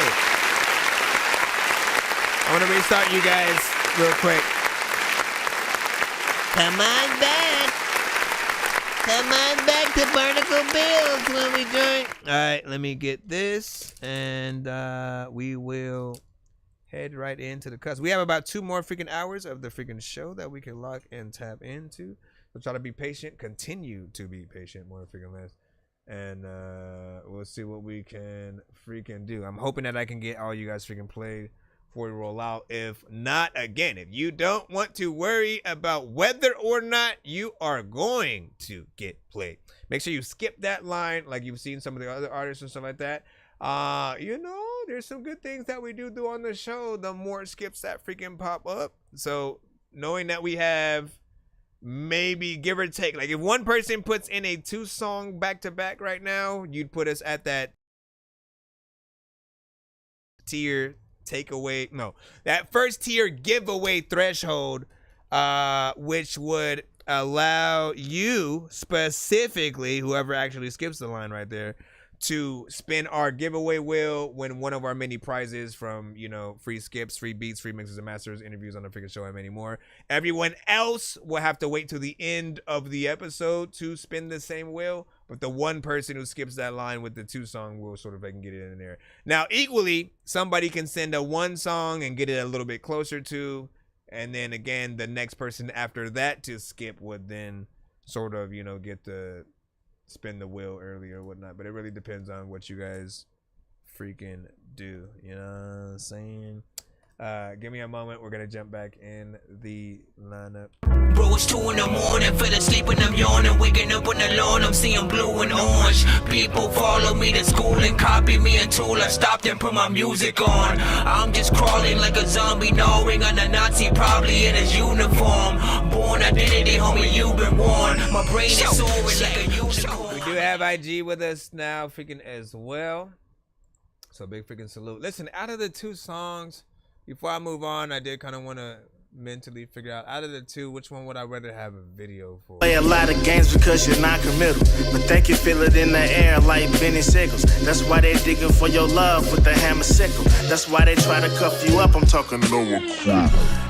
I want to restart you guys real quick. Come on back. Come on back to Barnacle Bills when we join. All right, let me get this, and we will head right into the cuts. We have about 2 more freaking hours of the freaking show that we can lock and tap into. So try to be patient. Continue to be patient, more freaking less. And we'll see what we can freaking do. I'm hoping that I can get all you guys freaking played before we roll out. If not, again, if you don't want to worry about whether or not you are going to get played, make sure you skip that line like you've seen some of the other artists and stuff like that. You know, there's some good things that we do on the show, the more skips that freaking pop up. So knowing that we have maybe, give or take, like if one person puts in a 2-song back-to-back right now, you'd put us at that tier takeaway, no, that first tier giveaway threshold, which would allow you specifically, whoever actually skips the line right there, to spin our giveaway wheel, win one of our many prizes from, you know, free skips, free beats, free mixes and masters, interviews on the freaking show, and many more. Everyone else will have to wait till the end of the episode to spin the same wheel, but the one person who skips that line with the 2-song will sort of like get it in there. Now, equally, somebody can send a 1-song and get it a little bit closer to, and then again, the next person after that to skip would then sort of, you know, get the spin the wheel early or whatnot. But it really depends on what you guys freaking do, you know what I'm saying? Give me a moment, we're gonna jump back in the lineup. Bro, it's 2 in the morning, fell asleep and I'm yawning, waking up on the lawn, I'm seeing blue and orange. People follow me to school and copy me until I stopped and put my music on. I'm just crawling like a zombie, gnawing on a Nazi, probably in his uniform. Born identity, homie, you've been warned. My brain is soaring like a unicorn. We do have IG with us now freaking as well, so big freaking salute. Listen, out of the 2 songs, before I move on, I did kind of want to mentally figure out of the 2, which one would I rather have a video for? Play a lot of games because you're non-committal, but they can feel it in the air like Benny Siggles. That's why they digging for your love with the hammer sickle. That's why they try to cuff you up. I'm talking Noah.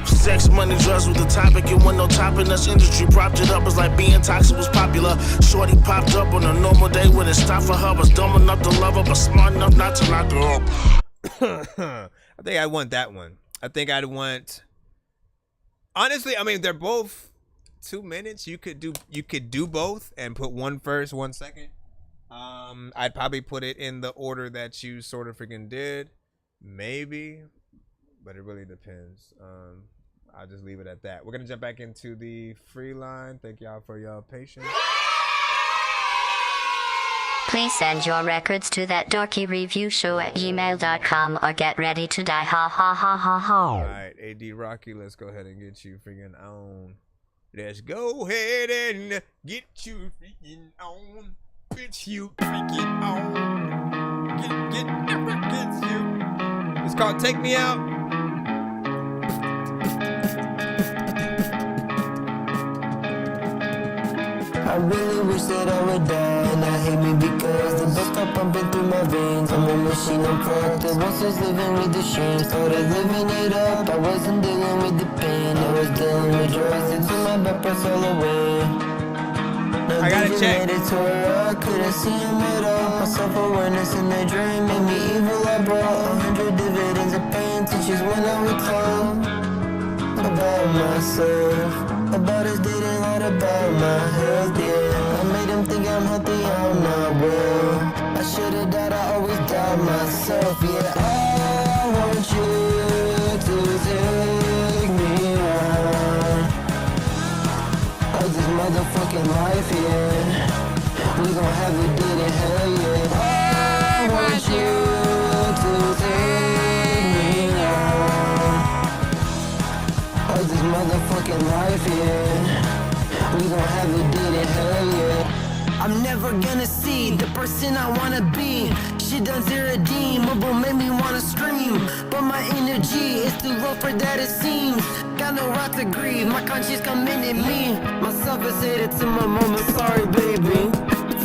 Sex, money, drugs was the topic. It wasn't no top in this industry. Propped it up, it's like being toxic was popular. Shorty popped up on a normal day when it stopped for her. Was dumb enough to love her, but smart enough not to lock her up. I think I want that one. I think I'd want, honestly, I mean, they're both 2 minutes. You could do both and put one first, 1 second. I'd probably put it in the order that you sort of freaking did, maybe, but it really depends. I'll just leave it at that. We're gonna jump back into the free line. Thank y'all for y'all patience. Please send your records to thatdorkyreviewshow@gmail.com or get ready to die. Ha ha ha ha ha. All right, AD Rocky, let's go ahead and get you freaking on. Let's go ahead and get you freaking on. Bitch, you freaking on. Get you. It's called Take Me Out. I really wish that I would die, and I hate me because the blood start pumping through my veins. I'm a machine, I'm fucked up. Once I was living with the shame, started living it up. I wasn't dealing with the pain, I was dealing with drugs. It took my back press all away. Now I gotta check. Made it to where I couldn't see him at all. My self-awareness in the dream made me evil. I brought 100 dividends of pain to choose when I would call about myself. About his dating, lied about my health, yeah. I made him think I'm healthy, I'm not well. I should've died, I always doubt myself, yeah. I want you to take me on of this motherfucking life, yeah. We gon' have a good in hell, yeah. I want you to take me on of this motherfucking life, yeah. We gon' have it good in hell, yeah. I'm never gonna see the person I wanna be. Shit done zero redeemable, made me wanna scream. But my energy is too low for that it seems. Got no right to grieve, my conscience coming at me. Myself is headed to my moment, sorry baby.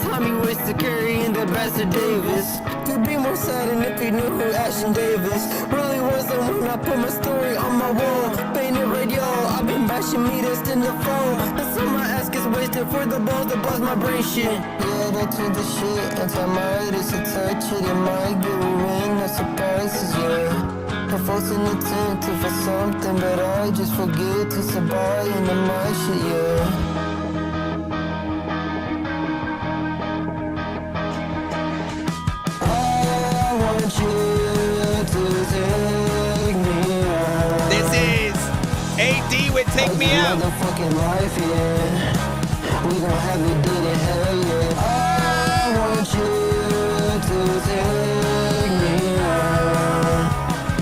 Tommy ways to carry in the Bastard Davis. Could be more saddened if you knew who Ashton Davis really was. And when I put my story on my wall, painted red, y'all. I've been bashing me that's in the phone. That's all my ass gets wasted for the balls that blast my brain shit. Yeah, they took the shit anti-mitis to touch it. It might get ruined, no surprises, yeah. The folks in the tent to for something, but I just forget to survive into my shit, yeah. This is AD with Take Me Out. Motherfucking life, yeah. We gon' have it good in hell, yeah. I want you to take me on.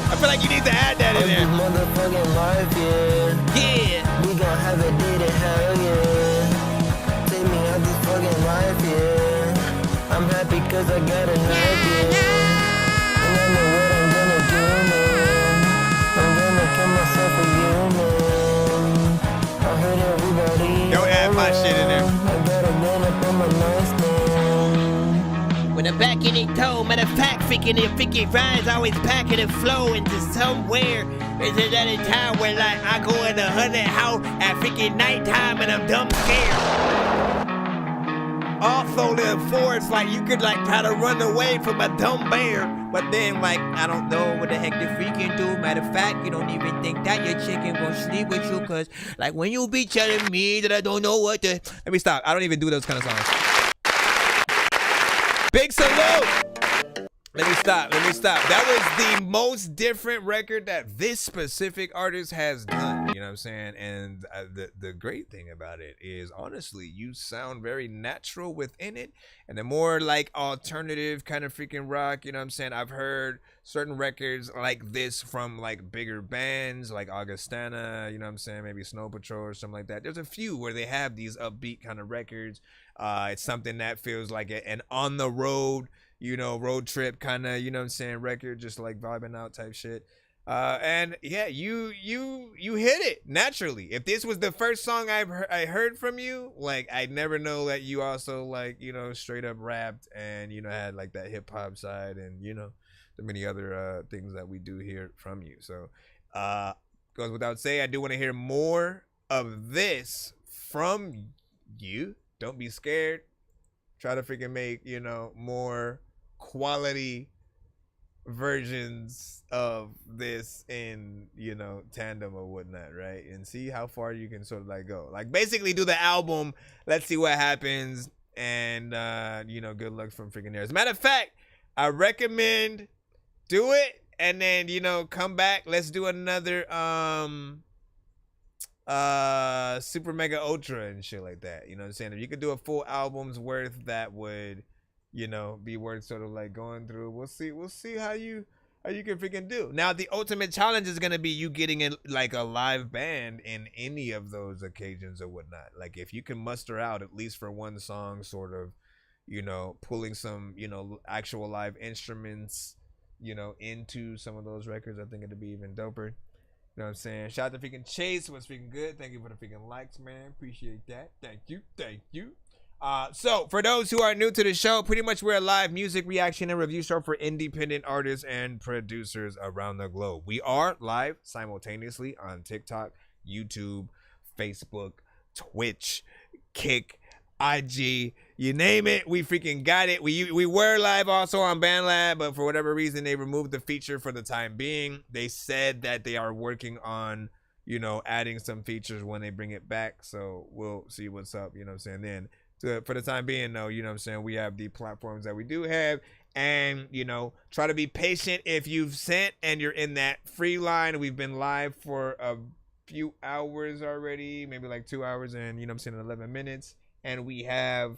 I feel like you need to add that in there. Motherfucking life, yeah. Yeah. We gon' have it good in hell, yeah. Take me out this fucking life, yeah. I'm happy cause I got enough, yeah. And I know what I'm gonna do, man. I'm gonna kill myself for you, man. I heard everybody. Yo, add my shit in there. I got a gun up on my nightstand. When I'm back in it toe, matter of fact, freaking rhymes always packing and flow into somewhere. It's another time where like I go in the 100 house at freaking nighttime and I'm dumb scared. Also, therefore, it's like you could like try to run away from a dumb bear, but then like I don't know what the heck the freaking do. Matter of fact, you don't even think that your chicken won't sleep with you, cause like when you be telling me that I don't know what to. Let me stop. I don't even do those kind of songs. Big salute. Let me stop. That was the most different record that this specific artist has done. You know what I'm saying? And the great thing about it is, honestly, you sound very natural within it. And the more like alternative kind of freaking rock, you know what I'm saying? I've heard certain records like this from like bigger bands like Augustana, you know what I'm saying? Maybe Snow Patrol or something like that. There's a few where they have these upbeat kind of records. It's something that feels like an on the road, you know, road trip kind of, you know what I'm saying, record, just like vibing out type shit. And yeah, you hit it naturally. If this was the first song I heard from you, like I'd never know that you also like, you know, straight up rapped and, you know, had like that hip hop side and, you know, the many other things that we do hear from you. So goes without saying, I do want to hear more of this from you. Don't be scared. Try to freaking make, you know, more quality versions of this in, you know, tandem or whatnot, right? And see how far you can sort of like go. Like basically do the album, let's see what happens, and you know, good luck from freaking there. As a matter of fact, I recommend do it and then, you know, come back. Let's do another super mega ultra and shit like that. You know what I'm saying? If you could do a full album's worth, that would, you know, be worth sort of like going through. We'll see how you can freaking do. Now the ultimate challenge is gonna be you getting in like a live band in any of those occasions or whatnot. Like if you can muster out at least for one song, sort of, you know, pulling some, you know, actual live instruments, you know, into some of those records, I think it'd be even doper. You know what I'm saying? Shout out to freaking Chase. What's freaking good? Thank you for the freaking likes, man. Appreciate that. Thank you. So for those who are new to the show, pretty much we're a live music reaction and review show for independent artists and producers around the globe. We are live simultaneously on TikTok, YouTube, Facebook, Twitch, Kick, IG, you name it, we freaking got it. We were live also on BandLab, but for whatever reason they removed the feature for the time being. They said that they are working on, you know, adding some features when they bring it back, so we'll see what's up, you know what I'm saying. Then for the time being though, you know what I'm saying, we have the platforms that we do have, and you know, try to be patient if you've sent and you're in that free line. We've been live for a few hours already, maybe like 2 hours and, you know what I'm saying, 11 minutes, and we have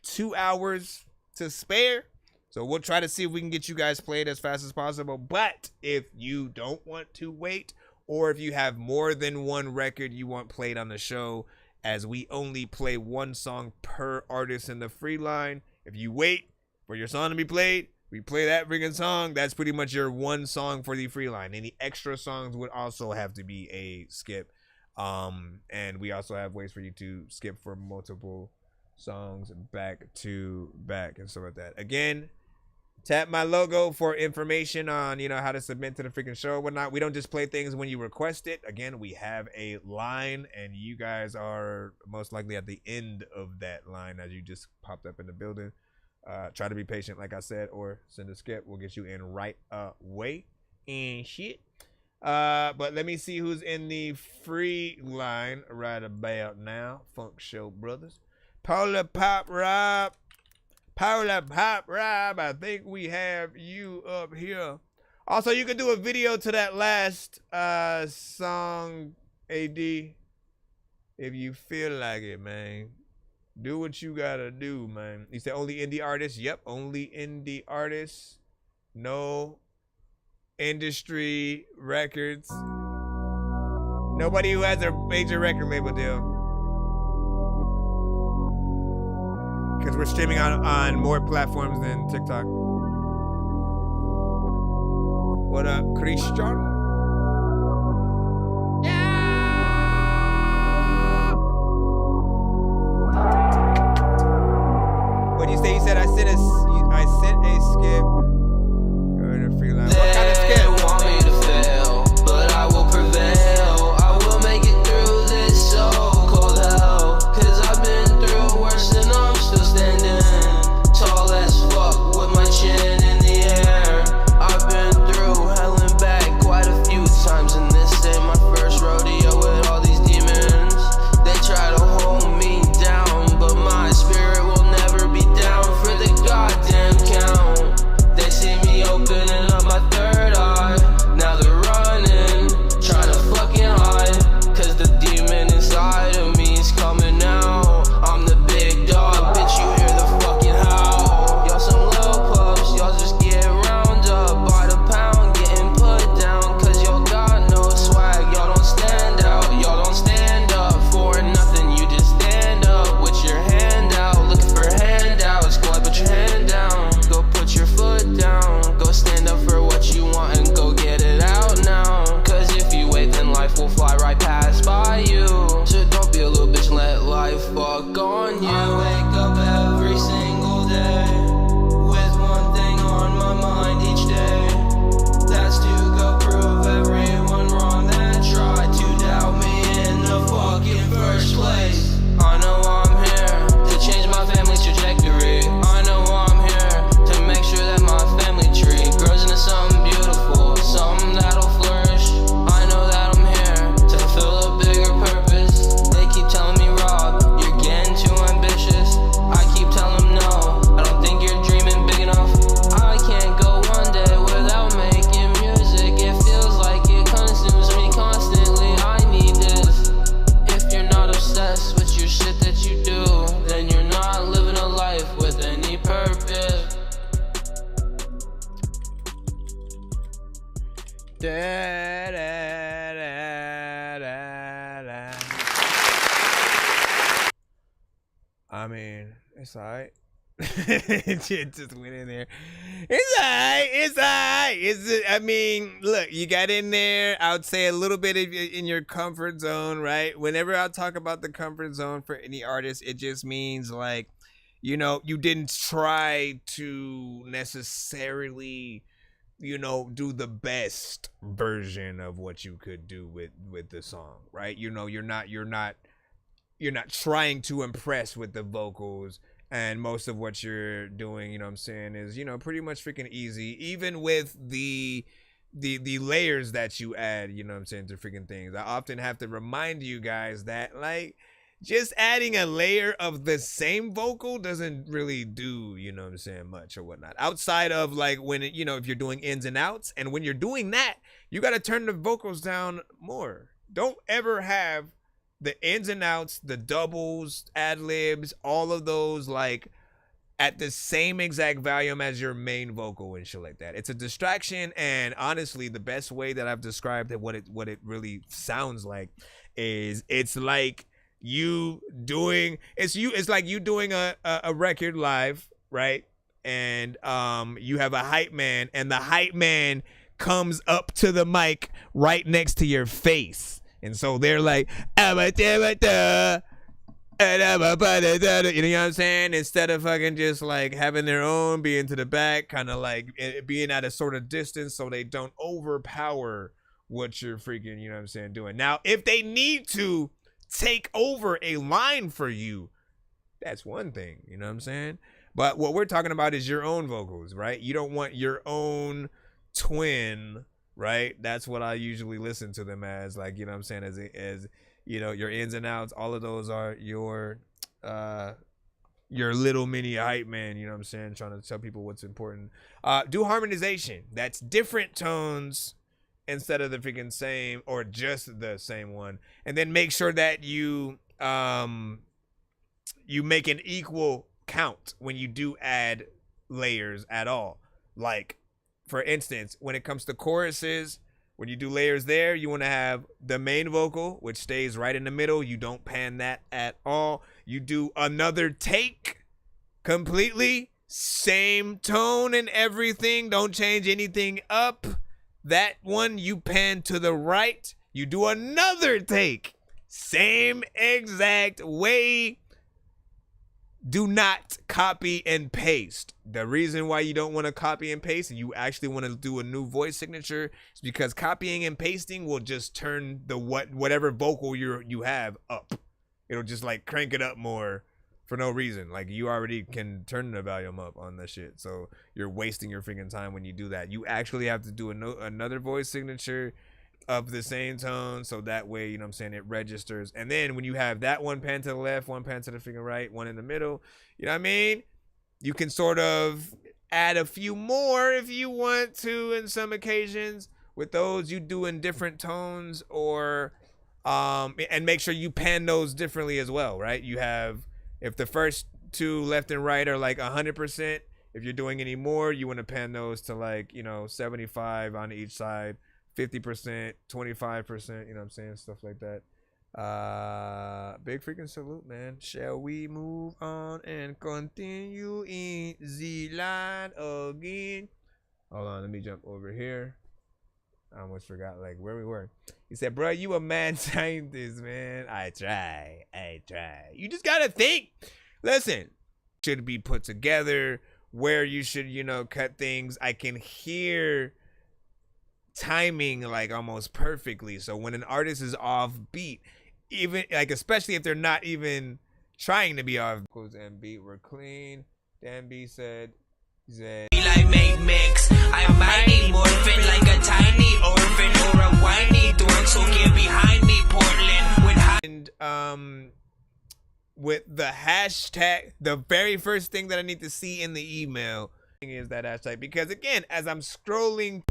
2 hours to spare, so we'll try to see if we can get you guys played as fast as possible. But if you don't want to wait, or if you have more than one record you want played on the show, as we only play one song per artist in the free line, if you wait for your song to be played, we play that freaking song. That's pretty much your one song for the free line. Any extra songs would also have to be a skip. And we also have ways for you to skip for multiple songs back to back and stuff like that. Again, tap my logo for information on, you know, how to submit to the freaking show or whatnot. We don't just play things when you request it. Again, we have a line, and you guys are most likely at the end of that line as you just popped up in the building. Try to be patient, like I said, or send a skip. We'll get you in right away and shit. But let me see who's in the free line right about now. Funk Show Brothers. Paula Pop Rob. I think we have you up here. Also, you can do a video to that last song, AD, if you feel like it, man. Do what you gotta do, man. You said only indie artists? Yep, only indie artists. No industry records. Nobody who has a major record label deal. Because we're streaming on more platforms than TikTok. What up, Christian? What do you say? You said I sent a skip. Go to free line. What kind of skip? They want me to fail, but I will prevail. I will make it through this so-called hell. Cause I've been through worse than I'm still standing. Tall as fuck with my chin in the air. I've been through hell and back quite a few times, and this ain't my first rodeo with all these demons. They try to hold me down, but my spirit will never be down for the goddamn Da, da, da, da, da. I mean, it's alright. It just went in there. It's alright. It's alright. I mean, look, you got in there. I would say a little bit in your comfort zone, right? Whenever I talk about the comfort zone for any artist, it just means like, you know, you didn't try to necessarily, you know, do the best version of what you could do with the song, right? You know, you're not trying to impress with the vocals, and most of what you're doing, you know what I'm saying, is, you know, pretty much freaking easy, even with the layers that you add, you know what I'm saying, to freaking things. I often have to remind you guys that, like, just adding a layer of the same vocal doesn't really do, you know what I'm saying, much or whatnot. Outside of, like, when, you know, if you're doing ins and outs, and when you're doing that, you got to turn the vocals down more. Don't ever have the ins and outs, the doubles, ad-libs, all of those, like, at the same exact volume as your main vocal and shit like that. It's a distraction, and honestly, the best way that I've described it, what it really sounds like, is it's like you doing a record live, right? And you have a hype man, and the hype man comes up to the mic right next to your face. And so they're like, you know what I'm saying? Instead of fucking just like having their own, being to the back, kind of like being at a sort of distance so they don't overpower what you're freaking, you know what I'm saying, doing. Now, if they need to take over a line for you, that's one thing, you know what I'm saying? But what we're talking about is your own vocals, right? You don't want your own twin, right? That's what I usually listen to them as, like, you know what I'm saying, as you know, your ins and outs, all of those are your little mini hype man, you know what I'm saying, trying to tell people what's important. Do harmonization. That's different tones instead of the freaking same, or just the same one. And then make sure that you make an equal count when you do add layers at all. Like, for instance, when it comes to choruses, when you do layers there, you want to have the main vocal, which stays right in the middle. You don't pan that at all. You do another take completely, same tone and everything. Don't change anything up. That one you pan to the right. You do another take, same exact way. Do not copy and paste. The reason why you don't want to copy and paste and you actually want to do a new voice signature is because copying and pasting will just turn the whatever vocal you have up. It'll just like crank it up more for no reason. Like, you already can turn the volume up on that shit. So you're wasting your freaking time when you do that. You actually have to do another voice signature of the same tone, so that way, you know what I'm saying, it registers. And then when you have that one pan to the left, one pan to the freaking right, one in the middle, you know what I mean, you can sort of add a few more if you want to in some occasions. With those, you do in different tones, or and make sure you pan those differently as well, right? You have, if the first two left and right are like 100%, if you're doing any more, you want to pan those to, like, you know, 75 on each side, 50%, 25%, you know what I'm saying, stuff like that. Big freaking salute, man. Shall we move on and continue in the line again? Hold on, let me jump over here. I almost forgot, like, where we were. He said, bro, you a mad scientist, man. I try. You just gotta think. Listen, should be put together, where you should, you know, cut things. I can hear timing like almost perfectly. So when an artist is off beat, even like, especially if they're not even trying to be off and beat, were clean. Dan B said, like make mix. I might need morphin like a tiny orphan or a whiny dork, so get behind me, Portland. And with the hashtag, the very first thing that I need to see in the email is that hashtag, because again, as I'm scrolling,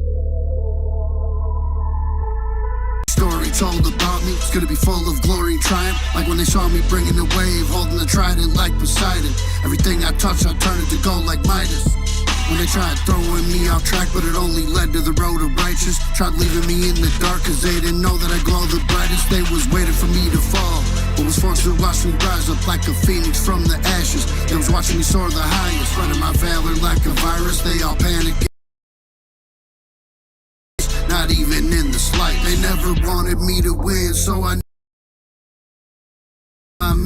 story told about me, it's gonna be full of glory and triumph, like when they saw me bringing the wave, holding the trident like Poseidon. Everything I touch, I turn it to gold like Midas. When they tried throwing me off track, but it only led to the road of righteous. Tried leaving me in the dark, cause they didn't know that I glow the brightest. They was waiting for me to fall, but was forced to watch me rise up like a phoenix from the ashes. They was watching me soar the highest, spreading my valor like a virus. They all panicked, not even in the slight. They never wanted me to win, so I'm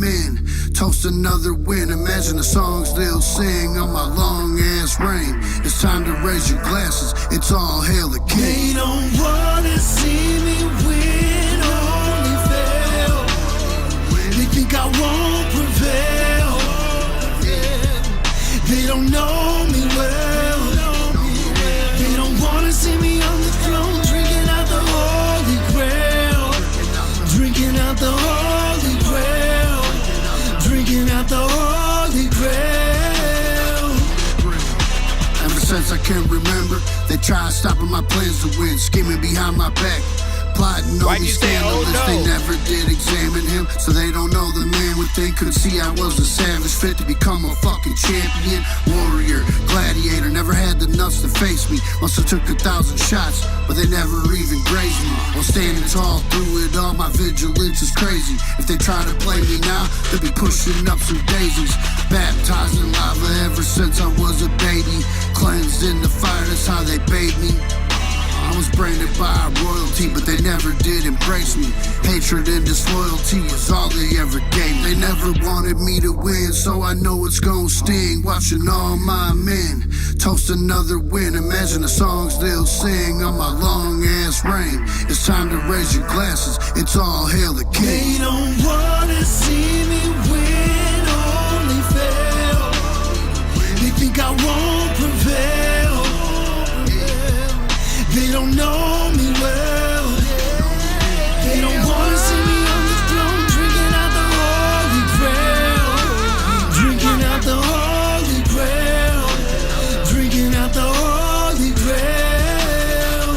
in. Toast another win. Imagine the songs they'll sing on my long ass reign. It's time to raise your glasses. It's all hail the king. They don't wanna see me win, only fail. They think I won't prevail. They don't know me well. They don't wanna see me on the throne, drinking out the Holy Grail. Drinking out the Holy Grail. Drinking out the Holy Grail. Ever since I can remember, they tried stopping my plans to win, scheming behind my back, plotting on me scandalous. They never did examine him, so they don't know the man within. Couldn't see I was a savage, fit to become a fucking champion. Warrior, gladiator, never had the nuts to face me. Must have took 1,000 shots, but they never even grazed me. While standing tall through it all, my vigilance is crazy. If they try to play me now, they'll be pushing up some daisies. Baptized in lava ever since I was a baby. Cleansed in the fire, that's how they bathed me. I was branded by royalty, but they never did embrace me. Hatred and disloyalty is all they ever gave me. They never wanted me to win, so I know it's gon' sting. Watching all my men toast another win. Imagine the songs they'll sing on my long ass reign. It's time to raise your glasses. It's all hail the king. They don't wanna see me win, only fail. They think I won't prevail. They don't know me well. They don't wanna see me on the throne, drinking out the Holy Grail. Drinking out the Holy Grail. Drinking out the Holy Grail.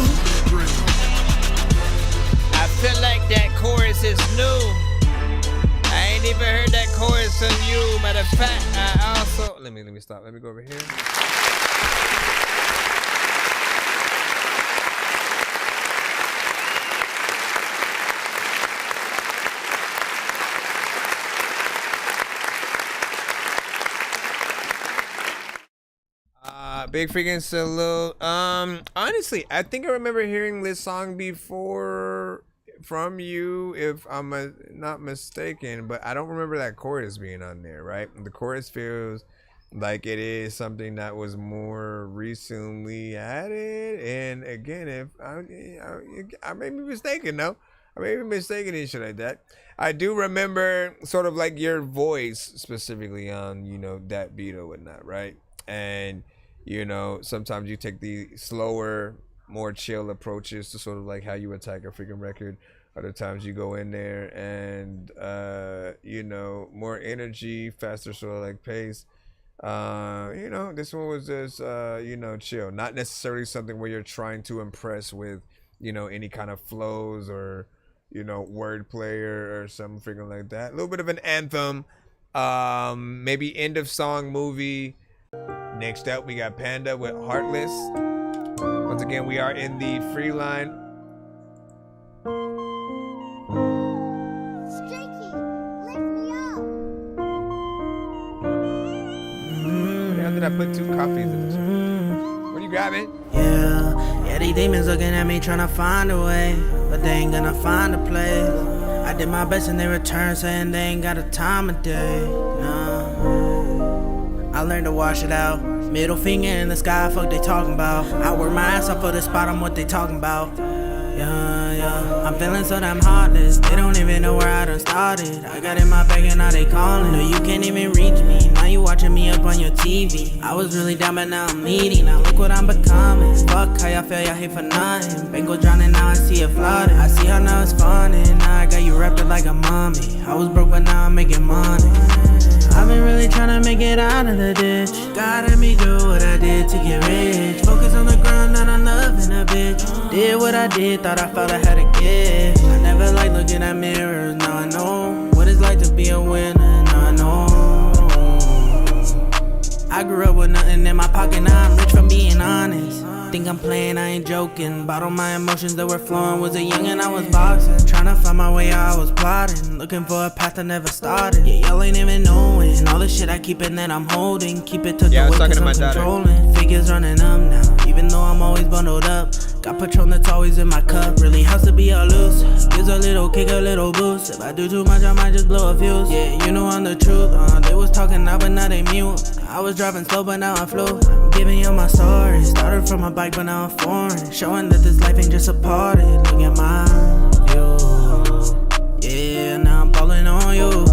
I feel like that chorus is new. I ain't even heard that chorus from you. Matter of fact, I also let me stop. Let me go over here. Big freaking salute. Honestly, I think I remember hearing this song before from you, if I'm not mistaken, but I don't remember that chorus being on there, right? The chorus feels like it is something that was more recently added. And again, if I may be mistaken, though. I may be mistaken and shit like that. I do remember sort of like your voice specifically on, you know, that beat or whatnot, right? And you know, sometimes you take the slower, more chill approaches to sort of like how you attack a freaking record. Other times you go in there and, you know, more energy, faster sort of like pace. You know, this one was just, you know, chill. Not necessarily something where you're trying to impress with, you know, any kind of flows or, you know, wordplay or something freaking like that. A little bit of an anthem, maybe end of song movie. Next up, we got Panda with Heartless. Once again, we are in the free line. Streaky, lift me up. How did I put 2 coffees in this? What are you grabbing? Yeah, these demons looking at me trying to find a way, but they ain't gonna find a place. I did my best and they return saying they ain't got a time of day. Nah. I learned to wash it out. Middle finger in the sky, fuck they talking about. I work my ass off for the spot, I'm what they talking about. Yeah, I'm feeling so damn heartless. They don't even know where I done started. I got in my bag and now they calling. No, you can't even reach me. Now you watching me up on your TV. I was really down, but now I'm needy. Now look what I'm becoming. Fuck how y'all feel, y'all hate for nothing. Been go drowning, now I see it flooded. I see how now it's funny. Now I got you wrapped up like a mummy. I was broke, but now I'm making money. I've been really trying to make it out of the ditch. God let me do what I did to get rich. Focus on the grind, not on loving a bitch. Did what I did, thought I felt I had a gift. I never liked looking at mirrors, now I know what it's like to be a winner, now I know. I grew up with nothing in my pocket, now I'm rich from being honest. Think I'm playing, I ain't joking. Bottle my emotions that were flowing. Was a youngin', I was boxing. Tryna find my way out, I was plotting. Looking for a path I never started. Yeah, y'all ain't even knowing all the shit I keep in that I'm holding. Keep it tucked away cause I'm controlling. Figures running up now, even though I'm always bundled up. Got Patron that's always in my cup. Really helps to be all loose. Gives a little kick, a little boost. If I do too much, I might just blow a fuse. Yeah, you know I'm the truth. They was talking now, but now they mute. I was driving slow, but now I flew. I'm giving you my story. Started from a bike, but now I'm foreign. Showing that this life ain't just a party. Look at my view. Yeah, now I'm falling on you.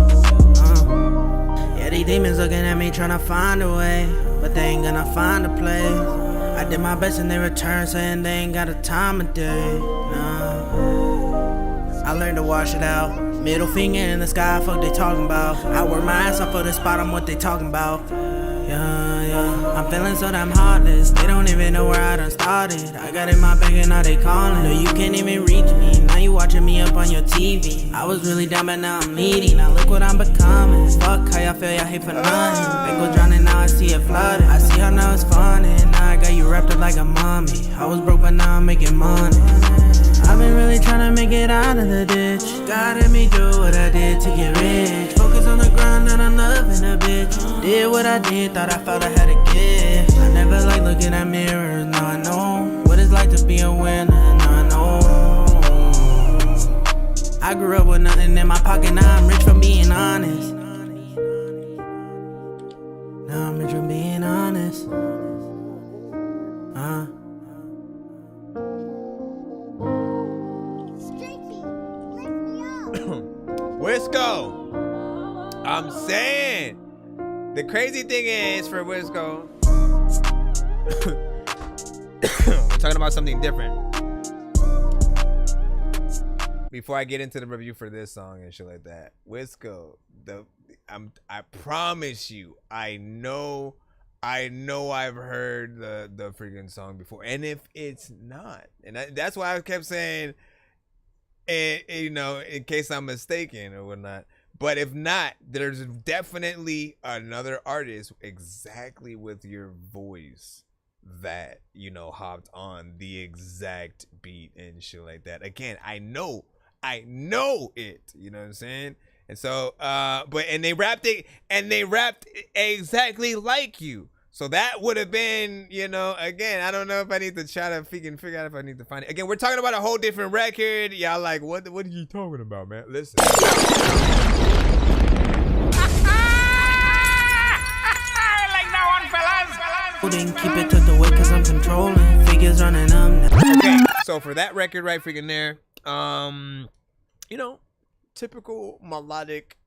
Yeah, these demons looking at me trying to find a way, but they ain't gonna find a place. I did my best and they return saying they ain't got a time of day. Nah. I learned to wash it out. Middle finger in the sky, fuck they talking about. I work my ass off for the spot, I'm what they talking about. Yeah, I'm feeling so damn heartless. They don't even know where I done started. I got in my bag and now they calling. No, you can't even reach me. Now you watching me up on your TV. I was really down, but now I'm leading. Now look what I'm becoming. Fuck how y'all feel, y'all hate for nothing. Been go drowning, now I see it flooded. I see how now it's funny. Now I got you wrapped up like a mommy. I was broke, but now I'm making money. I've been really trying to make it out of the ditch. God let me do what I did to get rich. Focus on the grind and I'm loving a bitch. Did what I did, thought I felt I had a gift. I never like looking at mirrors, now I know what it's like to be a winner, now I know. I grew up with nothing in my pocket, now I'm rich from being honest. Now I'm rich from being honest. Wisco, I'm saying the crazy thing is for Wisco, we're talking about something different. Before I get into the review for this song and shit like that, Wisco, I promise you, I know I've heard the freaking song before, and if it's not, and that's why I kept saying, you know, in case I'm mistaken or whatnot. But if not, there's definitely another artist exactly with your voice that, you know, hopped on the exact beat and shit like that. Again, I know it, you know what I'm saying? And so, and they rapped exactly like you. So that would have been, you know, again, I don't know if I need to try to figure out if I need to find it. Again, we're talking about a whole different record. Y'all like, what are you talking about, man? Listen. Keep it tucked away cause I'm controlling. Figures running up now. Okay, so for that record right freaking there, you know, typical melodic,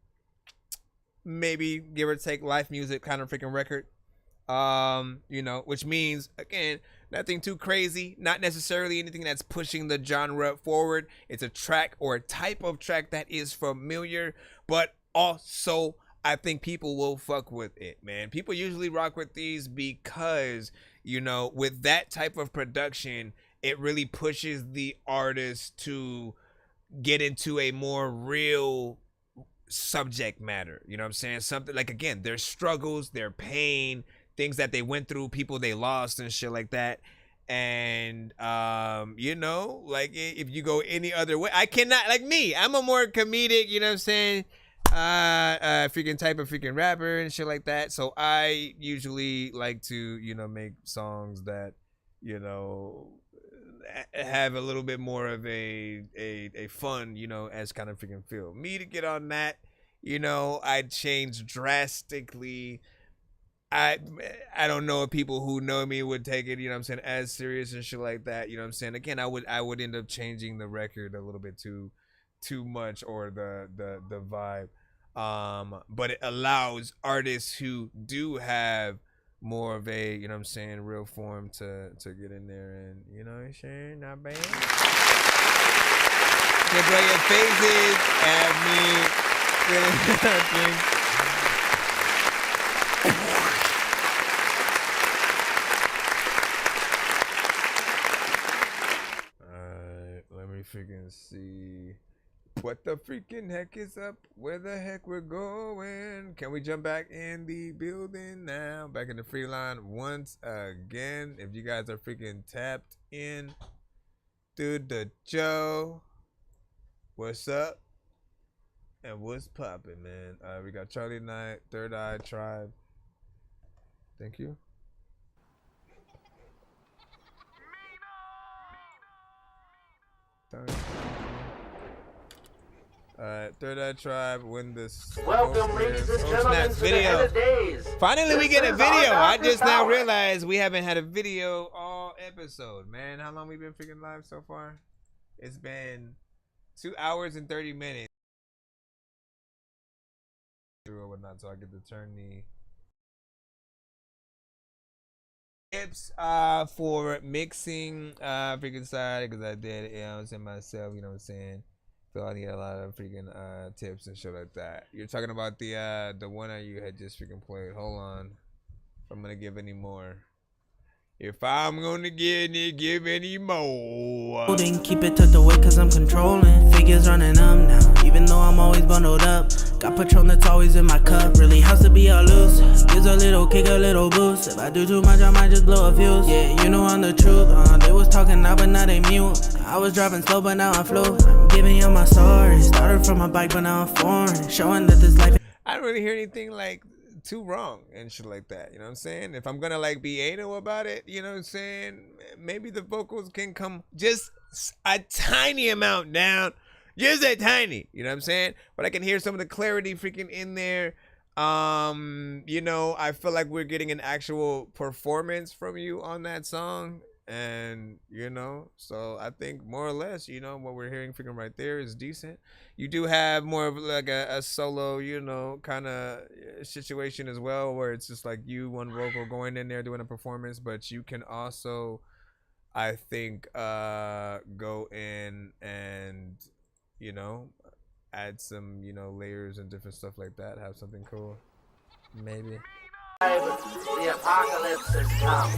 maybe give or take life music kind of freaking record. You know, which means, again, nothing too crazy, not necessarily anything that's pushing the genre forward. It's a track or a type of track that is familiar, but also I think people will fuck with it, man. People usually rock with these because, you know, with that type of production, it really pushes the artist to get into a more real subject matter. You know what I'm saying? Something like, again, their struggles, their pain, things that they went through, people they lost and shit like that. And you know, like if you go any other way, I cannot, like me, I'm a more comedic, you know what I'm saying, freaking type of freaking rapper and shit like that. So I usually like to, you know, make songs that, you know, have a little bit more of a fun, you know, as kind of freaking feel. Me to get on that, you know, I'd change drastically. I don't know if people who know me would take it, you know what I'm saying, as serious and shit like that, you know what I'm saying. Again, I would end up changing the record a little bit too much, or the vibe. But it allows artists who do have more of a, you know what I'm saying, real form to get in there, and you know what I'm saying, not bad. The brilliant phases have me feeling nothing. Let me freaking see. What the freaking heck is up? Where the heck we're going? Can we jump back in the building now? Back in the free line once again. If you guys are freaking tapped in to the show, what's up? And what's poppin', man? We got Charlie Knight, Third Eye Tribe. Thank you. Third Eye Tribe win this. Welcome, ladies and gentlemen, to the end of days. Finally, we get a video. I just now realized we haven't had a video all episode, man. How long we been freaking live so far? It's been 2 hours and 30 minutes. Or whatnot, so I get to turn the tips for mixing freaking side, because I did it, you know what I'm saying, myself, you know what I'm saying. So I need a lot of freaking tips and shit like that. You're talking about the one that you had just freaking played. Hold on, if I'm gonna give any more. If I'm gonna give any more. Keep it tucked away cause I'm controlling. Figures running up now, even though I'm always bundled up. Got Patron that's always in my cup. Really has to be all loose. Gives a little kick, a little boost. If I do too much, I might just blow a fuse. Yeah, you know I'm the truth. They was talking now, but now they mute. I was driving slow, but now I flew. I'm giving you my story. Started from a bike, but now I'm foreign. Showing that this life. I don't really hear anything like too wrong and shit like that, you know what I'm saying? If I'm gonna like be anal about it, you know what I'm saying, maybe the vocals can come just a tiny amount down, just that tiny, you know what I'm saying? But I can hear some of the clarity freaking in there. You know, I feel like we're getting an actual performance from you on that song, and you know, so I think more or less, you know, what we're hearing freaking right there is decent. You do have more of like a solo, you know, kind of situation as well, where it's just like you, one vocal going in there doing a performance, but you can also, I think, go in and, you know, add some, you know, layers and different stuff like that, have something cool, maybe. The apocalypse has come.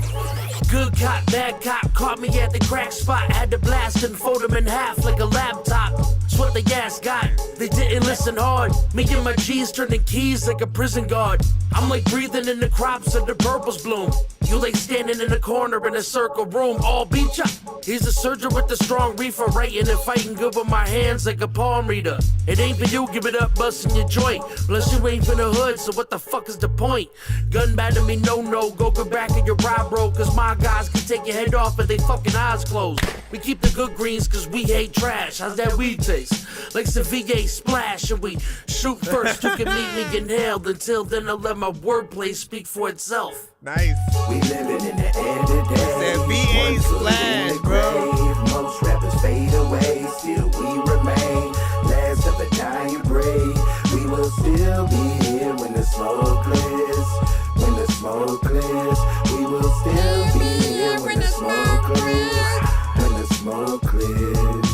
Good cop, bad cop, caught me at the crack spot. Had to blast and fold them in half like a laptop. That's what the ass got. They didn't listen hard. Me and my G's turning keys like a prison guard. I'm like breathing in the crops of the purples bloom. You like standing in a corner in a circle room, all beat ya. He's a surgeon with the strong reefer, writing and fighting good with my hands like a palm reader. It ain't for you, give it up, busting your joint. Plus you ain't from the hood, so what the fuck is the point? Gun bad to me, no, go get back in your ride, bro. Cause my guys can take your head off with they fucking eyes closed. We keep the good greens cause we hate trash. How's that weed taste? Like some VA splash, and we shoot first. You can meet me inhaled. Until then, I'll let my wordplay speak for itself. Nice. We living in the end of days. That VA splash, bro. Most rappers fade away, still we remain. Last of a dying breed. We will still be here when the smoke clears. When the smoke clears, we will still be here when the smoke clears. When the smoke clears.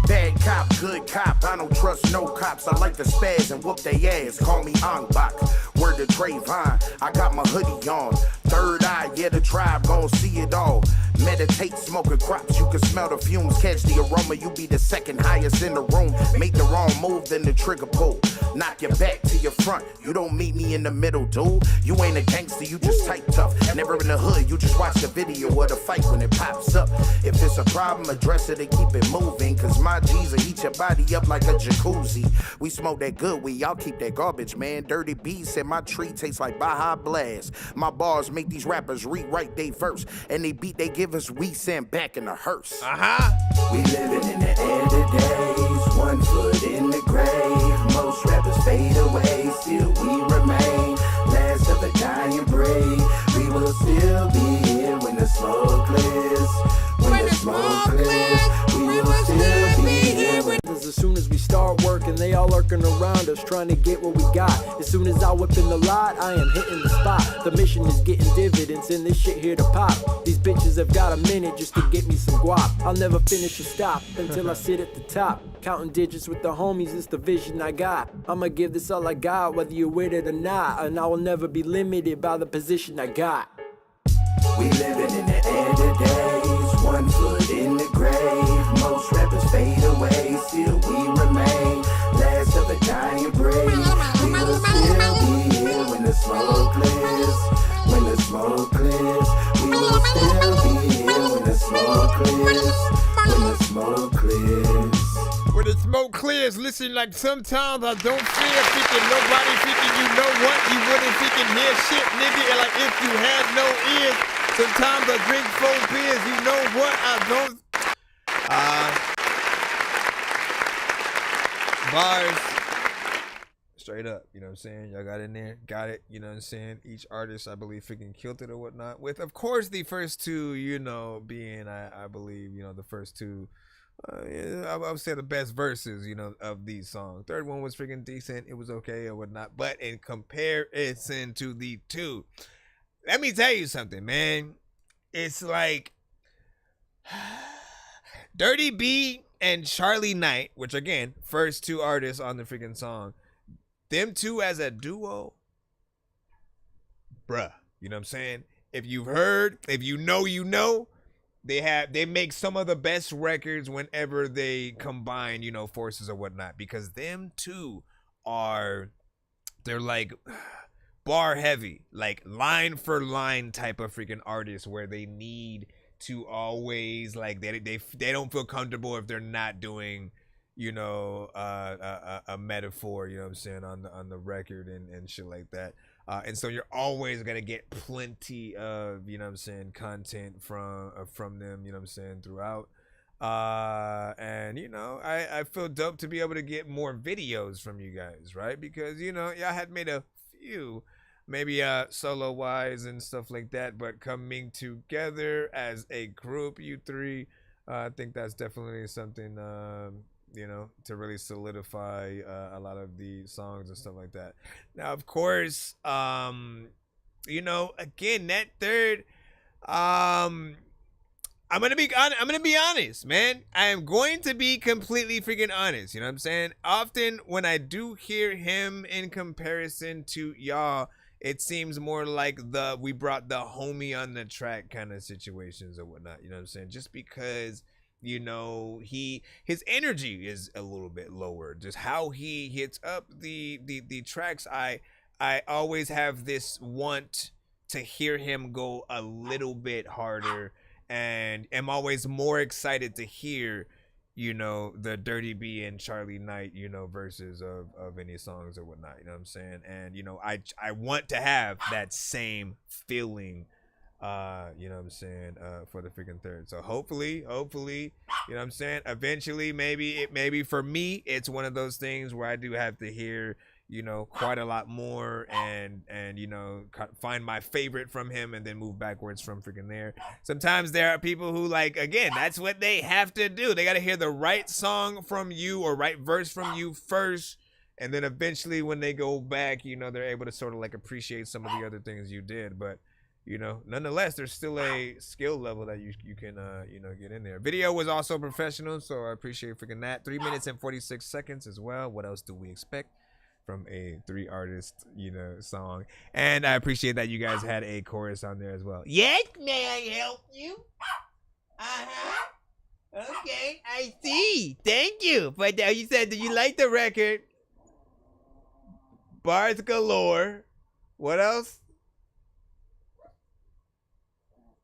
Bad cop, good cop, I don't trust no cops. I like to spaz and whoop they ass, call me Angbach. Word to Trayvon, I got my hoodie on. Third eye, yeah, the tribe gon' see it all. Meditate, smoking crops, you can smell the fumes. Catch the aroma, you be the second highest in the room. Make the wrong move, then the trigger pull. Knock your back to your front, you don't meet me in the middle, dude. You ain't a gangster, you just type tough. Never in the hood, you just watch the video of the fight when it pops up. If it's a problem, address it and keep it moving. Cause my G's will heat your body up like a jacuzzi. We smoke that good weed, y'all keep that garbage, man. Dirty beats and my tree tastes like Baja Blast. My bars make these rappers rewrite they verse. And they beat they give us, we send back in the hearse. We living in the end of days. 1 foot in the grave. Most rappers fade away, still we remain. Last of a dying breed. We will still be here when the smoke clears. When the smoke clears, we will still be here when. As soon as we start working, they all lurking around us trying to get what we got. As soon as I whip in the lot, I am hitting the spot. The mission is getting dividends and this shit here to pop. These bitches have got a minute just to get me some guap. I'll never finish or stop until I sit at the top. Counting digits with the homies, it's the vision I got. I'ma give this all I got, whether you're with it or not. And I will never be limited by the position I got. We living in the end of days. 1 foot in the grave. Most rappers fade away, still we remain. clear as listen, like sometimes I don't fear freaking nobody freaking you know what, you wouldn't freaking hear shit, nigga, and like if you had no ears, sometimes I drink 4 beers, you know what, I don't, bars, straight up, you know what I'm saying, y'all got in there, got it, you know what I'm saying, each artist, I believe, freaking killed it or whatnot, with, of course, the first two, you know, being, I believe, you know, the first two, I would say the best verses, you know, of these songs. Third one was freaking decent. It was okay or whatnot. But in comparison to the two, let me tell you something, man. It's like Dirty B and Charlie Knight, which again, first two artists on the freaking song, them two as a duo, bruh. You know what I'm saying? If you've heard, if you know, you know. They make some of the best records whenever they combine, you know, forces or whatnot, because them two they're like bar heavy, like line for line type of freaking artists where they need to always like they don't feel comfortable if they're not doing, you know, a metaphor, you know what I'm saying, on the record and shit like that. And so you're always going to get plenty of, you know what I'm saying, content from them, you know what I'm saying, throughout. And, you know, I feel dope to be able to get more videos from you guys, right? Because, you know, y'all had made a few, maybe solo-wise and stuff like that, but coming together as a group, you three, I think that's definitely something, you know, to really solidify a lot of the songs and stuff like that. Now, of course, you know, again, that third, I'm gonna be honest, man. I am going to be completely freaking honest. You know what I'm saying? Often when I do hear him in comparison to y'all, it seems more like we brought the homie on the track kind of situations or whatnot. You know what I'm saying? Just because, you know, his energy is a little bit lower. Just how he hits up the tracks, I always have this want to hear him go a little bit harder, and am always more excited to hear, you know, the Dirty B and Charlie Knight, you know, verses of any songs or whatnot. You know what I'm saying? And, you know, I want to have that same feeling, you know what I'm saying, for the freaking third. So hopefully, you know what I'm saying, eventually, maybe for me, it's one of those things where I do have to hear, you know, quite a lot more and you know, find my favorite from him and then move backwards from freaking there. Sometimes there are people who, like, again, that's what they have to do. They got to hear the right song from you or right verse from you first, and then eventually when they go back, you know, they're able to sort of like appreciate some of the other things you did. But, you know, nonetheless, there's still a skill level that you can, you know, get in there. Video was also professional, so I appreciate freaking that. 3 minutes and 46 seconds as well. What else do we expect from a 3-artist, you know, song? And I appreciate that you guys had a chorus on there as well. Yes, may I help you? Okay, I see. Thank you. But you said, do you like the record? Bars galore. What else?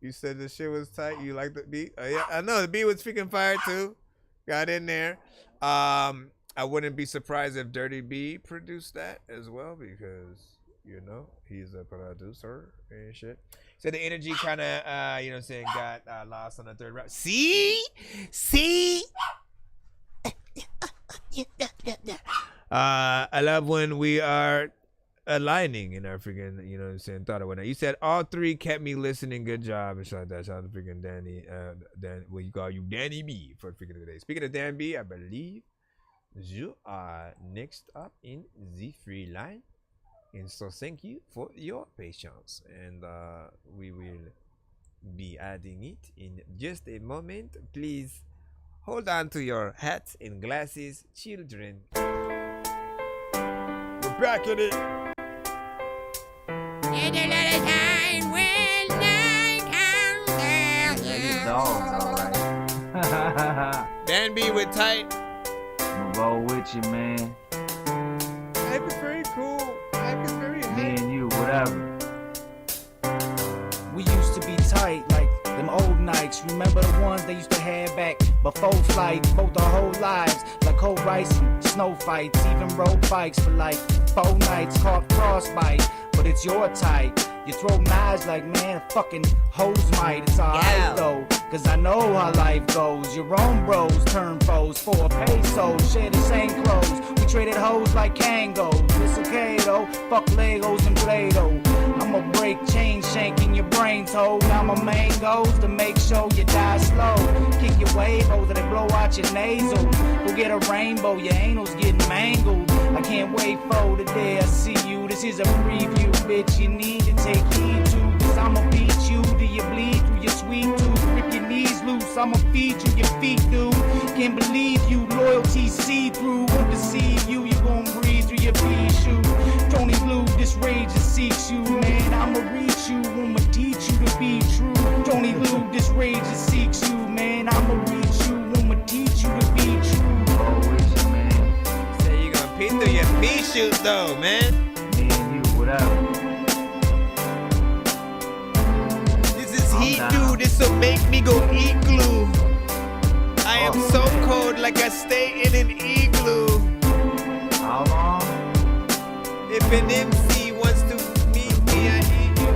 You said the shit was tight. You like the beat? Yeah, I know the beat was freaking fire too. Got in there. I wouldn't be surprised if Dirty B produced that as well, because, you know, he's a producer and shit. So the energy kind of, you know what I'm saying, got lost on the third round. See? I love when we are aligning in our freaking, you know what I'm saying, thought of what. You said all three kept me listening. Good job. And shout out to freaking Danny, we call you Danny B for freaking today. Speaking of Dan B, I believe you are next up in the free line, and so thank you for your patience, and we will be adding it in just a moment. Please hold on to your hats and glasses, children. We're back at it. There's a lot of time when I come down. Dogs, alright. Dan B with tight. Roll with you, man. Hype is very cool. Hype is very hype. Me and you, whatever. We used to be tight like them old nights. bikes. Remember the ones they used to have back before flights, both our whole lives, like cold rice and snow fights, even road bikes for like 4 nights, caught frostbite, but it's your type. You throw knives like, man, fucking hose might. It's alright though, cause I know how life goes. Your own bros turn foes for a peso. Share the same clothes, we traded hoes like Kangos. It's okay though, fuck Legos and Play-Doh. I'ma break chain shanking your brains, ho. Now my main goals to make sure you die slow. Kick your wave over, they blow out your nasal. Go get a rainbow, your anals getting mangled. I can't wait for the day I see you. This is a preview, bitch, you need to take heed to. Cause I'ma beat you till you bleed through your sweet tooth. Rip your knees loose, I'ma feed you your feet, dude. Can't believe you, loyalty see-through. Won't deceive you, you gon' breathe through your pea shoe. Tony Blue, this rage that seeks you, man. I'ma reach you, I'ma teach you to be true. Tony Blue, this rage that seeks you, man. I'ma reach you, I'ma teach you to be true. Oh, with you, man. Say you gonna pee through your pea shoot though, man. Me and you, whatever. This is heat, dude. This'll make me go eat glue. I am so cold, like I stay in an igloo. How long? If an MC wants to meet me, I need you.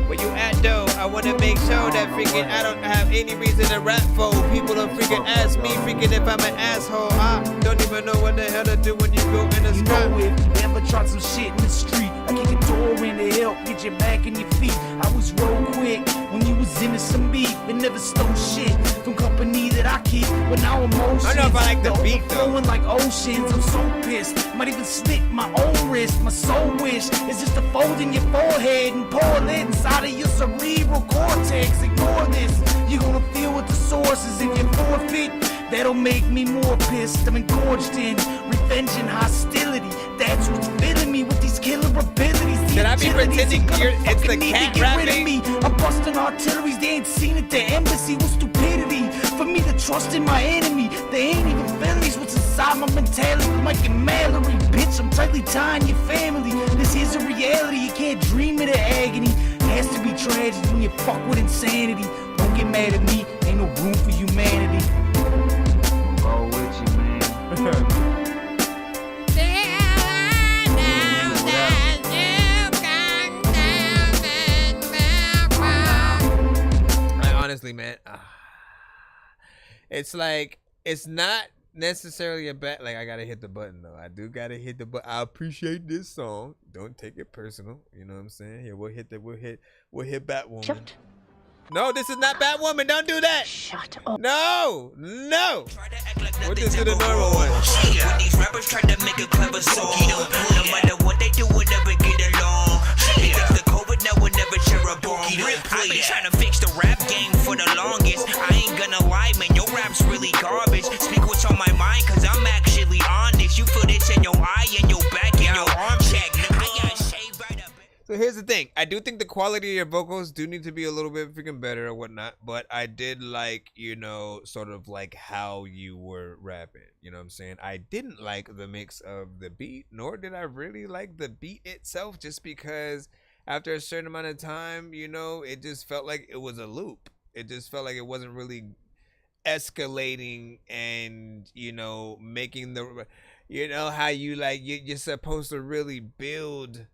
Where you at though? I wanna make sure that freaking I don't have any reason to rap for. People don't freaking ask me freaking if I'm an asshole. I don't even know what the hell to do when you go in the sky. You know it, ever tried some shit in the street? I kick a door in to help get your back and your feet. I was real quick when you was into some beef and never stole shit from company that I keep. But now emotions, I don't know if I like the beat though. Flowing like oceans, I'm so pissed. Might even slit my own wrist. My sole wish is just to fold in your forehead and pour it inside of your cerebral cortex. Ignore this, you're gonna feel what the source is if you forfeit. That'll make me more pissed. I'm engorged in revenge and hostility. That's what's filling me with these killer abilities. Should I be pretending it's the cat rapping? Me. I'm busting artilleries, they ain't seen it. The embassy was stupidity. For me to trust in my enemy, they ain't even feelings. What's inside my mentality? Like a Mallory, bitch. I'm tightly tying your family. This is a reality. You can't dream of the agony. It has to be tragic when you fuck with insanity. Don't get mad at me. Ain't no room for humanity. Roll with you, man. Honestly, man, it's like, it's not necessarily a bad, like, I gotta hit the button though. I do gotta hit the button. I appreciate this song. Don't take it personal. You know what I'm saying? Here, we'll hit Batwoman. Shut. No, this is not Batwoman. Don't do that. Shut up. No. We'll just do the normal one. When these rappers try to make a clever song, no matter what they do, we'll never get along. Because the COVID now will never share a bomb. I've been trying to fix the rap game for the longest. I ain't gonna lie, man, your rap's really garbage. Speak what's on my mind, cause I'm actually honest. You feel this in your eye, in your back, in your arm check. I got shaved right up. So here's the thing. I do think the quality of your vocals do need to be a little bit freaking better or whatnot. But I did like, you know, sort of like how you were rapping. You know what I'm saying? I didn't like the mix of the beat, nor did I really like the beat itself, just because after a certain amount of time, you know, it just felt like it was a loop. It just felt like it wasn't really escalating and, you know, making the, you know, how you like, you're supposed to really build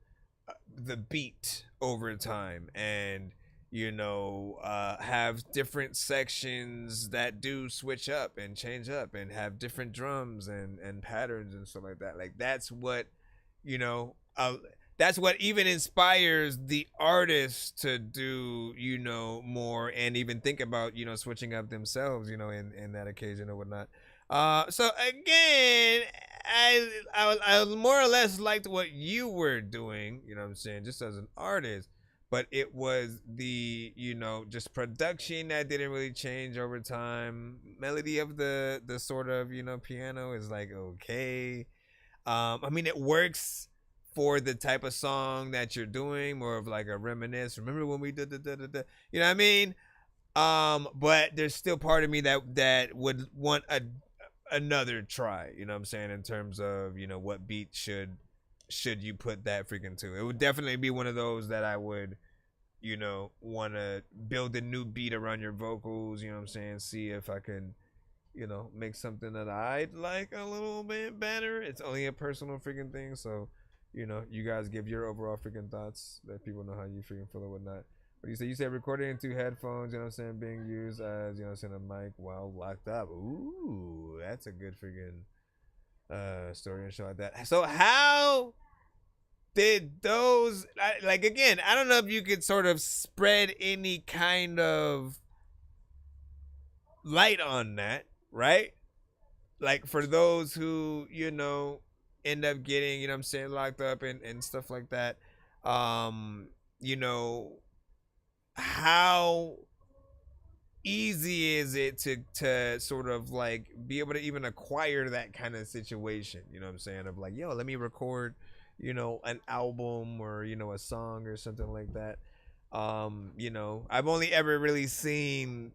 the beat over time and, you know, have different sections that do switch up and change up and have different drums and patterns and stuff like that. Like, that's what, you know, that's what even inspires the artist to do, you know, more and even think about, you know, switching up themselves, you know, in that occasion or whatnot. So again, I more or less liked what you were doing, you know what I'm saying, just as an artist, but it was the, you know, just production that didn't really change over time. Melody of the sort of, you know, piano is like, okay. I mean, it works for the type of song that you're doing, more of like a reminisce. Remember when we did the you know what I mean? But there's still part of me that would want another try, you know what I'm saying, in terms of, you know, what beat should you put that freaking to. It would definitely be one of those that I would, you know, want to build a new beat around your vocals, you know what I'm saying? See if I can, you know, make something that I'd like a little bit better. It's only a personal freaking thing, so, you know, you guys give your overall freaking thoughts, let people know how you freaking feel or whatnot. But you said recording into headphones, you know what I'm saying, being used as, you know what I'm saying, a mic while locked up. Ooh, that's a good freaking story and show like that. So how did those, like, again, I don't know if you could sort of spread any kind of light on that, right? Like, for those who, you know, end up getting, you know what I'm saying, locked up and stuff like that, you know, how easy is it to sort of like be able to even acquire that kind of situation, you know what I'm saying, of like, yo, let me record, you know, an album or, you know, a song or something like that. You know, I've only ever really seen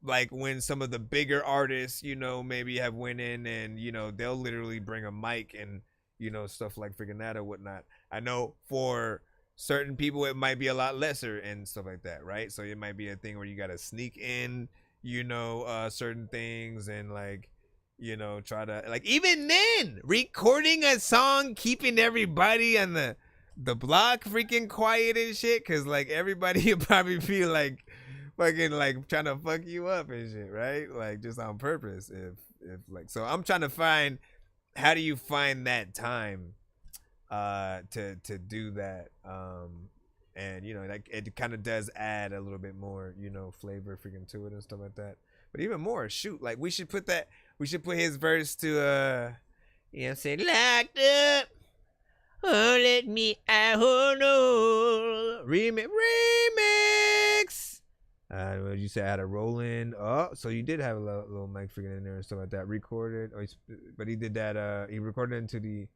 like when some of the bigger artists, you know, maybe have went in and, you know, they'll literally bring a mic and, you know, stuff like freaking that or whatnot. I know for certain people it might be a lot lesser and stuff like that, right? So it might be a thing where you gotta sneak in, you know, certain things and like, you know, try to, like, even then recording a song, keeping everybody on the block freaking quiet and shit, because like everybody would probably be like fucking like trying to fuck you up and shit, right? Like just on purpose. If like, so I'm trying to find, how do you find that time to do that, and you know, like it kind of does add a little bit more, you know, flavor freaking to it and stuff like that. But even more, shoot, like we should put his verse to you know what I'm saying, locked up, oh let me out, oh no, remix. What you say, I had a roll in. Oh, so you did have a little mic freaking in there and stuff like that, recorded. Oh, but he did that, he recorded into the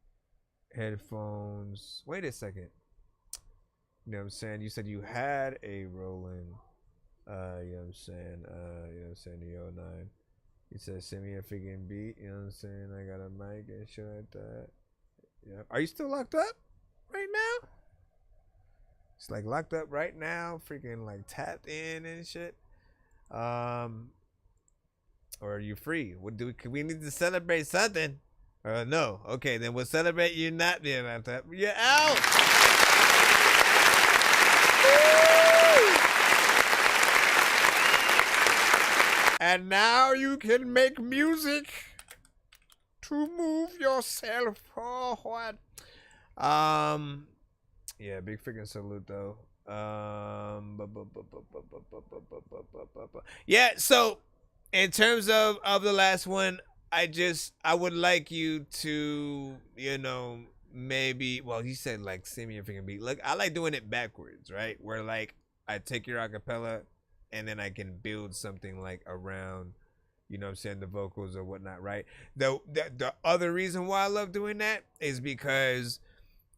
headphones. Wait a second. You know what I'm saying? You said you had a Roland. You know what I'm saying? You know what I'm saying? The 09. You said send me a freaking beat. You know what I'm saying? I got a mic and shit like that. Yeah. Are you still locked up right now? It's like locked up right now, freaking like tapped in and shit. Or are you free? We need to celebrate something. No. Okay, then we'll celebrate you not being on top. You're out! And now you can make music to move yourself forward. Yeah, big freaking salute though. Yeah, so in terms of the last one, I would like you to, you know, maybe, well, he said like send me a freaking beat. Look, I like doing it backwards, right? Where like I take your acapella and then I can build something like around, you know what I'm saying, the vocals or whatnot, right? The other reason why I love doing that is because,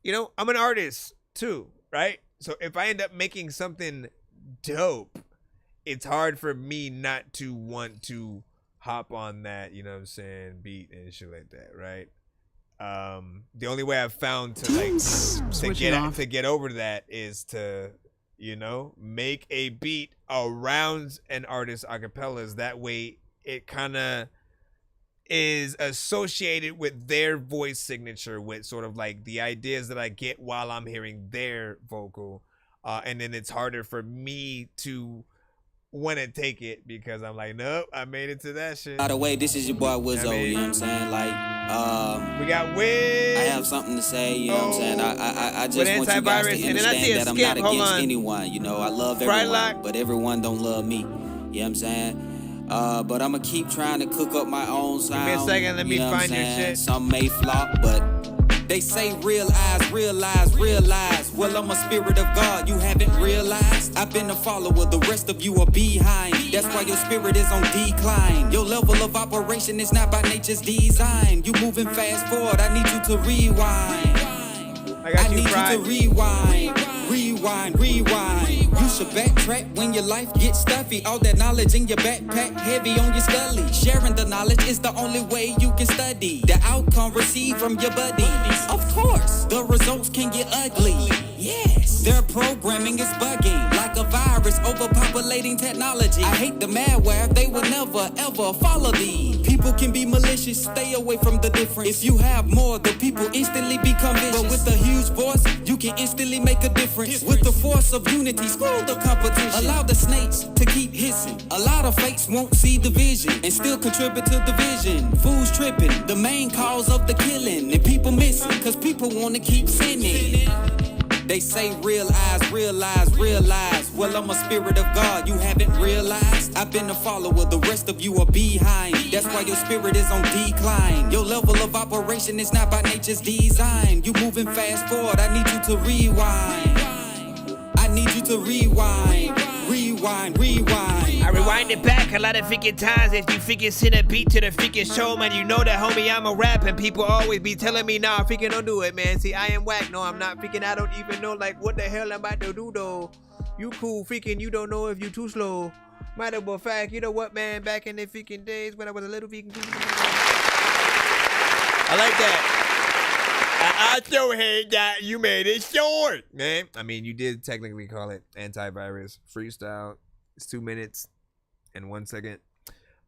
you know, I'm an artist too, right? So if I end up making something dope, it's hard for me not to want to hop on that, you know what I'm saying, beat and shit like that, right? The only way I've found to like to get over that is to, you know, make a beat around an artist's acapellas. That way it kind of is associated with their voice signature, with sort of like the ideas that I get while I'm hearing their vocal, and then it's harder for me to want to take it because I'm like, nope, I made it to that shit. By the way, this is your boy Wizzo, you know what I'm saying? Like, we got Wiz. I have something to say, you know what I'm saying? I just want you guys to understand that I'm not against anyone, you know? I love everyone, but everyone don't love me, you know what I'm saying? But I'm gonna keep trying to cook up my own sound. Give me a second, let me find your shit. Some may flop, but they say realize, realize, realize. Well, I'm a spirit of God, you haven't realized? I've been a follower, the rest of you are behind. That's why your spirit is on decline. Your level of operation is not by nature's design. You moving fast forward, I need you to rewind. I need you to rewind. Rewind, rewind. You should backtrack when your life gets stuffy. All that knowledge in your backpack, heavy on your scully. Sharing the knowledge is the only way you can study. The outcome received from your buddies. Of course, the results can get ugly. Yes, their programming is bugging like a virus, overpopulating technology. I hate the malware, they will never ever follow thee. People can be malicious, stay away from the difference. If you have more, the people instantly become vicious. But with a huge voice, you can instantly make a difference. With the force of unity, screw the competition. Allow the snakes to keep hissing. A lot of fakes won't see the vision and still contribute to the vision. Fools tripping, the main cause of the killing, and people missing, cause people wanna keep sinning. They say realize, realize, realize. Well, I'm a spirit of God, you haven't realized. I've been a follower, the rest of you are behind. That's why your spirit is on decline. Your level of operation is not by nature's design. You moving fast forward, I need you to rewind. I need you to rewind. Rewind, rewind. I rewind it back a lot of freaking times. If you freaking send a beat to the freaking show, man, you know that, homie, I'm a rap. And people always be telling me, nah, freaking don't do it, man. See, I am whack. No, I'm not freaking. I don't even know, like, what the hell I'm about to do, though. You cool, freaking. You don't know if you too slow. Matter of fact, you know what, man? Back in the freaking days when I was a little freaking. I like that. I also hate that you made it short, man. I mean, you did technically call it antivirus freestyle. It's 2 minutes and 1 second.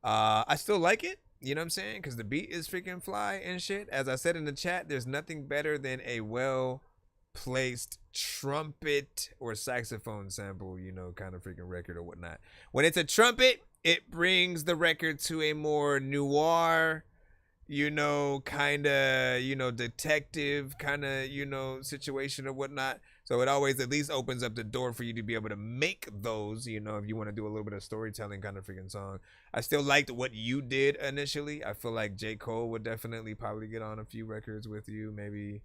I still like it, you know what I'm saying? Because the beat is freaking fly and shit. As I said in the chat, there's nothing better than a well-placed trumpet or saxophone sample, you know, kind of freaking record or whatnot. When it's a trumpet, it brings the record to a more noir, you know, kind of, you know, detective kind of, you know, situation or whatnot. So it always at least opens up the door for you to be able to make those, you know, if you want to do a little bit of storytelling kind of freaking song. I still liked what you did initially. I feel like J. Cole would definitely probably get on a few records with you. Maybe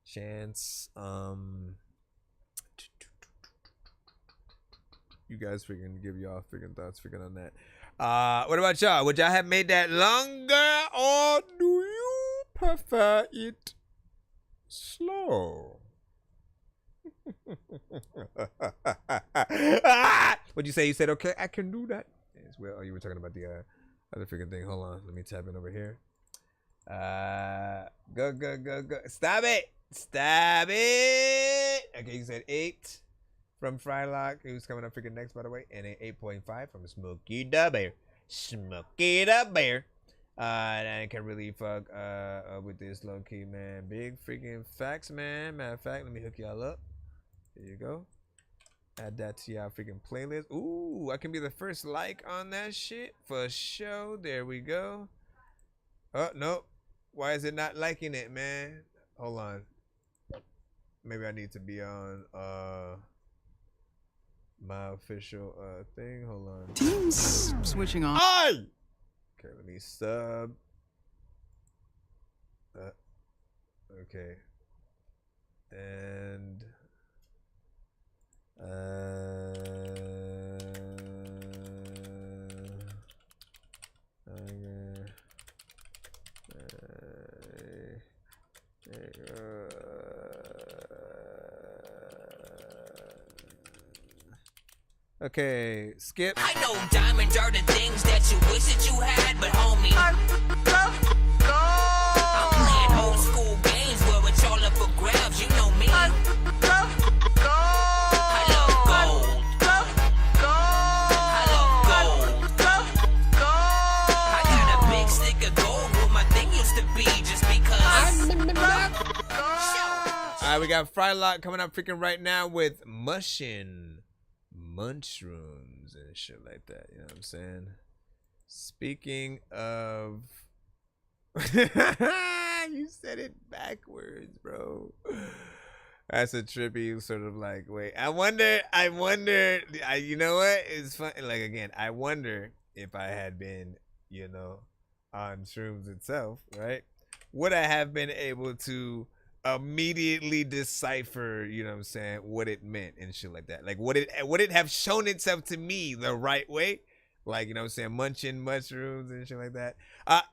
Chance. You guys freaking give y'all freaking thoughts freaking on that. What about y'all? Would y'all have made that longer, or do you prefer it slow? What'd you say? You said, okay, I can do that. Yes, well, oh, you were talking about the other freaking thing. Hold on. Let me tap in over here. Go. Stop it. Stop it. Okay, you said 8 from Frylock, who's coming up freaking next, by the way, and an 8.5 from Smokey the Bear. Smokey the Bear. And I can really fuck with this low key, man. Big freaking facts, man. Matter of fact, let me hook y'all up. Here you go. Add that to y'all freaking playlist. Ooh, I can be the first like on that shit for sure. There we go. Oh, no. Why is it not liking it, man? Hold on. Maybe I need to be on my official thing. Hold on. Teams switching on. Aye! Okay, let me sub. Okay. And okay, skip. I know diamonds are the things that you wish that you had, but homie, I'm playing old school games where it's all up for grabs. You know me. I love gold. I got a big stick of gold where my thing used to be just because. Alright, we got Frylock coming up freaking right now with Munchrooms and shit like that, you know what I'm saying? Speaking of you said it backwards, bro. That's a trippy sort of like, wait, I wonder, you know what? It's fun. Like, again, I wonder if I had been, you know, on shrooms itself, right? Would I have been able to immediately decipher, you know what I'm saying, what it meant and shit like that? Like, would it have shown itself to me the right way? Like, you know what I'm saying, munching mushrooms and shit like that.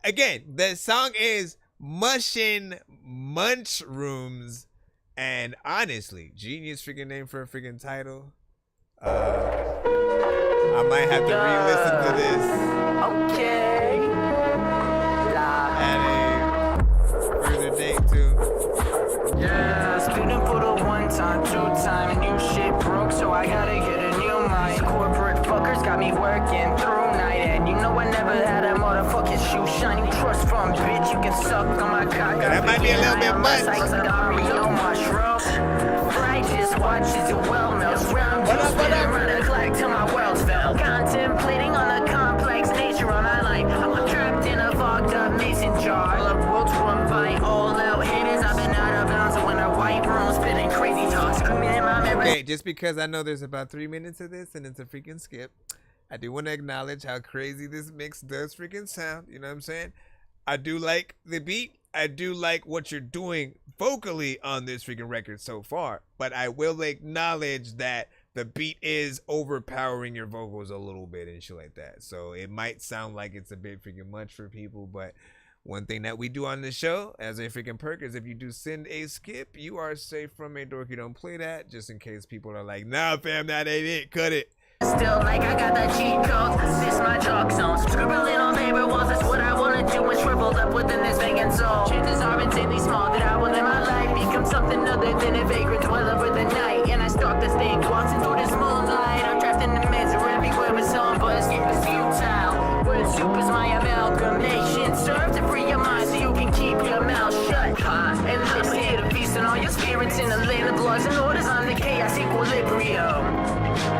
Again, the song is Mushin' Munchrooms, and honestly, genius freaking name for a freaking title. I might have to re-listen to this. Okay. At a further date too. Yeah, student for the one time. on 2-time. New shit broke, so I gotta get a new mic. Corporate fuckers got me working through night, and you know I never had a motherfucking shoe shiny. Trust fund, bitch, you can suck on my cock. That might be a little bit much. Mushrooms. Righteous watches your well melts. Round juice, run a clock till my wells fell. Contemplating on the complex nature of my life. I'm trapped in a fogged up mason jar. All the world's run by all out haters. I've been out of bounds when a white room spitting crazy talk. Screaming in my memory. Okay, just because I know there's about 3 minutes of this and it's a freaking skip, I do want to acknowledge how crazy this mix does freaking sound. You know what I'm saying? I do like the beat. I do like what you're doing vocally on this freaking record so far, but I will acknowledge that the beat is overpowering your vocals a little bit and shit like that. So it might sound like it's a bit freaking much for people, but one thing that we do on the show as a freaking perk is if you do send a skip, you are safe from a Dorky Don't Play That, just in case people are like, nah fam, that ain't it, cut it. Still like I got the cheat codes. This my chalk zone. Scribbling on paper walls. That's what I wanna do and shriveled up within this vacant soul. Chances are insanely small that I will let my life become something other than a vagrant dweller for the night. And I stalk this thing, waltzing through this moonlight. I'm trapped in the maze where everywhere was home, but escape is futile. Where soup is my amalgamation. Serve to free your mind so you can keep your mouth shut. And listen here to feast on all your spirits in the land of laws and orders on the chaos equilibrium.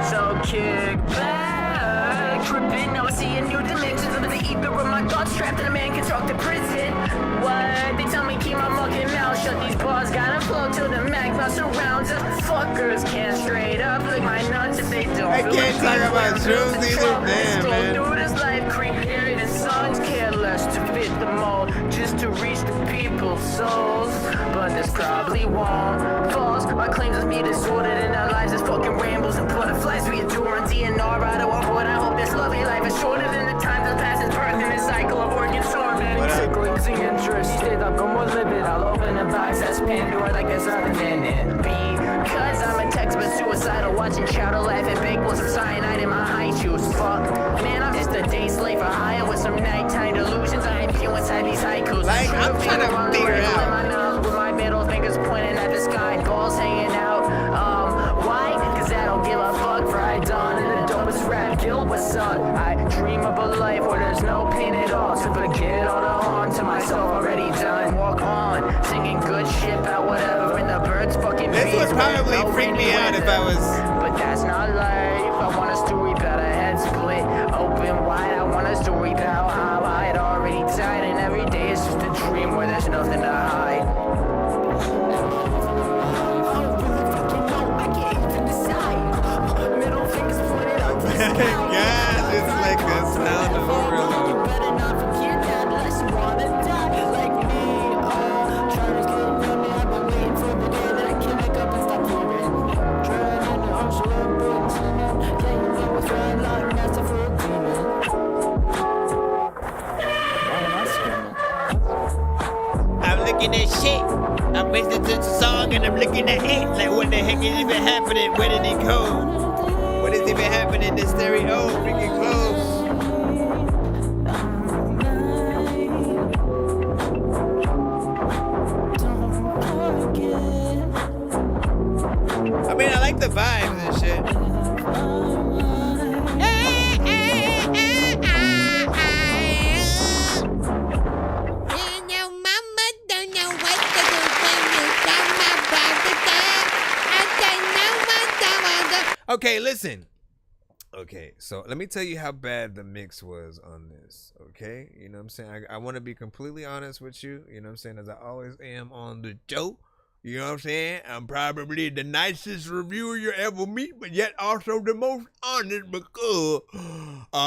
So kick back, tripping, now I see a new dimensions of the ether of my thoughts trapped in a man-constructed prison. What? They tell me keep my fucking mouth shut. These bars gotta flow till the magma surrounds us. Fuckers can't straight up lick my nuts if they don't. I can't talk about shrooms either, damn, man. Through this life created and songs careless to fit the mold, just to reach the people's souls. But this probably won't. False, my claims is me disordered and our lives is fucking rambles and butterflies we adore on DNR out of our board. I hope this lovely life is shorter than the time that passes birth in this cycle of work and storming. Cycling the interest, stayed up, come on, live it. I'll open a box that's Pandora like there's nothing in it. Because I'm a text but suicidal, watching chowder laugh at bagels of cyanide in my high shoes. Fuck, man, I'm just a day slave for hire with some nighttime delusions. I impure inside these haikus. Like, I'm trying to figure it out. My nose with my middle fingers pointing at the sky, balls hanging out. Why? Cause I don't give a fuck. Fried dawn and the dopest rap guild was up. I dream of a life where there's no pain at all. So forget all the harm to myself already done. Walk on, singing good shit about whatever. And the birds fucking this would probably freak me out if I was. But that's not life. I want a story about a head split open wide. I want a story about how I had already died, and every day is just a dream where there's nothing to hide. God, it's like the sound of overload. I'm looking at shit. I'm listening to the song and I'm looking at it. Like, what the heck is even happening? Where did it go? What is even happening? The stereo freaking close. I mean, I like the vibes and shit. Okay, listen. Okay, so let me tell you how bad the mix was on this, okay? You know what I'm saying? I want to be completely honest with you, you know what I'm saying, as I always am on the show. You know what I'm saying? I'm probably the nicest reviewer you ever meet, but yet also the most honest because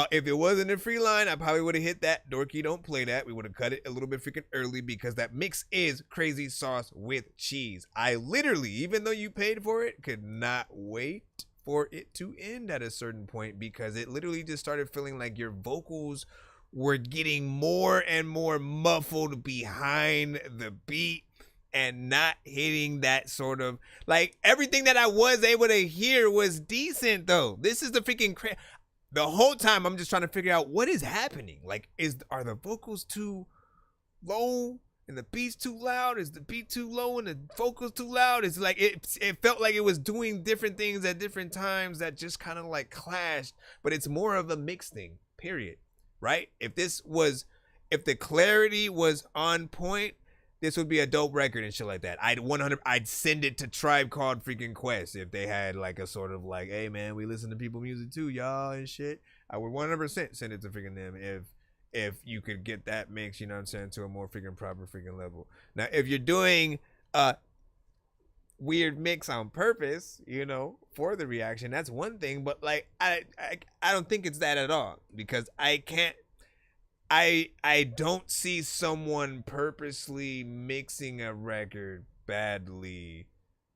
if it wasn't a free line, I probably would have hit that Dorky Don't Play That. We would have cut it a little bit freaking early because that mix is crazy sauce with cheese. I literally, even though you paid for it, could not wait for it to end at a certain point because it literally just started feeling like your vocals were getting more and more muffled behind the beat and not hitting that sort of, like, everything that I was able to hear was decent though. This is the freaking the whole time I'm just trying to figure out what is happening. Like, are the vocals too low? and the beat's too loud? Is the beat too low and the vocals too loud? It's like it felt like it was doing different things at different times that just kind of like clashed. But it's more of a mix thing, period. Right? If the clarity was on point, this would be a dope record and shit like that. I'd send it to Tribe Called freaking Quest if they had like a sort of like, hey man, we listen to people music too, y'all and shit. I would 100% send it to freaking them if you could get that mix, you know what I'm saying, to a more freaking proper freaking level. Now, if you're doing a weird mix on purpose, you know, for the reaction, that's one thing. But like, I don't think it's that at all, because I don't see someone purposely mixing a record badly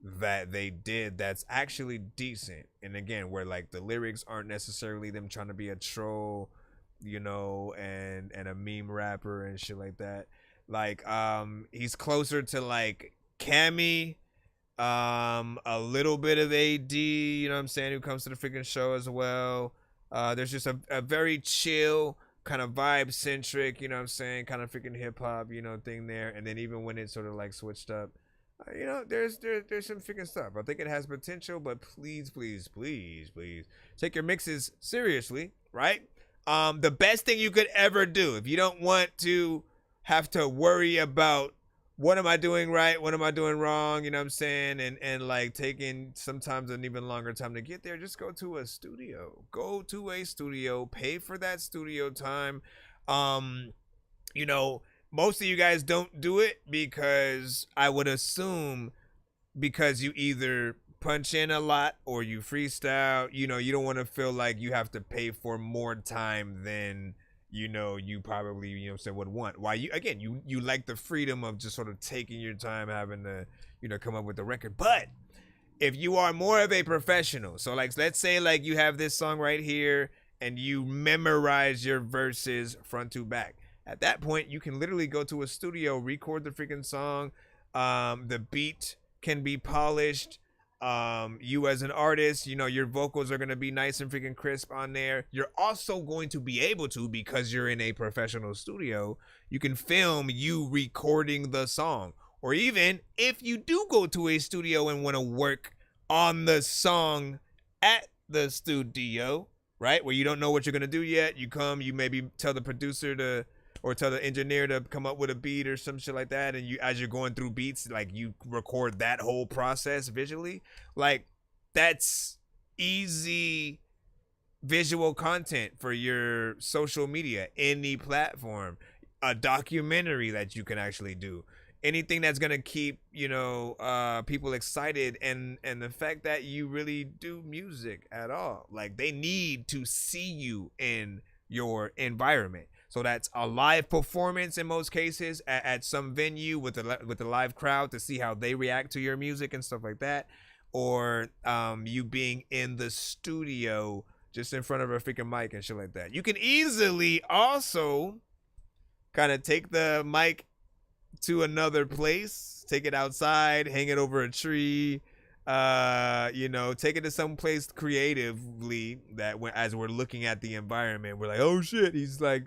that they did that's actually decent. And again, where like the lyrics aren't necessarily them trying to be a troll, you know, and a meme rapper and shit like that. Like he's closer to like Cammy, a little bit of AD, you know what I'm saying, who comes to the freaking show as well. There's just a very chill kind of vibe centric, you know what I'm saying, kind of freaking hip hop, you know, thing there. And then even when it sort of like switched up, you know, there's some freaking stuff. I think it has potential, but please take your mixes seriously, right? The best thing you could ever do, if you don't want to have to worry about what am I doing right, what am I doing wrong, you know what I'm saying, and like taking sometimes an even longer time to get there, just go to a studio. Go to a studio, pay for that studio time. You know, most of you guys don't do it because I would assume because you either punch in a lot or you freestyle, you know, you don't want to feel like you have to pay for more time than, you know, you probably, you know, would want. Why you like the freedom of just sort of taking your time, having to, you know, come up with the record. But if you are more of a professional, so like, let's say like you have this song right here and you memorize your verses front to back. At that point, you can literally go to a studio, record the freaking song. The beat can be polished. You as an artist, you know, your vocals are going to be nice and freaking crisp on there. You're also going to be able to, because you're in a professional studio, you can film you recording the song. Or even if you do go to a studio and want to work on the song at the studio, right, where you don't know what you're going to do yet, you come, you maybe tell the producer to, or tell the engineer to come up with a beat or some shit like that, and you, as you're going through beats, like you record that whole process visually. Like, that's easy visual content for your social media, any platform, a documentary that you can actually do, anything that's gonna keep, you know, people excited, and the fact that you really do music at all. Like, they need to see you in your environment. So that's a live performance in most cases at some venue with a live crowd to see how they react to your music and stuff like that. Or you being in the studio just in front of a freaking mic and shit like that. You can easily also kind of take the mic to another place, take it outside, hang it over a tree, you know, take it to some place creatively that as we're looking at the environment, we're like, oh shit, he's like,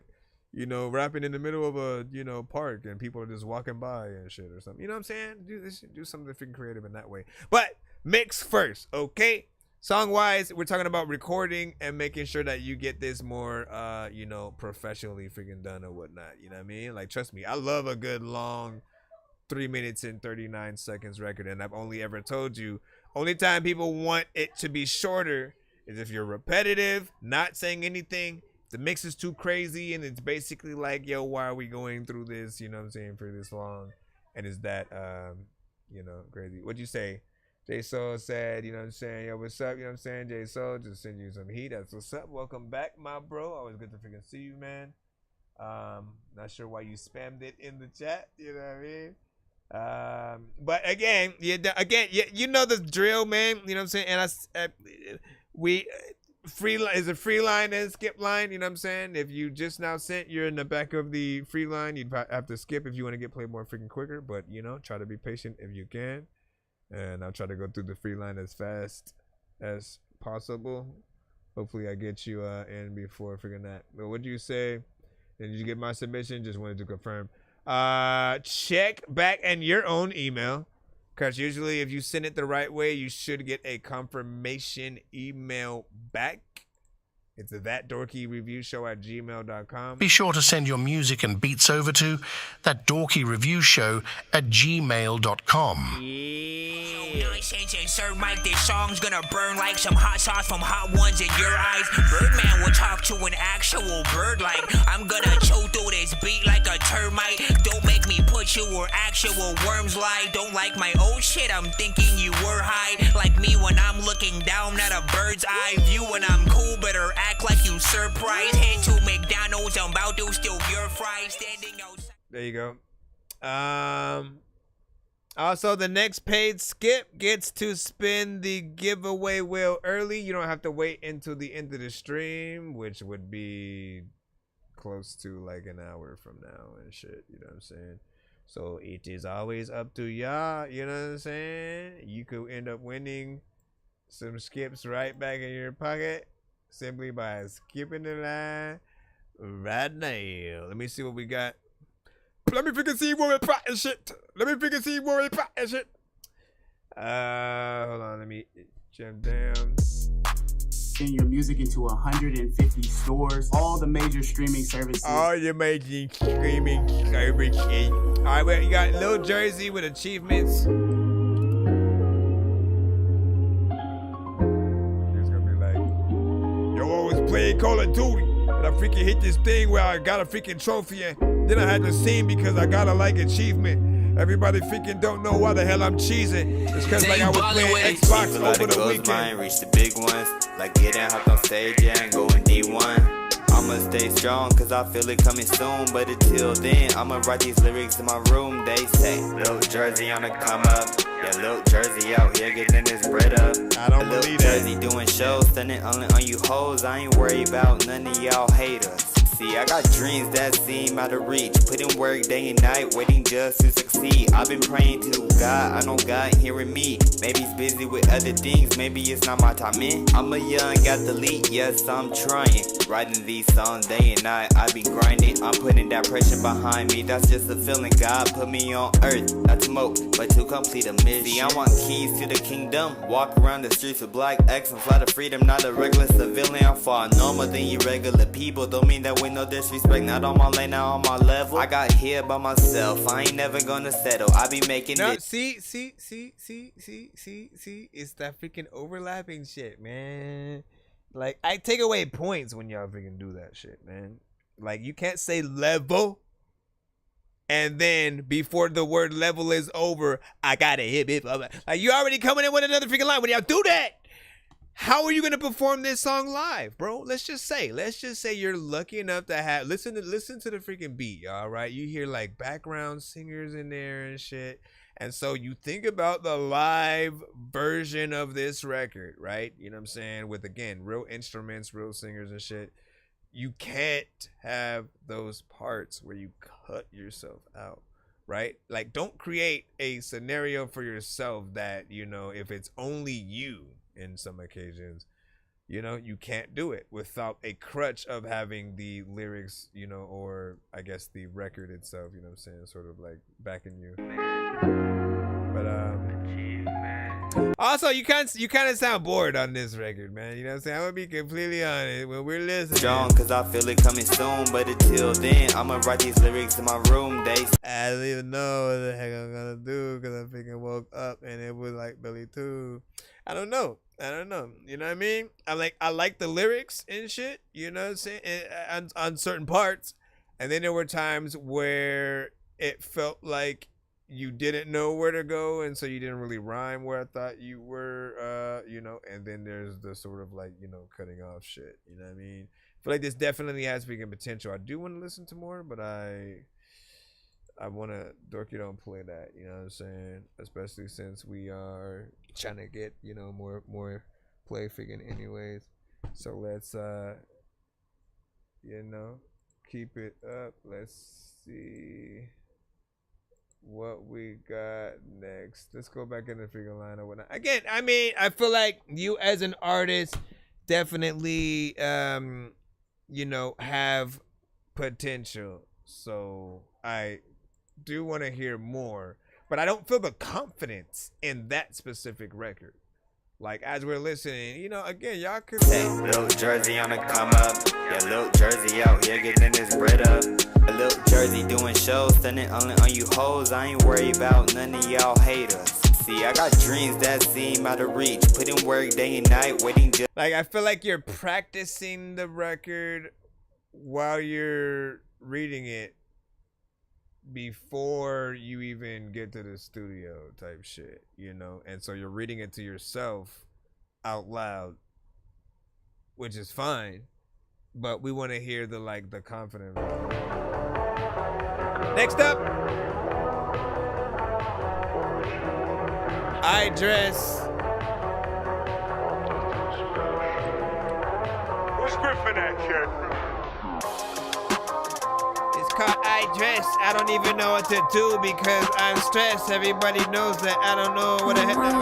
you know, rapping in the middle of a, you know, park and people are just walking by and shit or something. You know what I'm saying? Do something freaking creative in that way. But mix first, okay? Song-wise, we're talking about recording and making sure that you get this more, you know, professionally freaking done or whatnot. You know what I mean? Like, trust me, I love a good long 3 minutes and 39 seconds record. And I've only ever told you, only time people want it to be shorter is if you're repetitive, not saying anything, the mix is too crazy, and it's basically like, yo, why are we going through this, you know what I'm saying, for this long? And is that, you know, crazy? What'd you say? J Soul said, you know what I'm saying, yo, what's up, you know what I'm saying? J Soul, just send you some heat. That's what's up. Welcome back, my bro. Always good to freaking see you, man. Not sure why you spammed it in the chat, you know what I mean? But again, you know the drill, man. You know what I'm saying? And is a free line and skip line, you know what I'm saying? If you just now sent, you're in the back of the free line, you'd have to skip if you want to get played more freaking quicker. But, you know, try to be patient if you can. And I'll try to go through the free line as fast as possible. Hopefully I get you in before freaking that. But what do you say? Did you get my submission? Just wanted to confirm. Check back in your own email, because usually if you send it the right way, you should get a confirmation email back. It's ThatDorkyReviewShow@gmail.com. Be sure to send your music and beats over to ThatDorkyReviewShow@gmail.com. Nonsense and Sir Mike, this song's gonna burn like some hot sauce from hot ones in your eyes. Birdman will talk to an actual bird like I'm gonna chew through this beat like a termite. Don't make me put you where actual worms lie. Don't like my old shit, I'm thinking you were high. Like me when I'm looking down at a bird's eye view. When I'm cool, better act like you surprised. Head to McDonald's, I'm about to steal your fries. Standing outside. There you go. Also, the next paid skip gets to spin the giveaway wheel early. You don't have to wait until the end of the stream, which would be close to like an hour from now and shit. You know what I'm saying? So it is always up to y'all. You know what I'm saying? You could end up winning some skips right back in your pocket simply by skipping the line right now. Let me see what we got. Let me freaking see where we practice shit. Hold on, let me jump down. Send your music into 150 stores, all the major streaming services. All your major streaming services. All right, well, you got Lil Jersey with achievements. It's gonna be like, yo, always playing Call of Duty. And I freaking hit this thing where I got a freaking trophy and then I had to sing because I got a like achievement. Everybody freaking don't know why the hell I'm cheesing. It's cause like I was playing Xbox over the weekend. Reach the big ones, like getting hopped on stage, yeah, and going D1. I'ma stay strong cause I feel it coming soon. But until then, I'ma write these lyrics in my room. They say, Lil Jersey on the come up. Yeah, Lil Jersey out here getting his bread up. I don't believe that. Jersey doing shows, stunning only on you hoes. I ain't worried about none of y'all haters. See, I got dreams that seem out of reach. Put in work day and night, waiting just to succeed. I've been praying to God, I know God hearing me. Maybe he's busy with other things, maybe it's not my time in. I'm a young athlete, yes, I'm trying. Writing these songs day and night, I be grinding. I'm putting that pressure behind me, that's just a feeling. God put me on earth, not to smoke, but to complete a mission. See, I want keys to the kingdom. Walk around the streets with black X and fly to freedom. Not a regular civilian, I'm far normal than you regular people. Don't mean that we no disrespect, not on my lane, not on my level. I got here by myself, I ain't never gonna settle. I be making it. See, it's that freaking overlapping shit, man. Like, I take away points when y'all freaking do that shit, man. Like, you can't say level and then before the word level is over, I gotta hit it. Like, you already coming in with another freaking line. When y'all do that, how are you gonna perform this song live, bro? Let's just say you're lucky enough to have listen to the freaking beat, y'all, right? You hear like background singers in there and shit. And so you think about the live version of this record, right? You know what I'm saying? With, again, real instruments, real singers and shit. You can't have those parts where you cut yourself out, right? Like, don't create a scenario for yourself that, you know, if it's only you in some occasions, you know, you can't do it without a crutch of having the lyrics, you know, or I guess the record itself, you know what I'm saying, sort of like backing you. But also you kind of sound bored on this record, man. You know what I'm saying? I'm gonna be completely honest when we're listening. Strong cause I feel it coming soon, but until then, I'ma write these lyrics in my room. They I don't even know what the heck I'm gonna do because I freaking woke up and it was like Billy 2. I don't know. You know what I mean? I like the lyrics and shit, you know what I'm saying, on certain parts. And then there were times where it felt like you didn't know where to go, and so you didn't really rhyme where I thought you were, you know. And then there's the sort of like, you know, cutting off shit, you know what I mean? I feel like this definitely has freaking potential. I do want to listen to more, but I want to Dorky don't play that, you know what I'm saying? Especially since we are trying to get, you know, more play freaking anyways. So let's you know, keep it up. Let's see what we got next. Let's go back in the freaking line or whatnot. Again, I mean, I feel like you as an artist definitely you know, have potential. So I do want to hear more, but I don't feel the confidence in that specific record. Like, as we're listening, you know, again, y'all could say Little Jersey on the come up. Yeah, Little Jersey out here getting his bread up. A Little Jersey doing shows, stunning only on you hoes. I ain't worried about none of y'all haters. See, I got dreams that seem out of reach. Put in work day and night, waiting just like, I feel like you're practicing the record while you're reading it before you even get to the studio type shit, you know? And so you're reading it to yourself out loud, which is fine, but we want to hear the, like, the confident. Next up, I Dress. Who's Griffin that kid? It's called I Dress. I don't even know what to do because I'm stressed. Everybody knows that I don't know what the heck I'm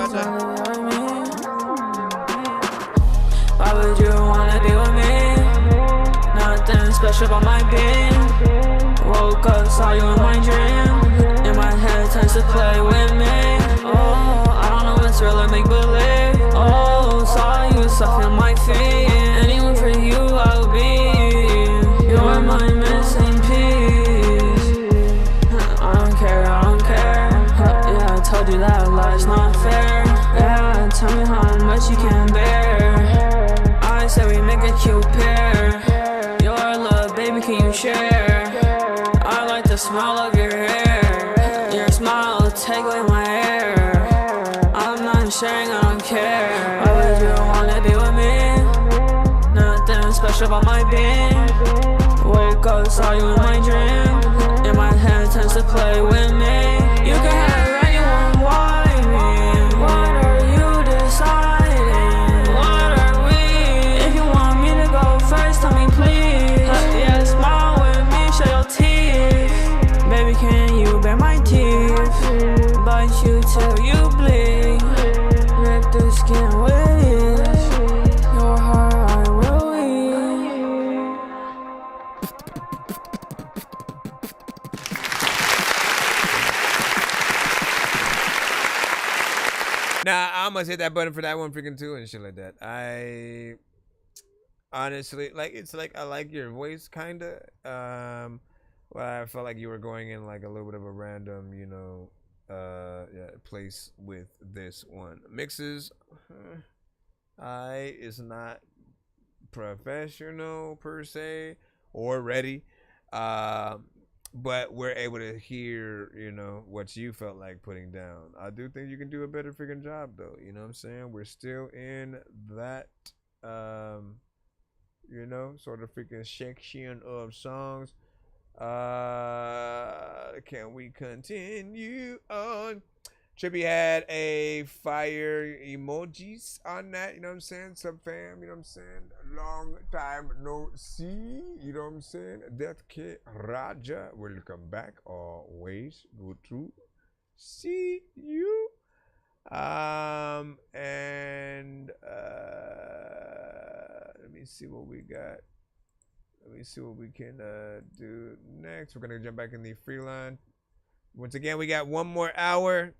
Why would you wanna be with me? Nothing special about my being. Woke up, saw you in my dream. In my head, turns to play with me. Oh, I don't know what's real or make believe. Oh, saw you sucking my feet. Anyone for you, I'll be. You're my missing piece. I don't care, I don't care. Yeah, I told you that life's not fair. Yeah, tell me how much you can bear. I said we make a cute pair. Your love, baby, can you share? I like the smell of your hair. Your smile will take away my hair. I'm not sharing, I don't care. Why would you wanna be with me? Nothing special about my being. Wake up, saw you in my dream. In my head, turns to play with me. You can have anyone, why me? What are you deciding? What are we? If you want me to go first, tell me please. Yeah, smile with me, show your teeth. Baby, can you bear my teeth? Bite you till you bleed. Rip the skin with ease. Your heart I will eat. Nah, I almost hit that button for that one freaking too and shit like that. I honestly, like, it's like, I like your voice kinda. Well, I felt like you were going in like a little bit of a random, you know, place with this one. Mixes, is not professional per se or ready, but we're able to hear, you know, what you felt like putting down. I do think you can do a better freaking job though, you know what I'm saying? We're still in that, you know, sort of freaking section of songs. Can we continue on? Trippy had a fire emojis on that, you know what I'm saying? Sub fam, you know what I'm saying? Long time no see, you know what I'm saying? Death K Raja, welcome back. Always good to see you. And let me see what we got. Let me see what we can do next. We're gonna jump back in the free line. Once again, we got one more hour.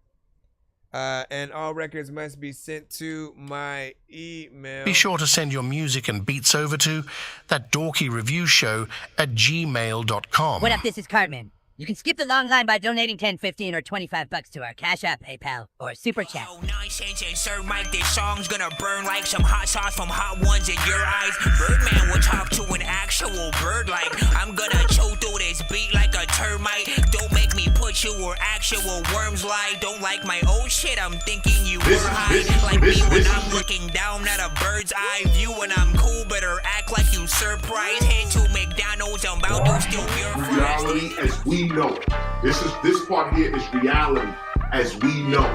And all records must be sent to my email. Be sure to send your music and beats over to ThatDorkyReviewShow at gmail.com. What up, this is Cartman. You can skip the long line by donating $10, $15, or $25 to our Cash App, PayPal, or Super Chat. Oh, Nonsenze and Sir Mike, this song's gonna burn like some hot sauce from hot ones in your eyes. Birdman will talk to an actual bird like I'm gonna chew through this beat like a termite. Don't make me put you where actual worms lie. Don't like my old shit, I'm thinking you were high. Like me when I'm looking down at a bird's eye view. When I'm cool, better act like you surprised. Head to McDonald's, I'm about to steal your fries. Reality as we know it. This part here is reality as we know it.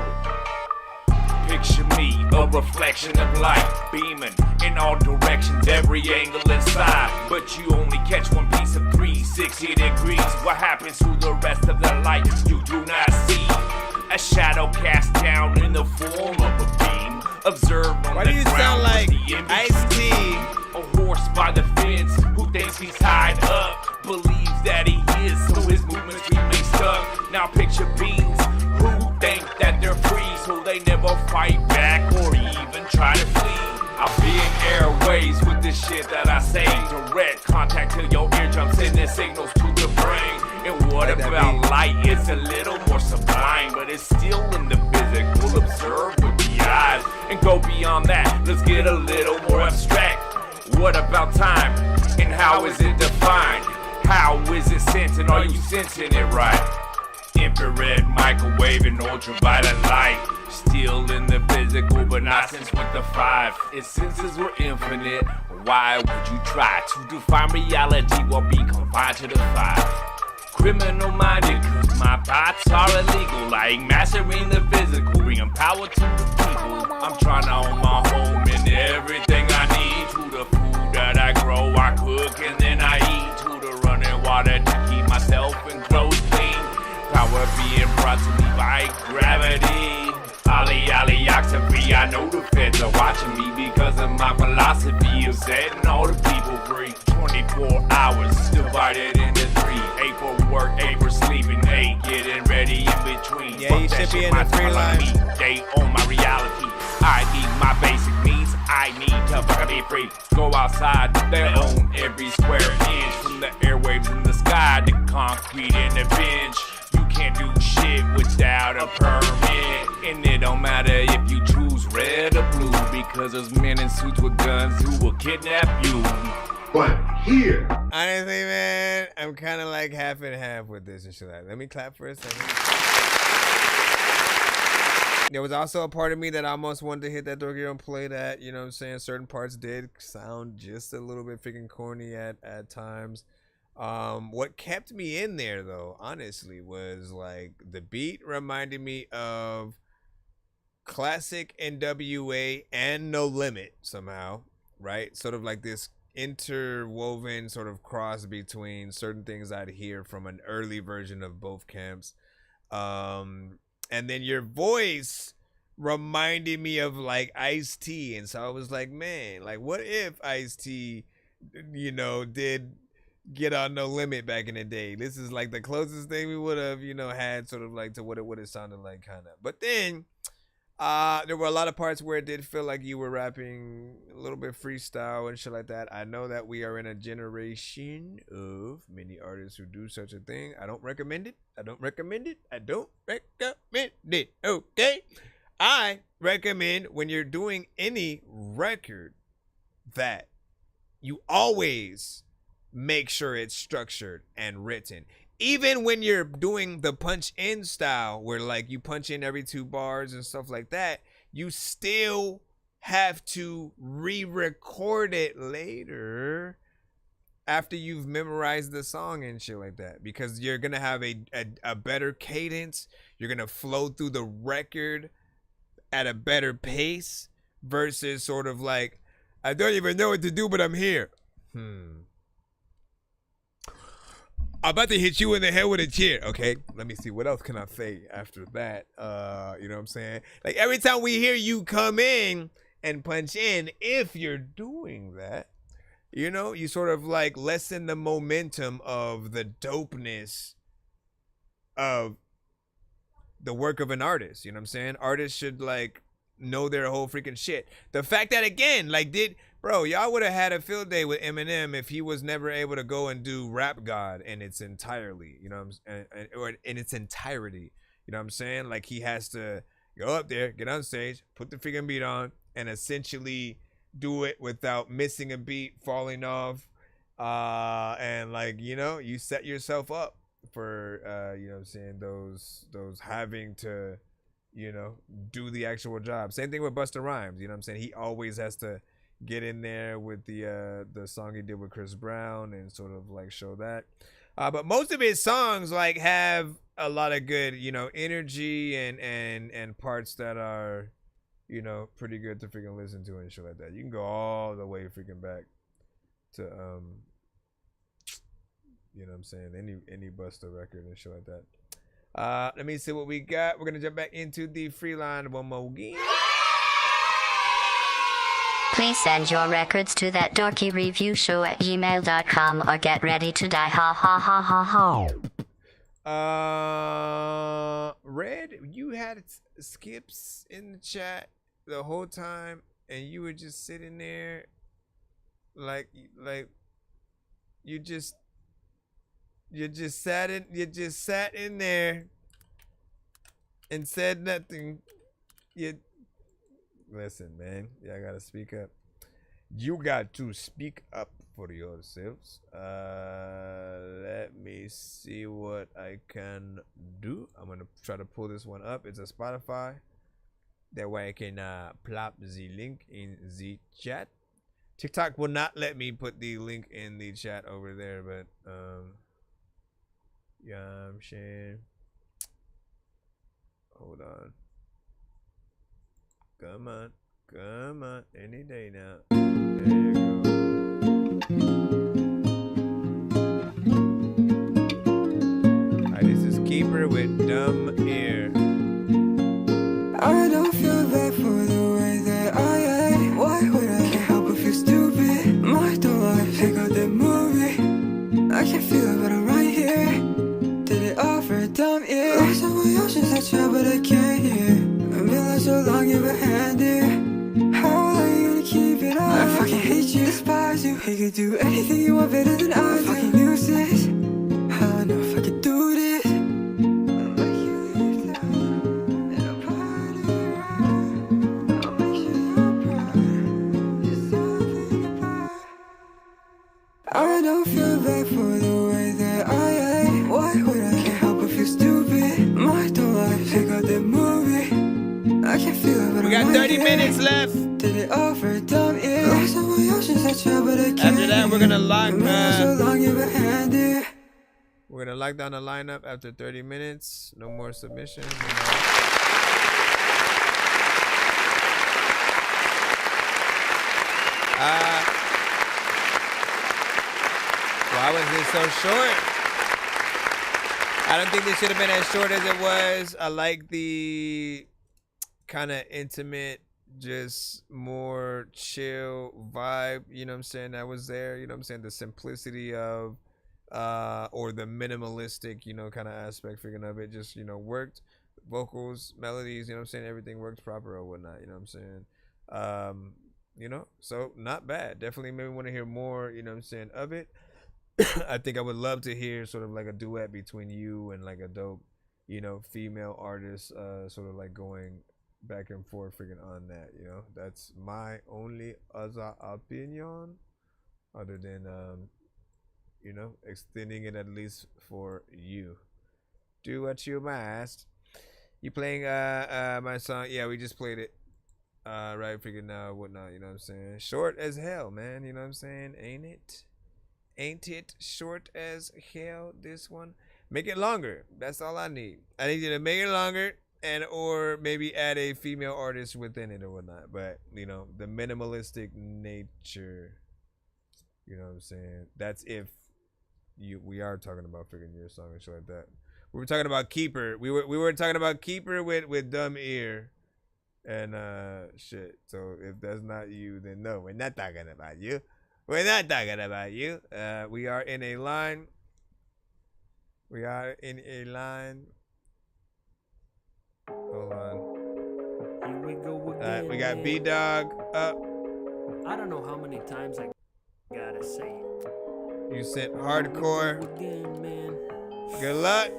Picture me, a reflection of light, beaming in all directions, every angle inside. But you only catch one piece of 360 degrees. What happens to the rest of the light you do not see? A shadow cast down in the form of a beam. Observed on Why the do you ground sound like Ice-T? A horse by the fence who thinks he's tied up, believes that he is, so his movements remain stuck. Now picture beings who think that they're free, so they never fight back or even try to flee. I'll be in airways with this shit that I say. Direct contact till your eardrum sending signals to the brain. And what about light? It's a little more sublime, but it's still in the physical. Observe with the eyes and go beyond that. Let's get a little more abstract. What about time? And how is it defined? How is it sent and are you sensing it right? Infrared, microwave, and ultraviolet light. Still in the physical, but not since with the 5. Its senses were infinite. Why would you try to define reality while being confined to the 5? Criminal minded, cause my thoughts are illegal. Like mastering the physical, bringing power to the people. I'm trying to own my home and everything I need. To the food that I grow, I cook, and then I eat. To the running water to keep myself and clothes clean. Power being brought to me by gravity. Ollie, ollie, oxen free. I know the feds are watching me because of my philosophy of setting all the people free. 24 hours divided into 3. 8 for work, 8 for sleeping, 8 getting ready in between. Yeah, you should be in the 3 line. They own my reality. I need my basic needs. I need to fucking be free. Go outside, they own every square inch. From the airwaves in the sky, the concrete in the bench. You can't do shit without a permit. And it don't matter if you choose red or blue, because there's men in suits with guns who will kidnap you. But here, honestly, man, I'm kind of like half and half with this and shit. Let me clap for a second. There was also a part of me that almost wanted to hit that dorky and play that, you know what I'm saying? Certain parts did sound just a little bit freaking corny at times. What kept me in there, though, honestly, was like the beat reminded me of classic NWA and No Limit somehow, right? Sort of like this interwoven sort of cross between certain things I'd hear from an early version of both camps. And then your voice reminded me of like Ice-T, and so I was like, man, like what if Ice-T, you know, did get on No Limit back in the day? This is like the closest thing we would have, you know, had sort of like to what it would have sounded like, kind of. But then there were a lot of parts where it did feel like you were rapping a little bit freestyle and shit like that. I know that we are in a generation of many artists who do such a thing. I don't recommend it. I don't recommend it. I don't recommend it. Okay? I recommend when you're doing any record that you always make sure it's structured and written. Even when you're doing the punch in style where like you punch in every 2 bars and stuff like that, you still have to re-record it later after you've memorized the song and shit like that, because you're gonna have a better cadence. You're gonna flow through the record at a better pace versus sort of like, I don't even know what to do, but I'm here. I'm about to hit you in the head with a chair. Okay, let me see. What else can I say after that? You know what I'm saying? Like every time we hear you come in and punch in, if you're doing that, you know, you sort of like lessen the momentum of the dopeness of the work of an artist. You know what I'm saying? Artists should like know their whole freaking shit. The fact that, again, like bro, y'all would have had a field day with Eminem if he was never able to go and do Rap God in its entirety, you know what I'm saying? Or in its entirety, you know what I'm saying? Like he has to go up there, get on stage, put the freaking beat on, and essentially do it without missing a beat, falling off, and like, you know, you set yourself up for, you know what I'm saying, those having to, you know, do the actual job. Same thing with Busta Rhymes, you know what I'm saying? He always has to get in there with the song he did with Chris Brown and sort of like show that. But most of his songs like have a lot of good, you know, energy and parts that are, you know, pretty good to freaking listen to and shit like that. You can go all the way freaking back to you know what I'm saying, any Busta record and shit like that. Let me see what we got. We're gonna jump back into the free line one more again. Please send your records to ThatDorkyReviewShow at gmail.com or get ready to die. Ha ha ha ha ha. Red, you had skips in the chat the whole time, and you were just sitting there, like you just sat in there and said nothing. Listen, man, I gotta speak up. You got to speak up for yourselves. Let me see what I can do. I'm gonna try to pull this one up. It's a Spotify. That way I can plop the link in the chat. TikTok will not let me put the link in the chat over there, but yeah, I'm saying. Hold on. Come on, any day now. There you go. Alright, this is Keeper with Dumb Ear. I don't feel bad for the way that I act. Why would I? Can't help but feel stupid. My door, pick up the movie. I can feel it, but I'm right here. Did it all for a dumb ear. Lost all my options, I try, but I can't hear. I've been like so long, you've a hand here. How are you gonna keep it up? I fucking hate you, despise you. You could do anything you want better than I do. Fucking nuisance. I don't know if I could do this. I don't feel bad for the way that I act. Why would I? Can't help but feel stupid. My door, pick up the movie. I can feel it, but we got 30 minutes left. Did it all for a dumb ear. Lost all my options, I try, but I can't. After that, we're gonna lock. We're gonna lock down the lineup after 30 minutes. No more submissions. Why was this so short? I don't think this should have been as short as it was. I like the kind of intimate, just more chill vibe, you know what I'm saying, that was there, you know what I'm saying, the simplicity of or the minimalistic, you know, kind of aspect figuring of it just, you know, worked. Vocals, melodies, you know what I'm saying, everything worked proper or whatnot, you know what I'm saying. You know, so not bad. Definitely maybe want to hear more, you know what I'm saying, of it. I think I would love to hear sort of like a duet between you and like a dope, you know, female artist, sort of like going back and forth freaking on that, you know. That's my only other opinion, other than you know, extending it at least for you. Do what you must. You playing my song? Yeah, we just played it. Right, freaking whatnot, you know what I'm saying? Short as hell, man, you know what I'm saying? Ain't it? Ain't it short as hell, this one? Make it longer. That's all I need. I need you to make it longer and or maybe add a female artist within it or whatnot. But, you know, the minimalistic nature, you know what I'm saying? That's if we are talking about freaking your song and shit like that. We were talking about Keeper. We were talking about Keeper with Dumb Ear and shit. So if that's not you, then no, we're not talking about you. We're not talking about you. We are in a line. We are in a line. Hold on. Here we go again. We got B-Dog up. I don't know how many times I gotta say it. You sent hardcore. Again, man. Good luck.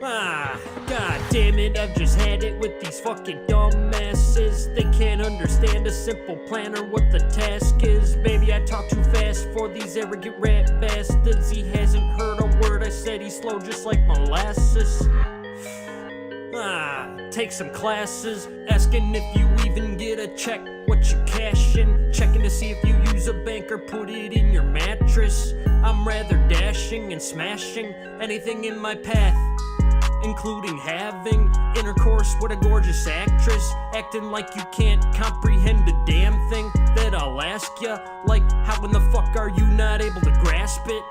Ah, god damn it, I've just had it with these fucking dumbasses. They can't understand a simple plan or what the task is. Baby, I talk too fast for these arrogant rat bastards. He hasn't heard a word I said, he's slow just like molasses. Ah, take some classes, asking if you even get a check, what you cash in, checking to see if you use a bank or put it in your mattress. I'm rather dashing and smashing anything in my path, including having intercourse with a gorgeous actress, acting like you can't comprehend a damn thing that I'll ask ya, like how in the fuck are you not able to grasp it,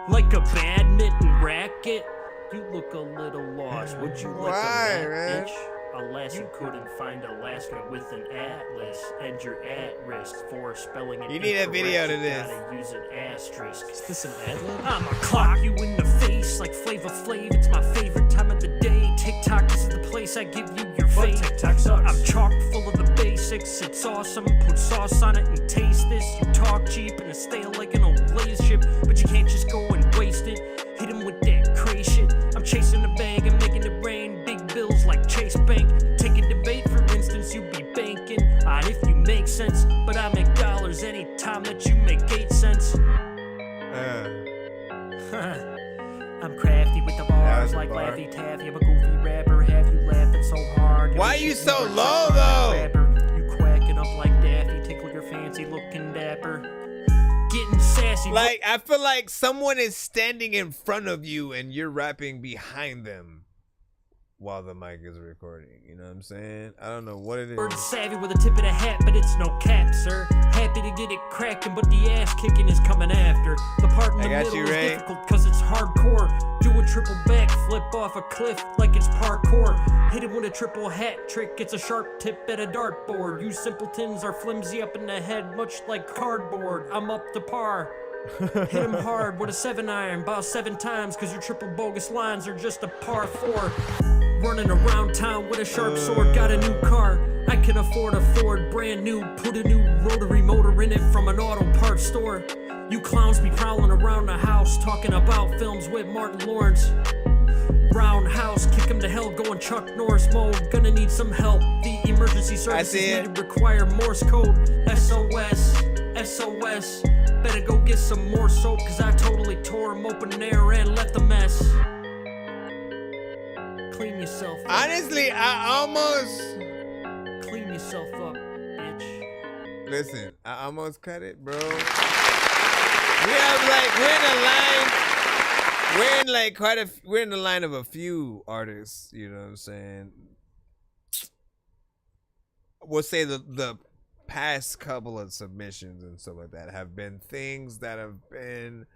like a badminton racket. You look a little lost, would you like a map, bitch? Alas, you couldn't find Alaska with an atlas, and you're at risk for spelling it. You need a video to this. Gotta use an asterisk. Is this an ad-lib? I'ma clock you in the face like Flavor Flav. It's my favorite time of the day. TikTok, this is the place I give you your fate. TikTok sucks. I'm chock full of the basics. It's awesome. Put sauce on it and taste this. You talk cheap and it's stale like an old Lay's ship, but you can't just go and waste it. Hit him with that crazy shit. I'm chasing the bag and making it rain. Big bills like Chase Bank. Take a debate, for instance, you be banking on if you make sense, but I make dollars anytime that you make 8 cents. I'm crafty with the bars like Laffy Taffy. I'm a goofy rapper. Have you laughing so hard? Why are you so low though? You quacking up like Daffy. Tickle your fancy looking dapper. Getting sassy. Like, I feel like someone is standing in front of you and you're rapping behind them while the mic is recording. You know what I'm saying? I don't know what it is. Bird savvy with a tip of the hat, but it's no cap, sir. Happy to get it cracking, but the ass kicking is coming after. The part in the middle is difficult cause it's hardcore. Do a triple backflip off a cliff like it's parkour. Hit him with a triple hat trick, it's a sharp tip at a dartboard. You simpletons are flimsy up in the head, much like cardboard. I'm up to par. Hit him hard with a 7-iron, about 7 times, cause your triple bogus lines are just a par 4. Running around town with a sharp sword, got a new car. I can afford a Ford, brand new. Put a new rotary motor in it from an auto parts store. You clowns be prowling around the house, talking about films with Martin Lawrence. Roundhouse, kick him to hell, going Chuck Norris mode. Gonna need some help. The emergency services needed require Morse code. SOS, SOS. Better go get some more soap, cause I totally tore him open there and left a mess. Clean yourself up. Honestly, I almost... Clean yourself up, bitch. Listen, I almost cut it, bro. We have like, we're in the line of a few artists, you know what I'm saying? We'll say the past couple of submissions and stuff like that have been things that have been,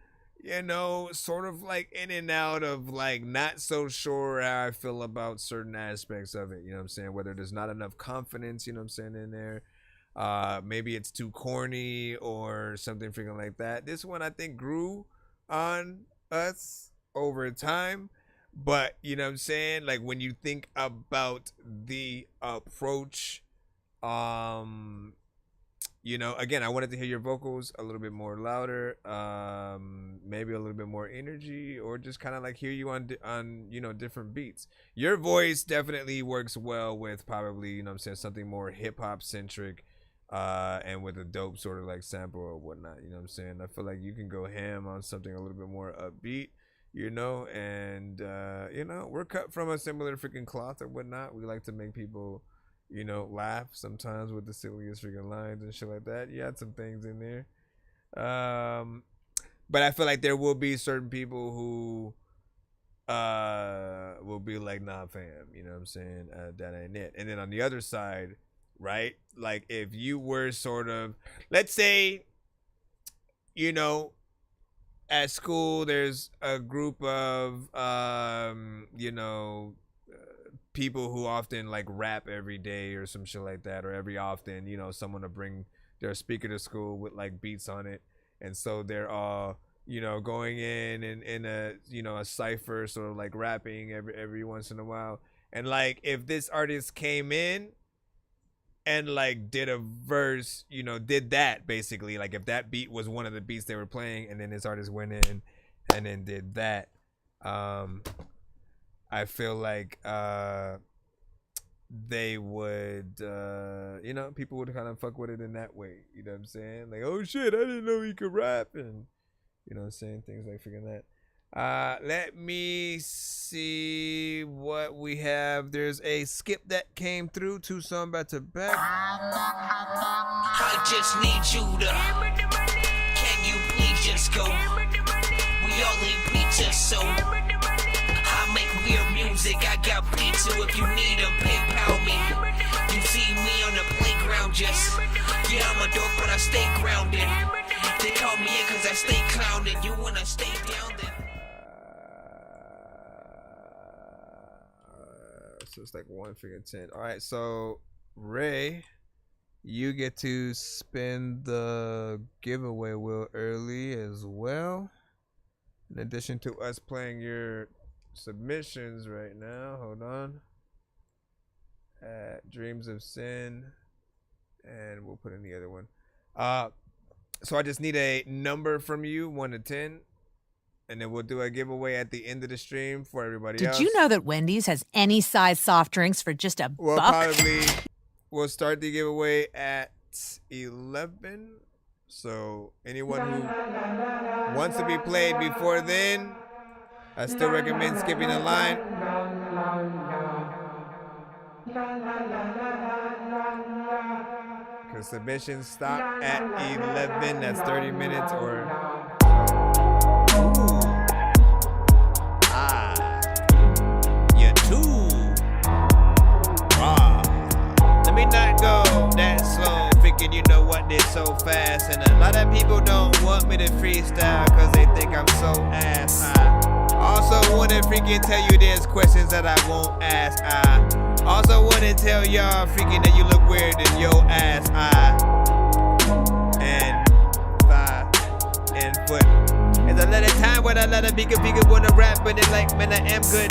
you know, sort of like in and out of like not so sure how I feel about certain aspects of it, you know what I'm saying? Whether there's not enough confidence, you know what I'm saying, in there. Maybe it's too corny or something freaking like that. This one I think grew on us over time, but you know what I'm saying? Like when you think about the approach, you know, again, I wanted to hear your vocals a little bit more louder, maybe a little bit more energy, or just kind of like hear you on you know, different beats. Your voice definitely works well with probably, you know what I'm saying, something more hip hop centric, and with a dope sort of like sample or whatnot, you know what I'm saying? I feel like you can go ham on something a little bit more upbeat, you know, and you know, we're cut from a similar freaking cloth or whatnot. We like to make people, you know, laugh sometimes with the silliest freaking lines and shit like that. You had some things in there. But I feel like there will be certain people who will be like, nah, fam, you know what I'm saying? That ain't it. And then on the other side, right? Like if you were sort of, let's say, you know, at school, there's a group of, you know, people who often like rap every day or some shit like that, or every often, you know, someone to bring their speaker to school with like beats on it, and so they're all, you know, going in a, you know, a cipher, sort of like rapping every once in a while. And like if this artist came in and like did a verse, you know, did that basically, like if that beat was one of the beats they were playing, and then this artist went in and then did that, I feel like they would, you know, people would kind of fuck with it in that way. You know what I'm saying? Like, oh shit, I didn't know he could rap, and you know what I'm saying? Things like figuring that. Let me see what we have. There's a skip that came through, 2 songs back to back. I just need you to. Can you please just go? We all need pizza, so I make weird music. I got pizza if you need them. PayPal me. You see me on the playground, just yeah, I'm a dork, but I stay grounded. They call me in cause I stay clowning. You wanna stay down then? So it's like 1/10. All right, so Ray, you get to spin the giveaway wheel early as well. In addition to us playing your submissions right now, hold on. Dreams of Sin, and we'll put in the other one. So I just need a number from you, 1 to 10, and then we'll do a giveaway at the end of the stream for everybody else. Did you know that Wendy's has any size soft drinks for just a buck? We'll start the giveaway at 11. So anyone who wants to be played before then, I still recommend skipping the line. Because submissions stop at 11. That's 30 minutes or... Ooh. You're too raw. Let me not go that slow, thinking you know what did so fast. And a lot of people don't want me to freestyle because they think I'm so ass. I also want to freaking tell you there's questions that I won't ask. I also want to tell y'all freaking that you look weird in your ass. And 5 and foot. There's a lot of time when a lot of people wanna rap, but they're like, man, I am good.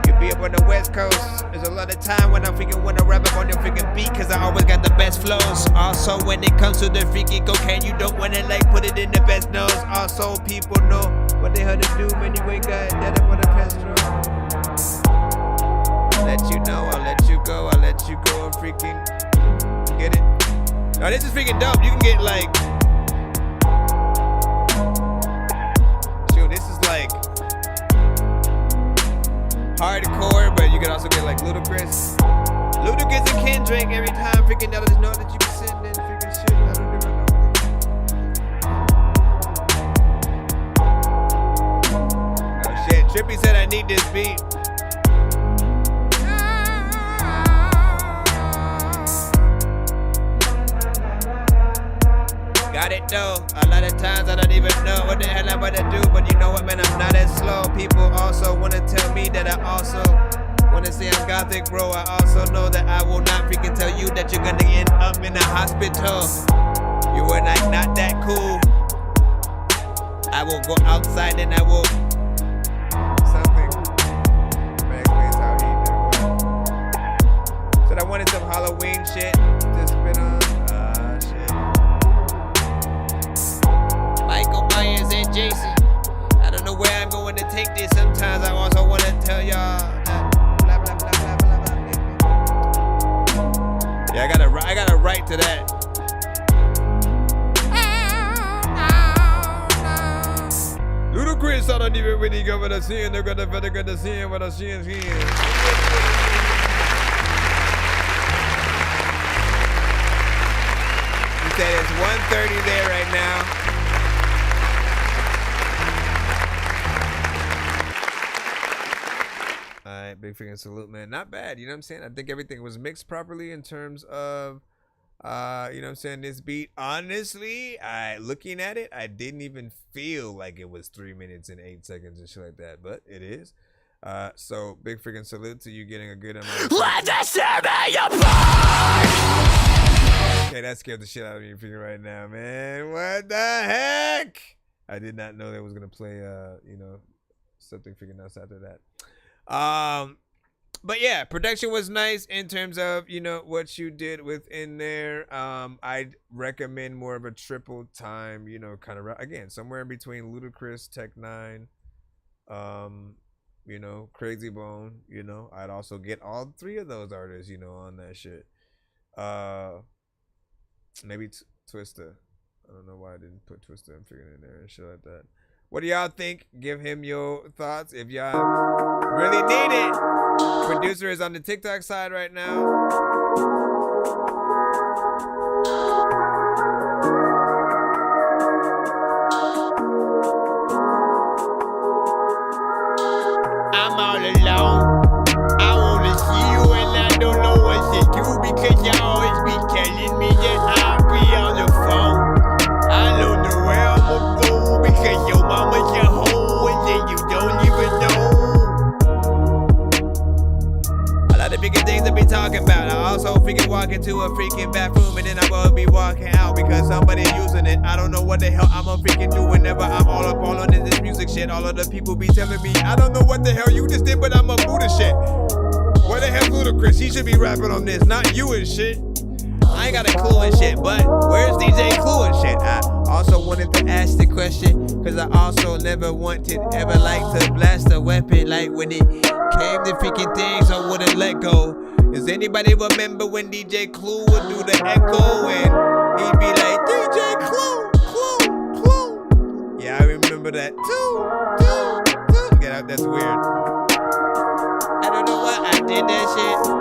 Could be up on the West Coast. There's a lot of time when I freaking wanna rap up on your freaking beat, cause I always got the best flows. Also, when it comes to the freaking cocaine, you don't wanna like put it in the best nose. Also, people know what they had to do when you wake up that I'm on the Castro. I'll let you know, I'll let you go, I'll let you go and freaking get it. Now this is freaking dope. You can get like, shoot, this is like hardcore, but you can also get like Ludacris and Kendrick every time freaking out of the note that you be sitting in freaking shit. I don't even know. Oh shit, Trippy said I need this beat. Got it though. A lot of times I don't even know what the hell I'm about to do, but you know what, man, I'm not as slow. People also want to tell me that I also want to say I'm gothic, bro. I also know that I will not freaking tell you that you're gonna end up in a hospital. You were like not that cool. I will go outside and I will something. Man, explains how he did. Said I wanted some Halloween shit to spit on. Myers and Jason. I don't know where I'm going to take this. Sometimes I also want to tell y'all that blah, blah, blah, blah, blah, blah. Yeah, I gotta write to that. Ludacris, I don't even really go with a scene. They're gonna see what a scene is. He said it's 1:30 there right now. Alright, big freaking salute, man. Not bad, you know what I'm saying? I think everything was mixed properly in terms of, you know what I'm saying, this beat. Honestly, looking at it, I didn't even feel like it was 3 minutes and 8 seconds and shit like that, but it is. So, big freaking salute to you getting a good amount of time. Okay, that scared the shit out of me freaking right now, man. What the heck? I did not know that was going to play, you know, something freaking else after that. But yeah, production was nice in terms of, you know, what you did within there. I'd recommend more of a triple time, you know, kind of, again, somewhere in between Ludacris, Tech 9, you know, Crazy Bone, you know. I'd also get all 3 of those artists, you know, on that shit. Maybe Twista. I don't know why I didn't put Twista and Figuring in there and shit like that. What do y'all think? Give him your thoughts if y'all really need it. Producer is on the TikTok side right now. I'm all alone. I wanna see you and I don't know what to do because you always be telling me that I'll be on the phone. I don't know where I'ma go because your mama's a hoe and then you don't even know. A lot of bigger things to be talking about. I also figured walk into a freaking bathroom and then I will be walking out because somebody using it. I don't know what the hell I'ma freaking do whenever I'm all up all on this music shit. All of the people be telling me, I don't know what the hell you just did, but I'ma do the shit. What the hell, Ludacris? He should be rapping on this, not you and shit. I ain't got a clue and shit, but where's DJ Clue and shit? I also wanted to ask the question, cause I also never wanted, ever like to blast a weapon. Like when it came to freaking things, I wouldn't let go. Does anybody remember when DJ Clue would do the echo and he'd be like, DJ Clue, Clue. Yeah, I remember that too. Get out, that's weird. I don't know why I did that shit.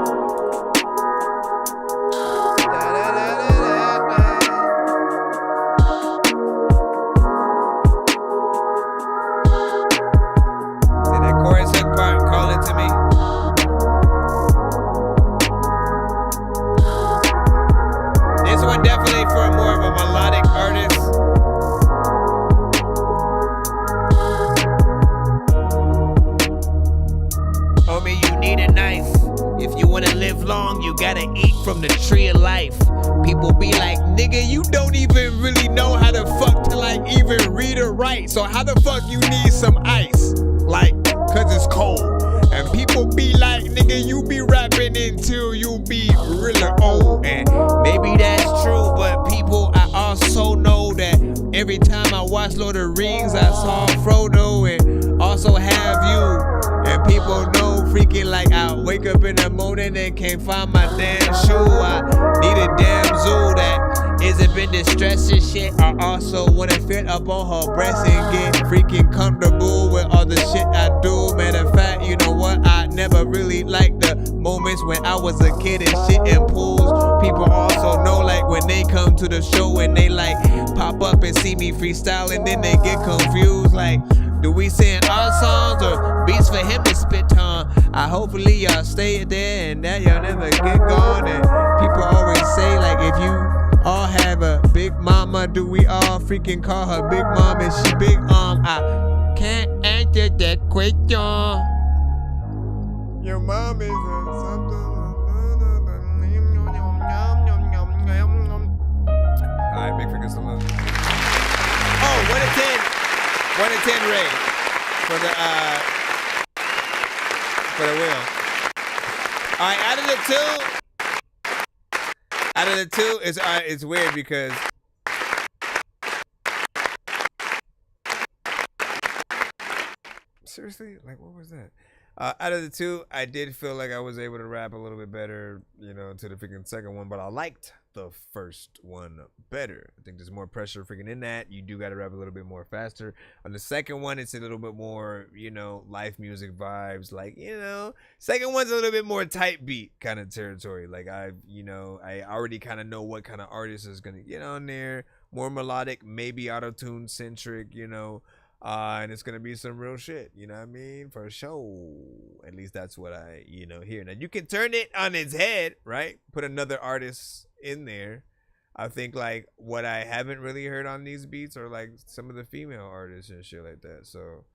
From the tree of life. People be like, nigga, you don't even really know how the fuck to like even read or write. So how the fuck you need some ice? Like, cause it's cold. And people be like, nigga, you be rapping until you be really old. And maybe that's true, but people, I also know that every time I watch Lord of the Rings, I saw Frodo and also have you. And people know freaking like I wake up in the morning and can't find my damn shoe. I need a damn zoo that isn't been distressed and shit. I also wanna fit up on her breast and get freaking comfortable with all the shit I do. Matter of fact, you know what? I never really liked the moments when I was a kid and shit in pools. People also know like when they come to the show and they like pop up and see me freestyle and then they get confused like, do we sing our songs or beats for him to spit on? I hopefully y'all stay there and that y'all never get gone. And people always say like, if you all have a big mama, do we all freaking call her Big Mom and she big I can't answer that question. Your mom is something. Alright, big freaking salute. Oh, 1 to 10. 1 to 10 rate for the wheel. All right, out of the two, it's weird because seriously, like what was that? Out of the two, I did feel like I was able to rap a little bit better, you know, to the freaking second one, but I liked the first one better. I think there's more pressure freaking in that. You do got to rap a little bit more faster. On the second one, it's a little bit more, you know, life music vibes. Like, you know, second one's a little bit more tight beat kind of territory. Like I already kind of know what kind of artist is going to get on there. More melodic, maybe auto-tune centric, you know. And it's gonna be some real shit, you know what I mean? For sure. At least that's what I, you know, hear. Now you can turn it on its head, right? Put another artist in there. I think like what I haven't really heard on these beats are like some of the female artists and shit like that. So,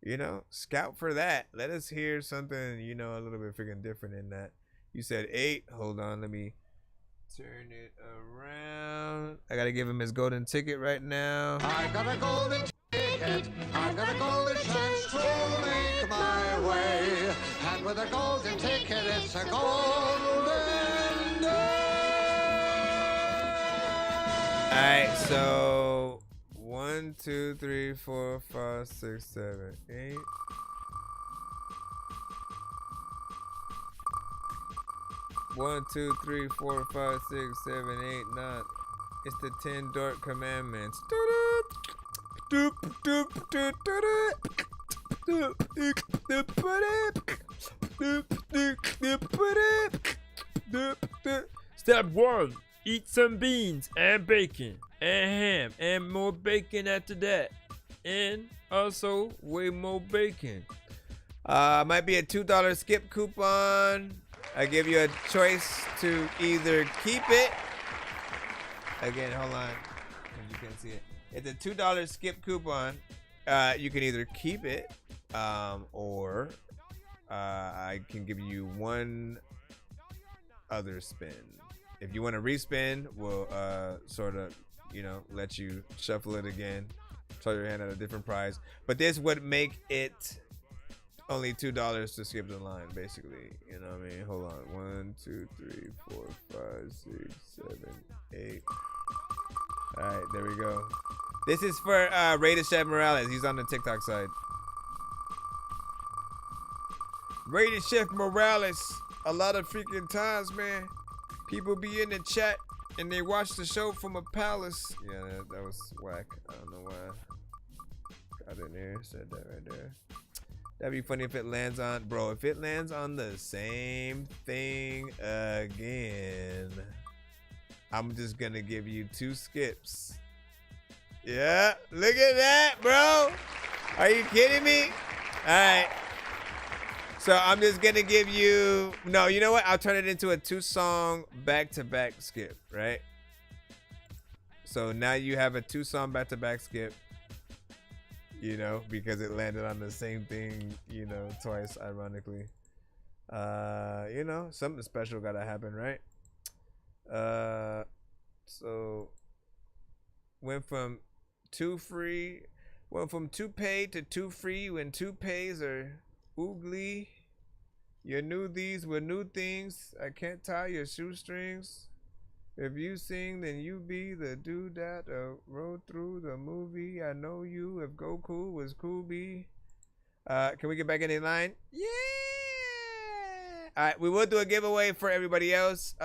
you know, scout for that. Let us hear something, you know, a little bit freaking different in that. You said 8. Hold on, let me turn it around. I gotta give him his golden ticket right now. I got a golden ticket. I got a golden chance to make my way. And with a golden ticket, it's a golden day. Alright, so 1, 2, 3, 4, 5, 6, 7, 8. One, 2, 3, 4, 5, 6, 7, 8, 9. It's the 10 Dork Commandments. Step 1. Eat some beans and bacon and ham and more bacon after that. And also way more bacon. Might be a $2 skip coupon. I give you a choice to either keep it. Again, hold on. You can't see it. It's a $2 skip coupon. You can either keep it, or I can give you one other spin. If you want to respin, we'll sort of, you know, let you shuffle it again. Try your hand at a different price. But this would make it only $2 to skip the line, basically. You know what I mean? Hold on. 1, 2, 3, 4, 5, 6, 7, 8. All right, there we go. This is for Rated Chef Morales. He's on the TikTok side. Rated Chef Morales. A lot of freaking times, man, people be in the chat and they watch the show from a palace. Yeah, that was whack. I don't know why. Got in there, said that right there. That'd be funny if it lands on, bro, if it lands on the same thing again, I'm just gonna give you 2 skips. Yeah, look at that, bro. Are you kidding me? All right. So I'm just gonna give you, no, you know what? I'll turn it into a 2-song back-to-back skip, right? So now you have a 2-song back-to-back skip, you know, because it landed on the same thing, you know, twice, ironically. You know, something special gotta happen, right? So went from 2 paid to 2 free when 2 pays are oogly. You knew these were new things. I can't tie your shoestrings. If you sing, then you be the dude that rode through the movie. I know you. If Goku was Cool B. Can we get back in the line? Yeah. All right, we will do a giveaway for everybody else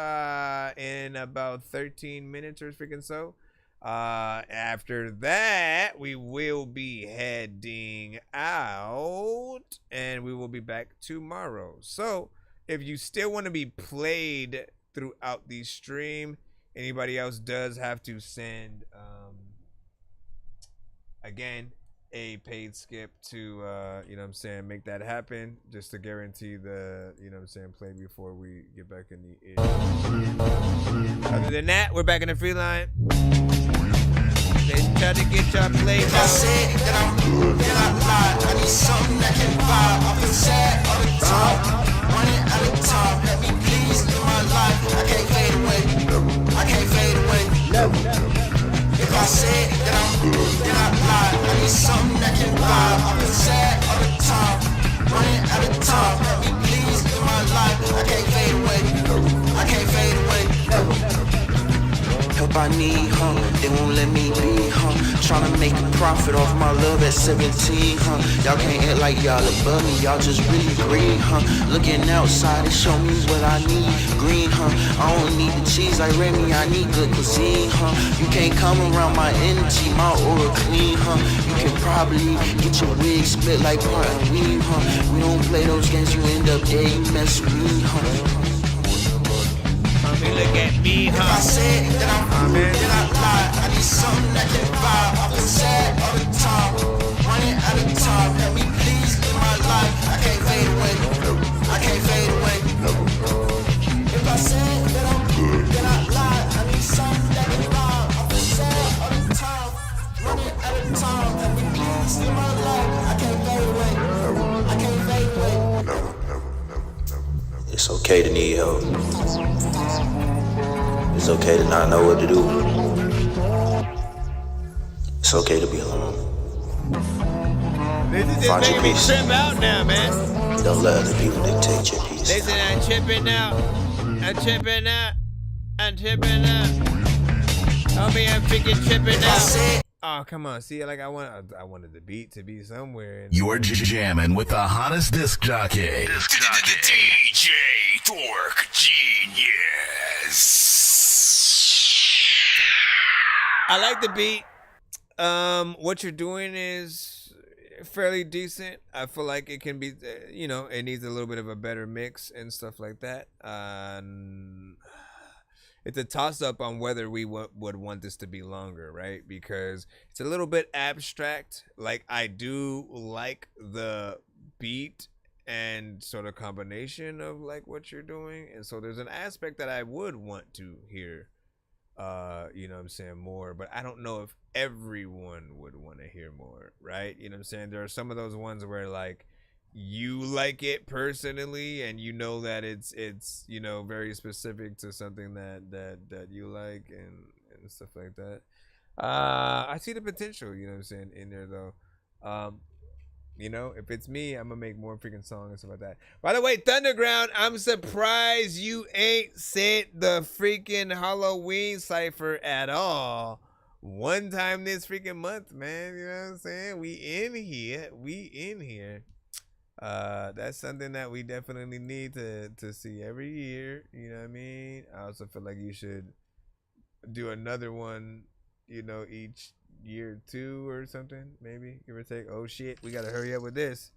in about 13 minutes or freaking so. After that, we will be heading out and we will be back tomorrow. So if you still want to be played throughout the stream, anybody else does have to send again a paid skip to you know what I'm saying, make that happen, just to guarantee the, you know what I'm saying, play before we get back in the air. Other than that, we're back in the free line. Let's try to get y'all played out. I said that I'm good, then I lied. I need something that can vibe. I feel sad all the time, running out of time. Let me please live my life. I can't fade away. I can't fade away. If I said that I'm good, then I lied. I need something that can vibe. I feel sad all the time, running out of time. Let me please live my life. I can't fade away. I can't fade away. Help I need, they won't let me be, tryna make a profit off my love at 17, y'all can't act like y'all above me, y'all just really green, looking outside and show me what I need, green, I don't need the cheese like Remy, I need good cuisine, you can't come around my energy, my aura clean, you can probably get your wig split like part and weave, we don't play those games, you end up dead, you mess with me, Look at me, If I said that I'm good, then I lied. I need something that can vibe. I feel sad all the time, running out of time. Let me please live my life. I can't fade away. I can't fade away. If I said that I'm good, then I lied. I need something that can vibe. I feel sad all the time, running out of time. Let me please live my life. I can't fade away. I can't fade away. It's okay to need help. It's okay to not know what to do. It's okay to be alone. This is just making me trip out now, man. Don't let other people dictate your peace. Listen, I'm tripping out. I'm tripping out. I'm tripping out. Homie, I'm freaking tripping out. Oh, come on. See, like I wanted the beat to be somewhere. You're jamming with the hottest disc jockey. DJ Dork Genius. I like the beat. What you're doing is fairly decent. I feel like it can be, you know, it needs a little bit of a better mix and stuff like that. It's a toss-up on whether we would want this to be longer, right? Because it's a little bit abstract. Like, I do like the beat and sort of combination of like what you're doing, and so there's an aspect that I would want to hear, you know what I'm saying, more, but I don't know if everyone would want to hear more, right? You know what I'm saying? There are some of those ones where like you like it personally, and you know that it's you know, very specific to something that you like and stuff like that. I see the potential, you know what I'm saying, in there though. You know, if it's me, I'm gonna make more freaking songs and stuff like that. By the way, Thunderground, I'm surprised you ain't sent the freaking Halloween cipher at all. One time this freaking month, man. You know what I'm saying? We in here. That's something that we definitely need to see every year. You know what I mean? I also feel like you should do another one, you know, each year 2 or something, maybe, give or take. Oh shit, we gotta hurry up with this.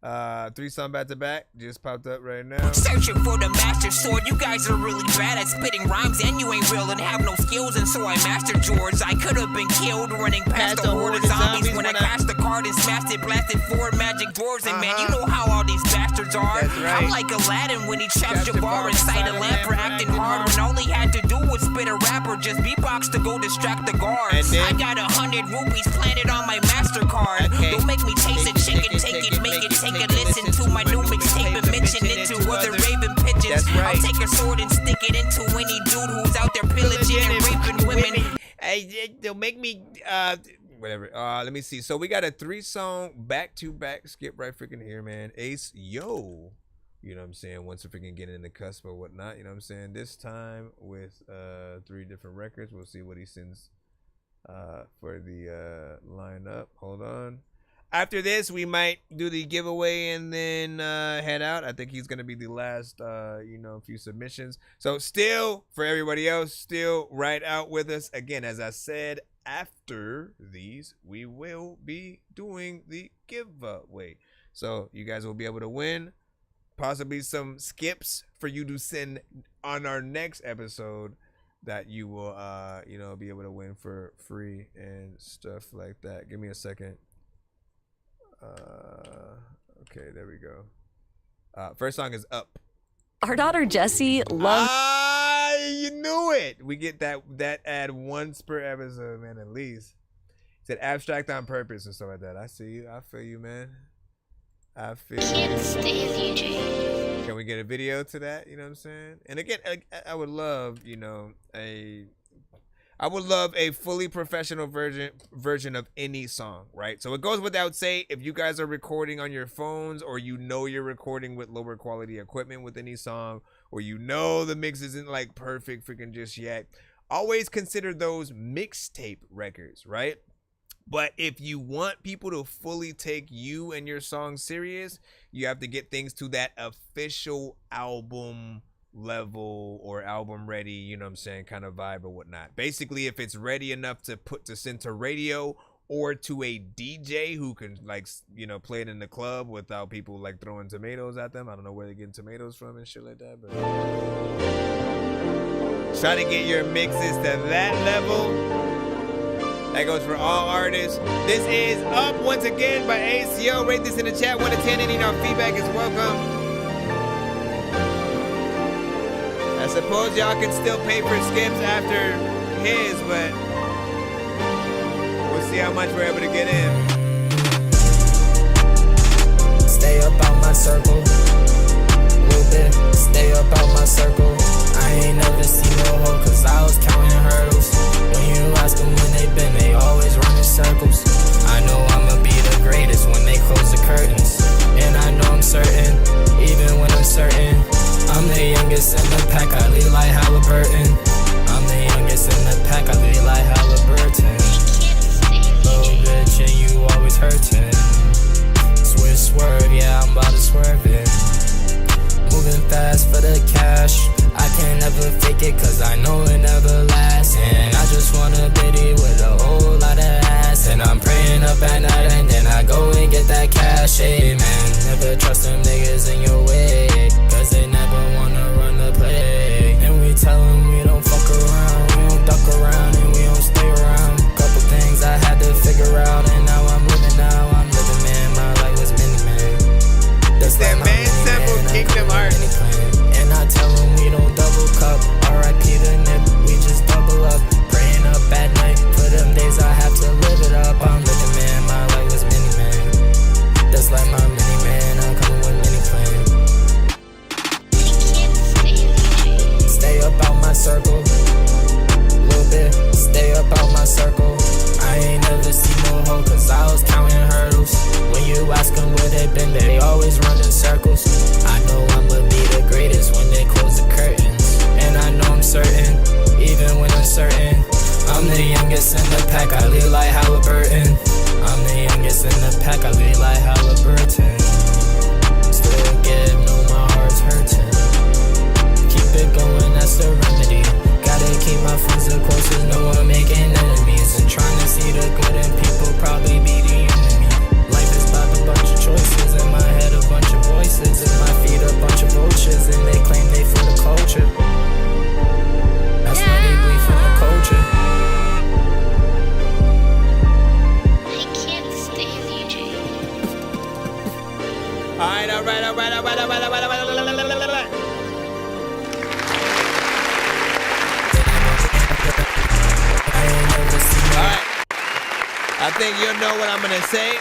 3 songs back to back just popped up right now. Searching for the master sword. You guys are really bad at spitting rhymes, and you ain't real and have no skills, and so I mastered yours. I could have been killed running past the horde of zombies when I crashed the card and smashed it, blasted 4 magic dwarves, and man, you know how all these bastards are. Right. I'm like Aladdin when he traps Jabbar inside a lamp for acting hard, when all he had to do was spit a rap or just beatbox to go distract the guards. I got 100 rupees planted on my MasterCard. Don't make me chase a chicken, take it, make it, take it, listen to my new mixtape and mention it to other raven pigeons. I'll take a sword and stick it into any dude who's out there pillaging and raping women. They'll make me whatever. Let me see. So we got a 3-song back-to-back skip right freaking here, man. Ace, yo. You know what I'm saying? Once we're freaking getting in the cusp or whatnot, you know what I'm saying? This time with 3 different records. We'll see what he sends for the lineup. Hold on. After this, we might do the giveaway and then head out. I think he's going to be the last, you know, few submissions. So still, for everybody else, still right out with us. Again, as I said, after these, we will be doing the giveaway. So you guys will be able to win possibly some skips for you to send on our next episode that you will, you know, be able to win for free and stuff like that. Give me a second. Okay, there we go. First song is Up. Our daughter Jessie loves. You knew it. We get that ad once per episode, man, at least. It said abstract on purpose and stuff like that. I see you. I feel you, man. I feel you. Can we get a video to that? You know what I'm saying? And again, I would love, you know, I would love a fully professional version of any song, right? So it goes without saying, if you guys are recording on your phones, or you know you're recording with lower quality equipment with any song, or you know the mix isn't like perfect freaking just yet, always consider those mixtape records, right? But if you want people to fully take you and your song serious, you have to get things to that official album level or album ready, you know what I'm saying, kind of vibe or whatnot. Basically, if it's ready enough to send to radio or to a DJ who can, like, you know, play it in the club without people like throwing tomatoes at them. I don't know where they're getting tomatoes from and shit like that, but try to get your mixes to that level. That goes for all artists. This is Up once again by ACO. Rate this in the chat 1 to 10, and you know, feedback is welcome. I suppose y'all can still pay for skips after his, but we'll see how much we're able to get in. Stay up out my circle, little bit. Stay up out my circle. I ain't never seen no hoe, cause I was counting hurdles. When you ask them when they been, they always run in circles. I know I'ma be the greatest when they close the curtains. And I know I'm certain, even when I'm certain, I'm the youngest in the pack, I lead like Halliburton. I'm the youngest in the pack, I lead like Halliburton. Little bitch, and you always hurting. Switch, swerve, yeah, I'm about to swerve it. Moving fast for the cash, I can't never fake it, cause I know it never lasts. And I just want a bitty with a whole lot of ass. And I'm praying up at night, and then I go and get that cash. Hey man, never trust them niggas in your way, cause they never wanna run the play. And we tell them we don't fuck around, we don't duck around, and we don't stay around. Couple things I had to figure out, and now I'm living, man, my life was mini man. That's that man sample Kingdom Hearts. And I tell them we don't double cup, R.I.P. the nip, we just double up. Praying up at night, for them days I have to live it up. I'm living, man, my life was mini man. That's ask them where they been, they always run in circles. I know I'ma be the greatest when they close the curtains. And I know I'm certain, even when uncertain. I'm the youngest in the pack, I lead like Halliburton. I'm the youngest in the pack, I lead like Halliburton. Still give, no my heart's hurting. Keep it going, that's the remedy. Gotta keep my friends the closest, no one making enemies. And trying to see the good in people, probably be the enemy. Life is about a bunch of choices, in my head a bunch of voices, in my feet a bunch of vultures, and they claim they for the culture. That's why they bleed for the culture. I can't stand you, Jay. Alright. I think you'll know what I'm gonna say.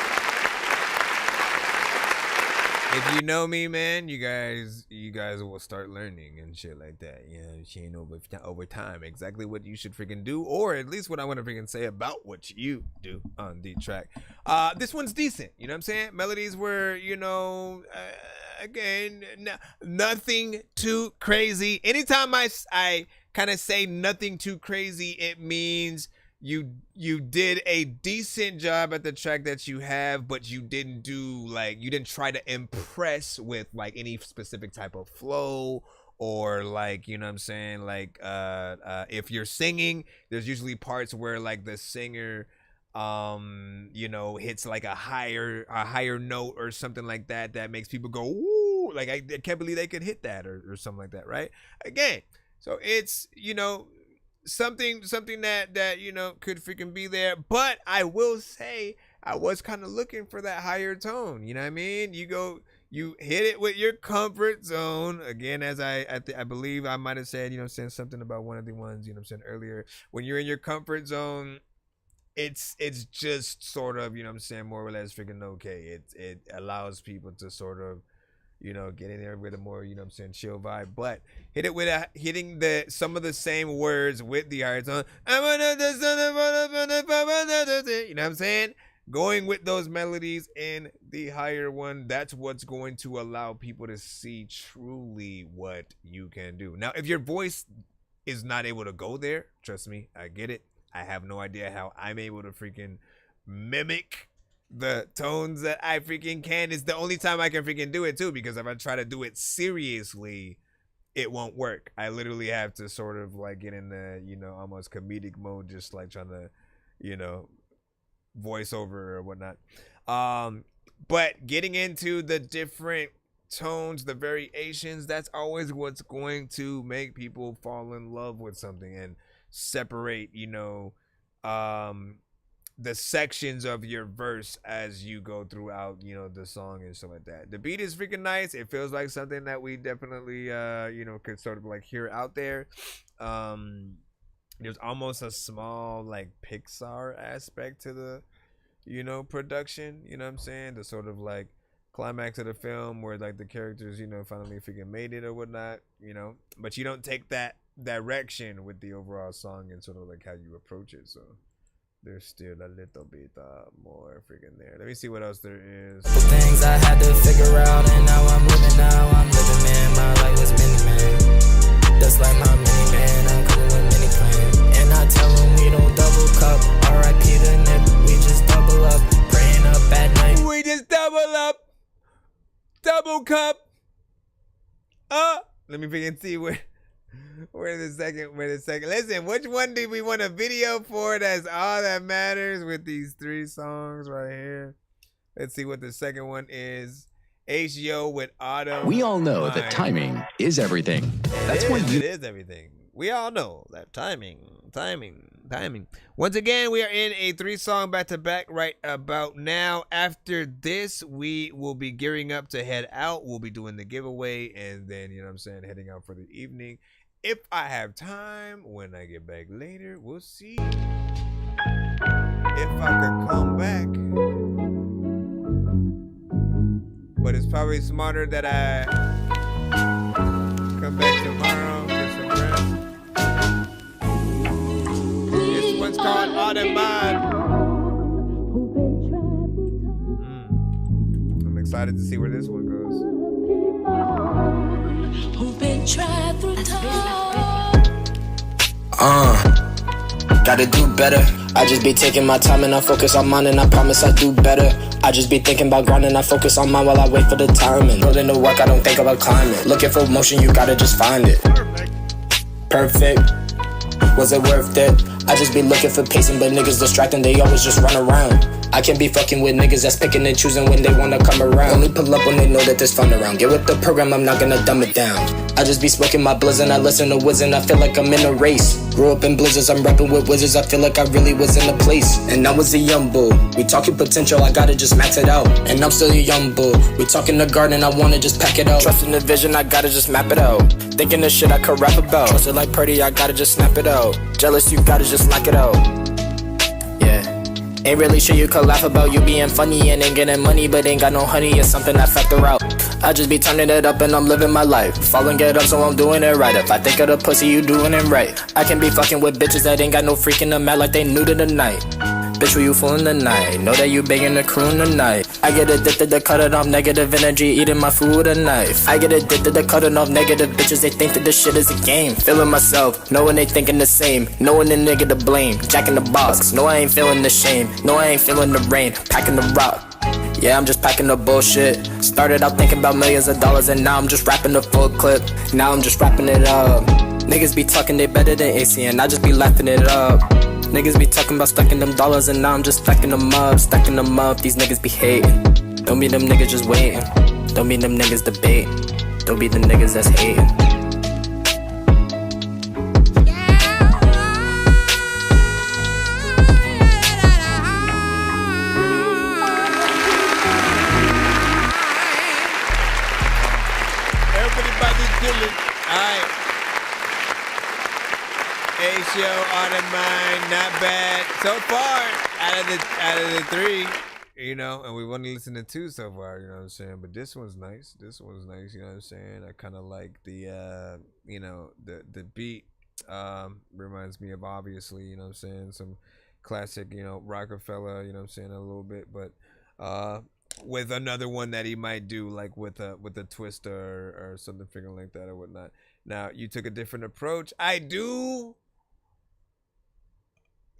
If you know me, man, you guys will start learning and shit like that. You know, she ain't over time exactly what you should freaking do, or at least what I want to freaking say about what you do on the track. This one's decent. You know what I'm saying? Melodies were, you know, again, nothing too crazy. Anytime I kind of say nothing too crazy, it means you did a decent job at the track that you have, but you didn't try to impress with like any specific type of flow, or like, you know what I'm saying, like if you're singing, there's usually parts where like the singer you know, hits like a higher note or something like that makes people go, ooh, like I can't believe they could hit that, or something like that, right? Again, so it's, you know, something that you know could freaking be there. But I will say I was kind of looking for that higher tone. You know what I mean? You hit it with your comfort zone again, as I believe I might have said, you know, saying something about one of the ones, you know, I'm saying earlier. When you're in your comfort zone, it's just sort of, you know, I'm saying, more or less freaking okay. It allows people to sort of, you know, get in there with a more, you know what I'm saying, chill vibe. But hit it with hitting some of the same words with the higher tone. You know what I'm saying? Going with those melodies in the higher one, that's what's going to allow people to see truly what you can do. Now, if your voice is not able to go there, trust me, I get it. I have no idea how I'm able to freaking mimic the tones that I freaking can. It's the only time I can freaking do it too, because if I try to do it seriously, it won't work. I literally have to sort of like get in the, you know, almost comedic mode, just like trying to, you know, voice over or whatnot. But getting into the different tones, the variations, that's always what's going to make people fall in love with something and separate, you know, the sections of your verse as you go throughout, you know, the song and stuff like that. The beat is freaking nice. It feels like something that we definitely you know, could sort of like hear out there. There's almost a small like Pixar aspect to the, you know, production, you know what I'm saying, the sort of like climax of the film where like the characters, you know, finally freaking made it or whatnot, you know, but you don't take that direction with the overall song and sort of like how you approach it. So there's still a little bit more freaking there. Let me see what else there is. Things I had to figure out, and now I'm living, man. My life was mini, man. Just like my mini, man. I'm coming with mini plan. And I tell them we don't double cup. R.I.P. the nip, we just double up. Praying up at night. We just double up. Double cup. Let me freaking see where the second. Listen, which one did we want a video for? That's all that matters with these three songs right here. Let's see what the second one is. HO with Auto. We all know that timing is everything. That's why it is everything. We all know that timing. Once again, we are in a 3-song back-to-back right about now. After this, we will be gearing up to head out. We'll be doing the giveaway, and then, you know what I'm saying, heading out for the evening. If I have time, when I get back later, we'll see if I can come back. But it's probably smarter that I come back tomorrow, get some rest. This one's called Automod. excited to see where this one goes. Who've been tried through Gotta do better. I just be taking my time and I focus on mine and I promise I do better. I just be thinking about grinding, I focus on mine while I wait for the timing. Put in the work, I don't think about climbing. Looking for motion, you gotta just find it. Perfect. Was it worth it? I just be looking for pacing, but niggas distracting, they always just run around. I can't be fucking with niggas that's picking and choosing when they wanna come around. Only pull up when they know that there's fun around. Get with the program, I'm not gonna dumb it down. I just be smoking my blizz and I listen to Wiz and I feel like I'm in a race. Grew up in blizzards, I'm rapping with wizards, I feel like I really was in a place. And I was a young bull, we talking potential, I gotta just max it out. And I'm still a young bull, we talking the garden, I wanna just pack it out. Trusting the vision, I gotta just map it out. Thinking the shit I could rap about. Trusted like Purdy, I gotta just snap it out. Jealous, you gotta just lock it out. Yeah. Ain't really sure you could laugh about you being funny and ain't getting money, but ain't got no honey, it's something I factor out. I just be turning it up and I'm living my life. Falling get up, so I'm doing it right. If I think of the pussy, you doing it right. I can be fucking with bitches that ain't got no freaking them out like they new to the night. Bitch, were you fooling tonight? Know that you banging the crew tonight. I get addicted to cutting off negative energy, eating my food with a knife. I get addicted to cutting off negative bitches, they think that this shit is a game. Feeling myself, knowing they thinking the same. Knowing the nigga to blame, jacking the box. No, I ain't feeling the shame. No, I ain't feeling the rain, packing the rock. Yeah, I'm just packing the bullshit. Started out thinking about millions of dollars and now I'm just rapping the full clip. Now I'm just wrapping it up. Niggas be talking they better than AC and I just be laughing it up. Niggas be talking about stacking them dollars and now I'm just stacking them up. Stacking them up, these niggas be hating. Don't be them niggas just waiting. Don't be them niggas debating. Don't be the niggas that's hating. Show on the mind, not bad so far out of the three, you know, and we've only listened to two so far, you know what I'm saying, but this one's nice, you know what I'm saying. I kind of like the you know, the beat reminds me of, obviously, you know what I'm saying, some classic, you know, Rockefeller, you know what I'm saying, a little bit, but with another one that he might do like with a twist or something figure like that or whatnot. Now you took a different approach. I do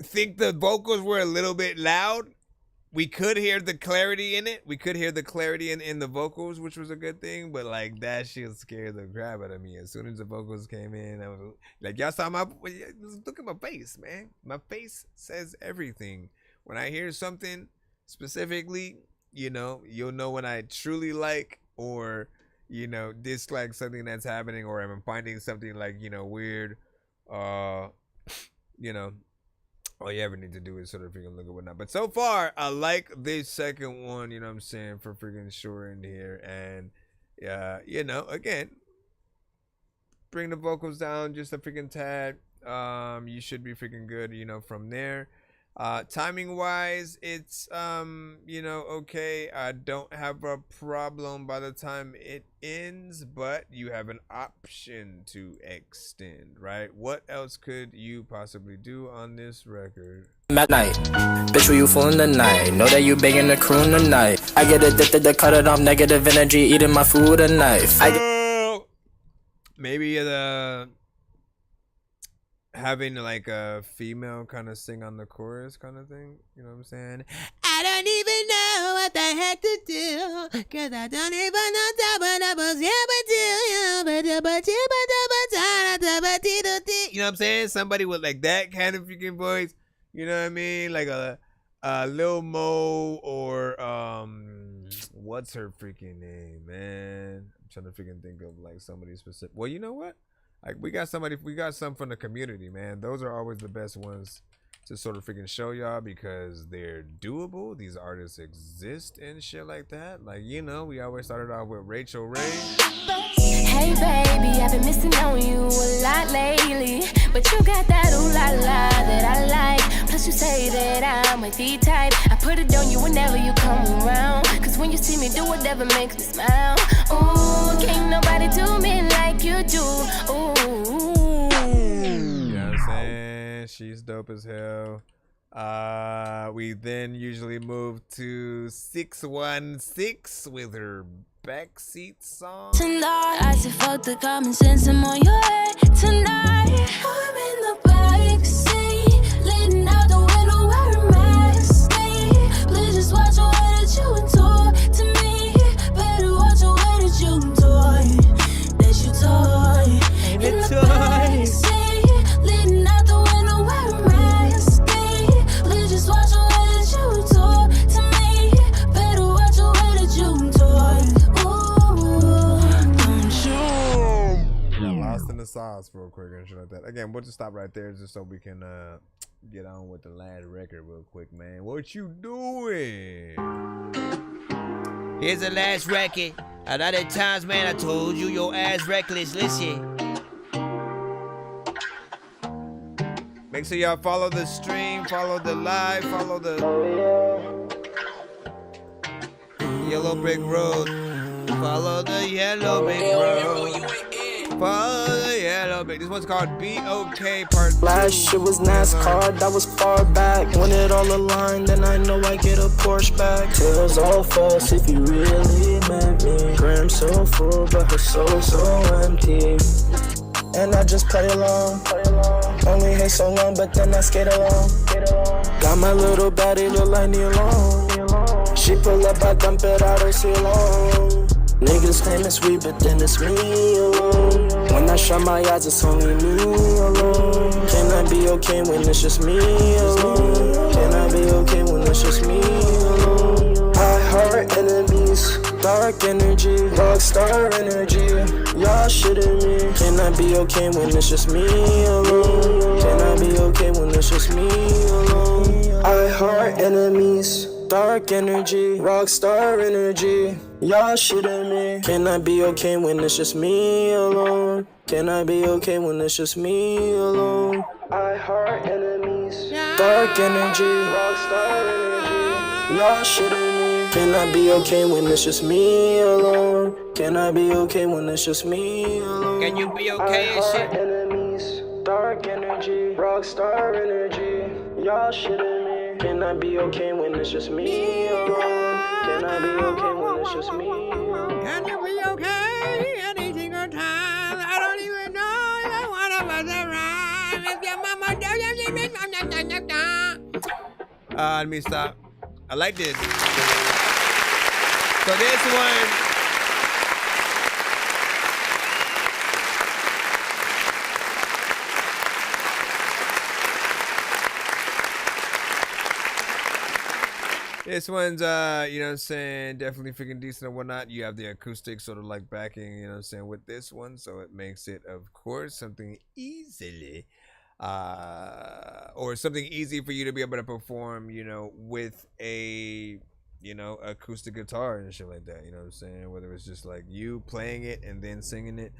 think the vocals were a little bit loud. We could hear the clarity in it. We could hear the clarity in the vocals, which was a good thing. But like that shit scared the crap out of me. As soon as the vocals came in, I was like, y'all saw my look at my face, man. My face says everything. When I hear something specifically, you know, you'll know when I truly like or, you know, dislike something that's happening, or I'm finding something like, you know, weird, you know. All you ever need to do is sort of freaking look at whatnot. But so far, I like this second one, you know what I'm saying, for freaking sure in here. And, you know, again, bring the vocals down just a freaking tad. You should be freaking good, you know, from there. Timing wise, it's you know, okay. I don't have a problem by the time it ends, but you have an option to extend, right? What else could you possibly do on this record? At night, bitch, were you fooling tonight? Know that you banging the crew tonight. I get addicted to cutting off negative energy, eating my food with a knife. Maybe the having like a female kind of sing on the chorus kind of thing, you know what I'm saying? I don't even know what the heck to do, cause I don't even know what I was you know what I'm saying? Somebody with like that kind of freaking voice, you know what I mean? Like a Lil Mo or what's her freaking name, man? I'm trying to freaking think of like somebody specific. Well, you know what? Like we got some from the community, man. Those are always the best ones to sort of freaking show y'all because they're doable. These artists exist and shit like that. Like, you know, we always started off with Rachel Ray. Hey baby, I've been missing on you a lot lately, but you got that ooh la la that I like. Plus you say that I'm a D-type. I put it on you whenever you come around, cause when you see me do whatever makes me smile. Ooh, can't nobody do me like you do. Ooh. You know what I'm saying? She's dope as hell. We then usually move to 616 with her backseat song. Tonight, I said fuck the common sense, I'm on your head. Tonight, I'm in the backseat, leaning out the window wearing mask. Please just watch the way that you talk to me. Better watch the way that you talk. In the backseat, leaning out the window wearing mask. Please just watch the way that you talk to me. Better watch the way that you talk. Lost in the sauce real quick and shit like that. Again, we'll just stop right there just so we can get on with the last record real quick, man. What you doing? Here's the last record. A lot of times, man, I told you your ass reckless. Listen. Make sure y'all follow the stream, follow the live, follow the Yellow Brick Road. Follow the Yellow Brick Road. Follow the Yellow Brick. This one's called BOK Part 2. Last shit was NASCAR, that was far back. When it all aligned, then I know I get a Porsche back. Tails all false if you really met me. Gram so full, but her soul so empty. And I just play along. Only hate so long, but then I skate along. Got my little baddie look like Neil Long. She pull up, I dump it out her long. Niggas claim it's we, but then it's me alone. When I shut my eyes, it's only me alone. Can I be okay when it's just me alone? Can I be okay when it's just me alone? I heart enemies, dark energy, rockstar energy. Y'all shitting me. Can I be okay when it's just me alone? Can I be okay when it's just me alone? I heart enemies, dark energy, rockstar energy. Y'all shitting me. Can I be okay when it's just me alone? Can I be okay when it's just me alone? I heart enemies, dark energy, rockstar energy. Y'all shitting me. Can I be okay when it's just me alone? Can I be okay when it's just me alone? Can you be okay and shit? Enemies, dark energy, rockstar energy. Y'all shitting me. Can I be okay when it's just me alone? Can I be okay when it's just me alone? Can you be okay any single time? I don't even know if one of us around. If your mama let me stop. I like this. So this one. This one's, you know what I'm saying, definitely freaking decent and whatnot. You have the acoustic sort of like backing, you know what I'm saying, with this one. So it makes it, of course, something easily, or something easy for you to be able to perform, you know, with a, you know, acoustic guitar and shit like that. You know what I'm saying? Whether it's just like you playing it and then singing it.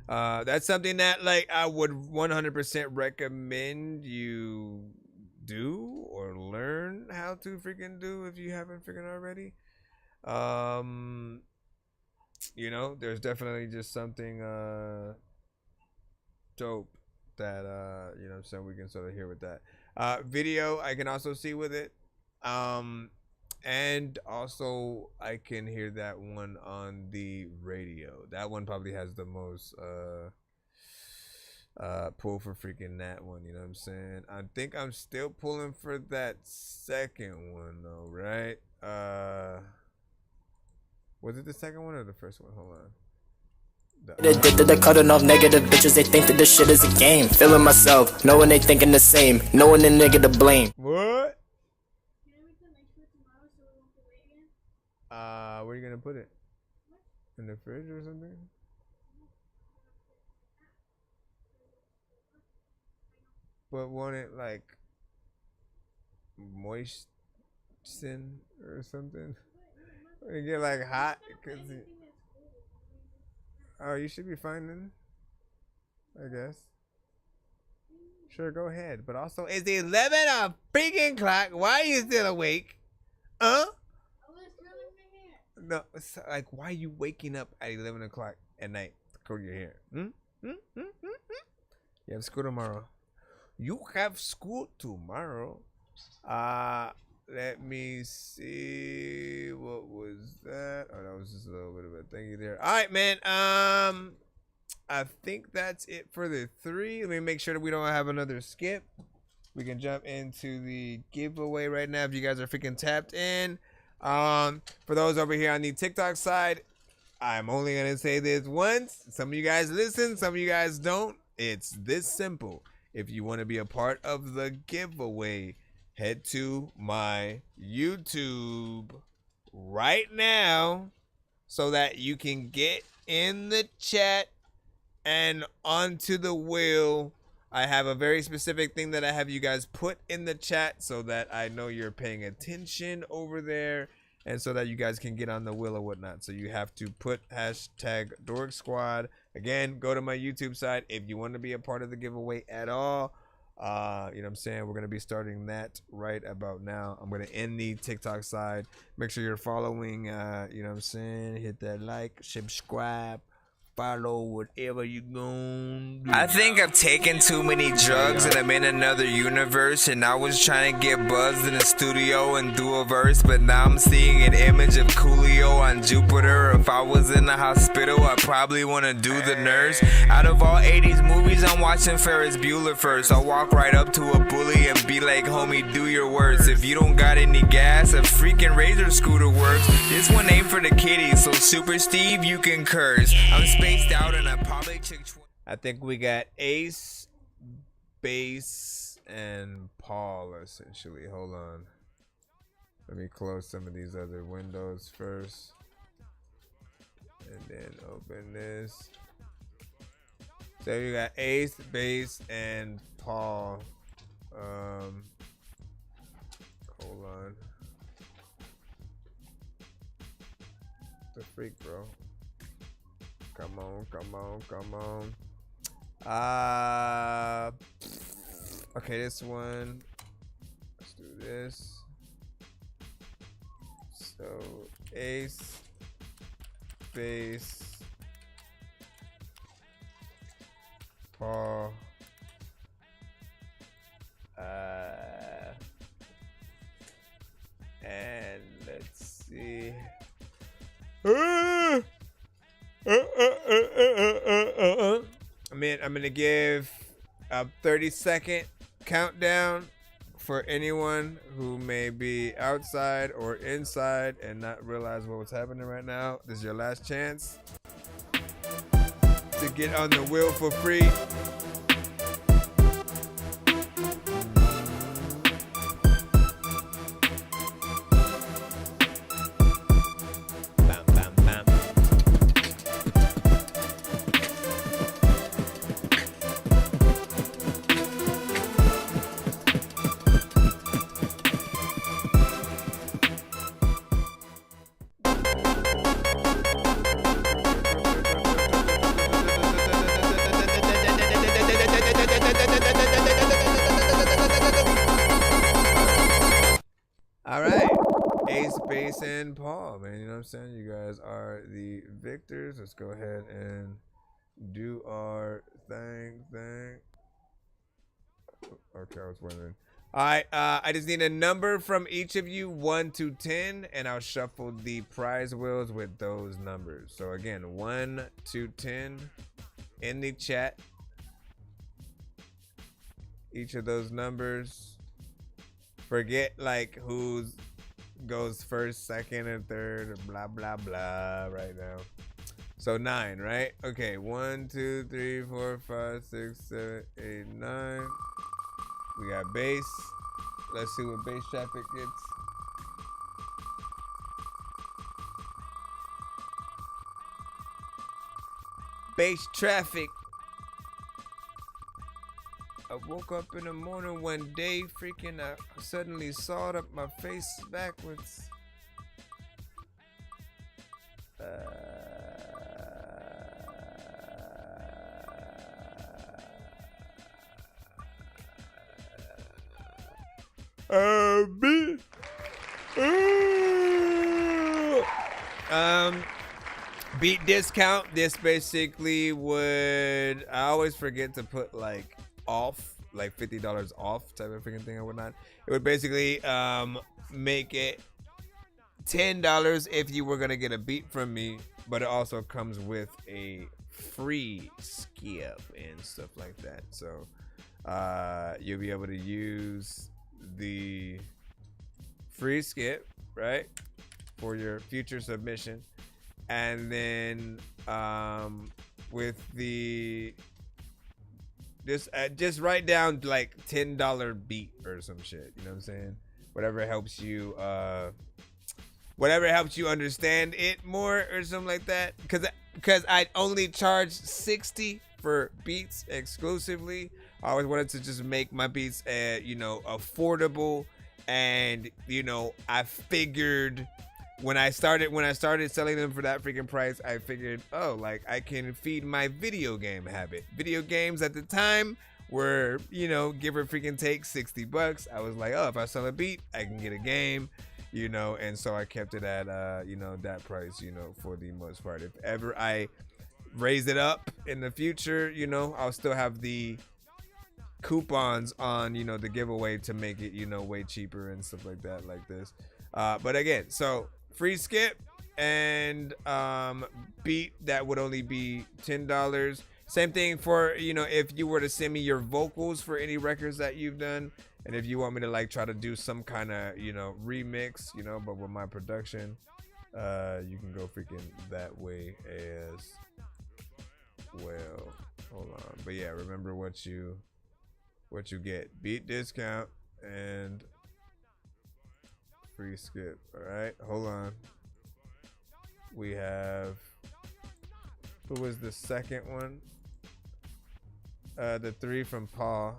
That's something that, like, I would 100% recommend you do or learn how to freaking do if you haven't freaking already. You know, there's definitely just something dope that you know, so we can sort of hear with that. Video I can also see with it, and also I can hear that one on the radio. That one probably has the most pull for freaking that one, you know what I'm saying? I think I'm still pulling for that second one though, right? Was it the second one or the first one? Hold on. They're cutting off negative bitches, they think that this shit is a game. Feeling myself, knowing they thinking the same, knowing the nigga to blame. What? Where are you gonna put it? In the fridge or something? But won't it like moisten or something? Or you get like hot? Cause oh, you should be fine then, I guess. Sure, go ahead. But also, it's 11 a freaking clock. Why are you still awake? No, it's like, why are you waking up at 11 o'clock at night to curl your hair? You have school tomorrow. You have school tomorrow. Let me see. What was that? Oh, that was just a little bit of a thingy there. All right, man. I think that's it for the 3. Let me make sure that we don't have another skip. We can jump into the giveaway right now if you guys are freaking tapped in. For those over here on the TikTok side, I'm only gonna say this once. Some of you guys listen, some of you guys don't. It's this simple. If you want to be a part of the giveaway, head to my YouTube right now so that you can get in the chat and onto the wheel. I have a very specific thing that I have you guys put in the chat so that I know you're paying attention over there and so that you guys can get on the wheel or whatnot. So you have to put hashtag Dork Squad. Again, go to my YouTube side if you want to be a part of the giveaway at all. You know what I'm saying? We're going to be starting that right about now. I'm going to end the TikTok side. Make sure you're following, you know what I'm saying? Hit that like, subscribe, follow, whatever you gonna do. I think I've taken too many drugs and I'm in another universe, and I was trying to get buzzed in the studio and do a verse, but now I'm seeing an image of Coolio on Jupiter. If I was in the hospital, I'd probably want to do the nurse. Out of all 80s movies, I'm watching Ferris Bueller first. I'll walk right up to a bully and be like, homie, do your worst. If you don't got any gas, a freaking Razor scooter works. This one ain't for the kiddies, so Super Steve, you can curse. I'm spaced out and I probably took. I think we got Ace, Bass, and Paul essentially. Hold on. Let me close some of these other windows first. And then open this. So you got Ace, Bass, and Paul. Hold on. The freak, bro. Come on, come on, come on. Okay, this one. Let's do this. So, Ace, Bass, Paul, and let's see. I'm gonna give a 30-second countdown for anyone who may be outside or inside and not realize what's happening right now. This is your last chance to get on the wheel for free. And Paul, man, you know what I'm saying? You guys are the victors. Let's go ahead and do our thing. Okay, I was wondering. All right, I just need a number from each of you, 1 to 10, and I'll shuffle the prize wheels with those numbers. So again, 1 to 10 in the chat. Each of those numbers. Forget like who's goes first, second, and third, and blah blah blah right now. So 9, right? Okay, 1, 2, 3, 4, 5, 6, 7, 8, 9. We got Bass. Let's see what Bass traffic gets. Bass traffic. I woke up in the morning one day, freaking, I suddenly sawed up my face backwards. Beat discount. This basically would, I always forget to put like off like $50 off type of freaking thing or whatnot. It would basically make it $10 if you were gonna get a beat from me, but it also comes with a free skip and stuff like that. So you'll be able to use the free skip, right, for your future submission, and then with the just write down like $10 beat or some shit, you know what I'm saying? Whatever helps you understand it more or something like that, because I only charge $60 for beats exclusively. I always wanted to just make my beats affordable, and I figured when I started selling them for that freaking price, I figured, oh, like I can feed my video game habit. Video games at the time were, give or freaking take $60. I was like, oh, if I sell a beat, I can get a game, and so I kept it at that price, for the most part. If ever I raise it up in the future, I'll still have the coupons on, the giveaway to make it, way cheaper and stuff like that, like this. But again, so free skip and beat that would only be $10. Same thing for, if you were to send me your vocals for any records that you've done, and if you want me to like try to do some kind of, remix, but with my production, you can go freaking that way as well. Hold on. But yeah, remember what you get. Beat discount and free skip. All right, hold on. We have, who was the second one? The 3 from Paul.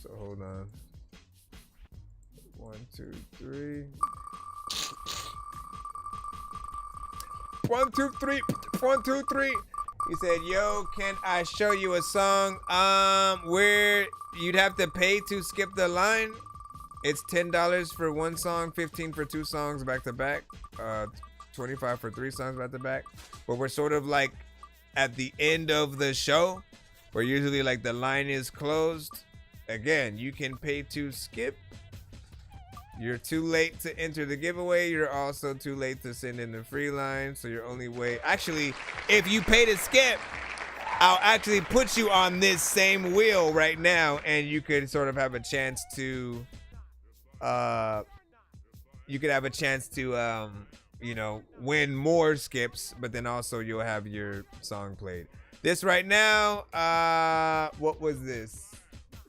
So hold on. 1, 2, 3. 1, 2, 3. 1, 2, 3. He said, yo, can I show you a song where you'd have to pay to skip the line? It's $10 for one song, $15 for 2 songs back to back, $25 for 3 songs back to back. But we're sort of like at the end of the show, where usually like the line is closed. Again, you can pay to skip. You're too late to enter the giveaway. You're also too late to send in the free line. So your only way, actually, if you pay to skip, I'll actually put you on this same wheel right now, and you could sort of have a chance to, win more skips, but then also you'll have your song played. This right now, what was this?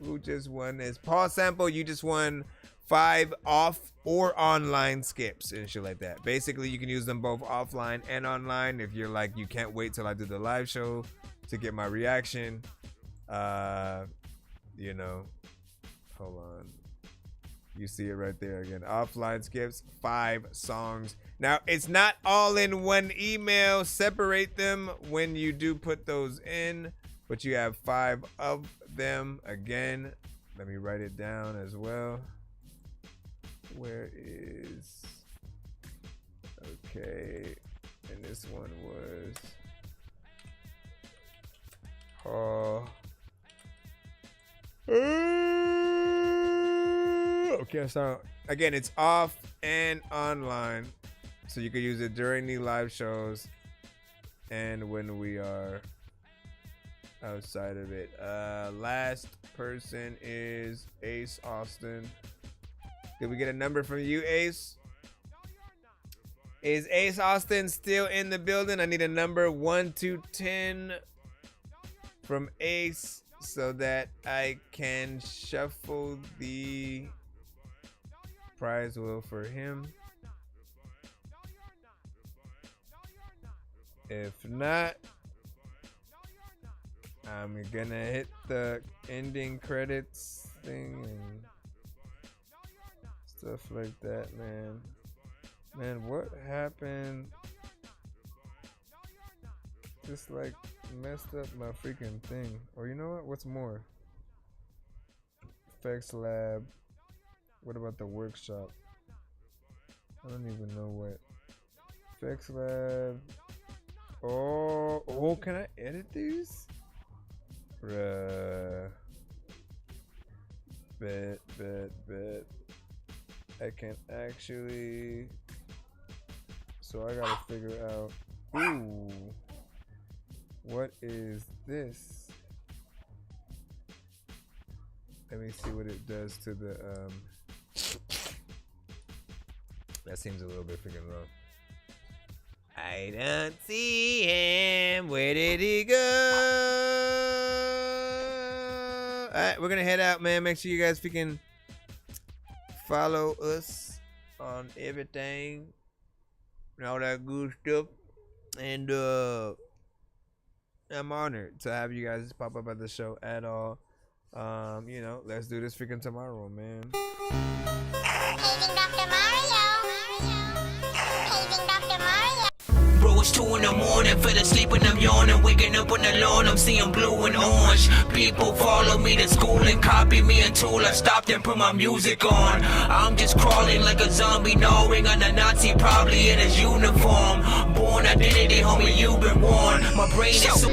Who just won this? Paul Sample, you just won 5 off or online skips and shit like that. Basically, you can use them both offline and online if you're like, you can't wait till I do the live show to get my reaction. Hold on. You see it right there again. Offline skips, 5 songs. Now, it's not all in one email. Separate them when you do put those in, but you have 5 of them. Again, let me write it down as well. Where is, okay, and this one was okay, so again, it's off and online, so you could use it during the live shows and when we are outside of it. Last person is Ace Austin. Did we get a number from you, Ace? Is Ace Austin still in the building? I need a number 1 to 10 from Ace so that I can shuffle the prize wheel for him. If not, I'm gonna hit the ending credits thing and stuff like that, man. Man, what happened? Just like messed up my freaking thing. Or you know what? What's more? Effects Lab. What about the workshop? I don't even know what. Effects Lab. Oh, can I edit these? Bruh. I can actually. So I gotta figure out. Ooh. What is this? Let me see what it does to the. That seems a little bit freaking low. I don't see him. Where did he go? Alright, we're gonna head out, man. Make sure you guys freaking follow us on everything and all that good stuff. And I'm honored to have you guys pop up at the show at all. You know, let's do this freaking tomorrow, man. Bro, it's 2 in the morning, fell asleep and I'm yawning. Waking up on the lawn, I'm seeing blue and orange. People follow me to school and copy me until I stopped and put my music on. I'm just crawling like a zombie, gnawing on a Nazi, probably in his uniform. Born identity, homie, you've been warned. My brain is so...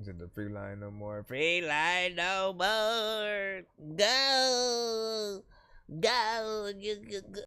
Is it the free line no more? Free line no more. Go.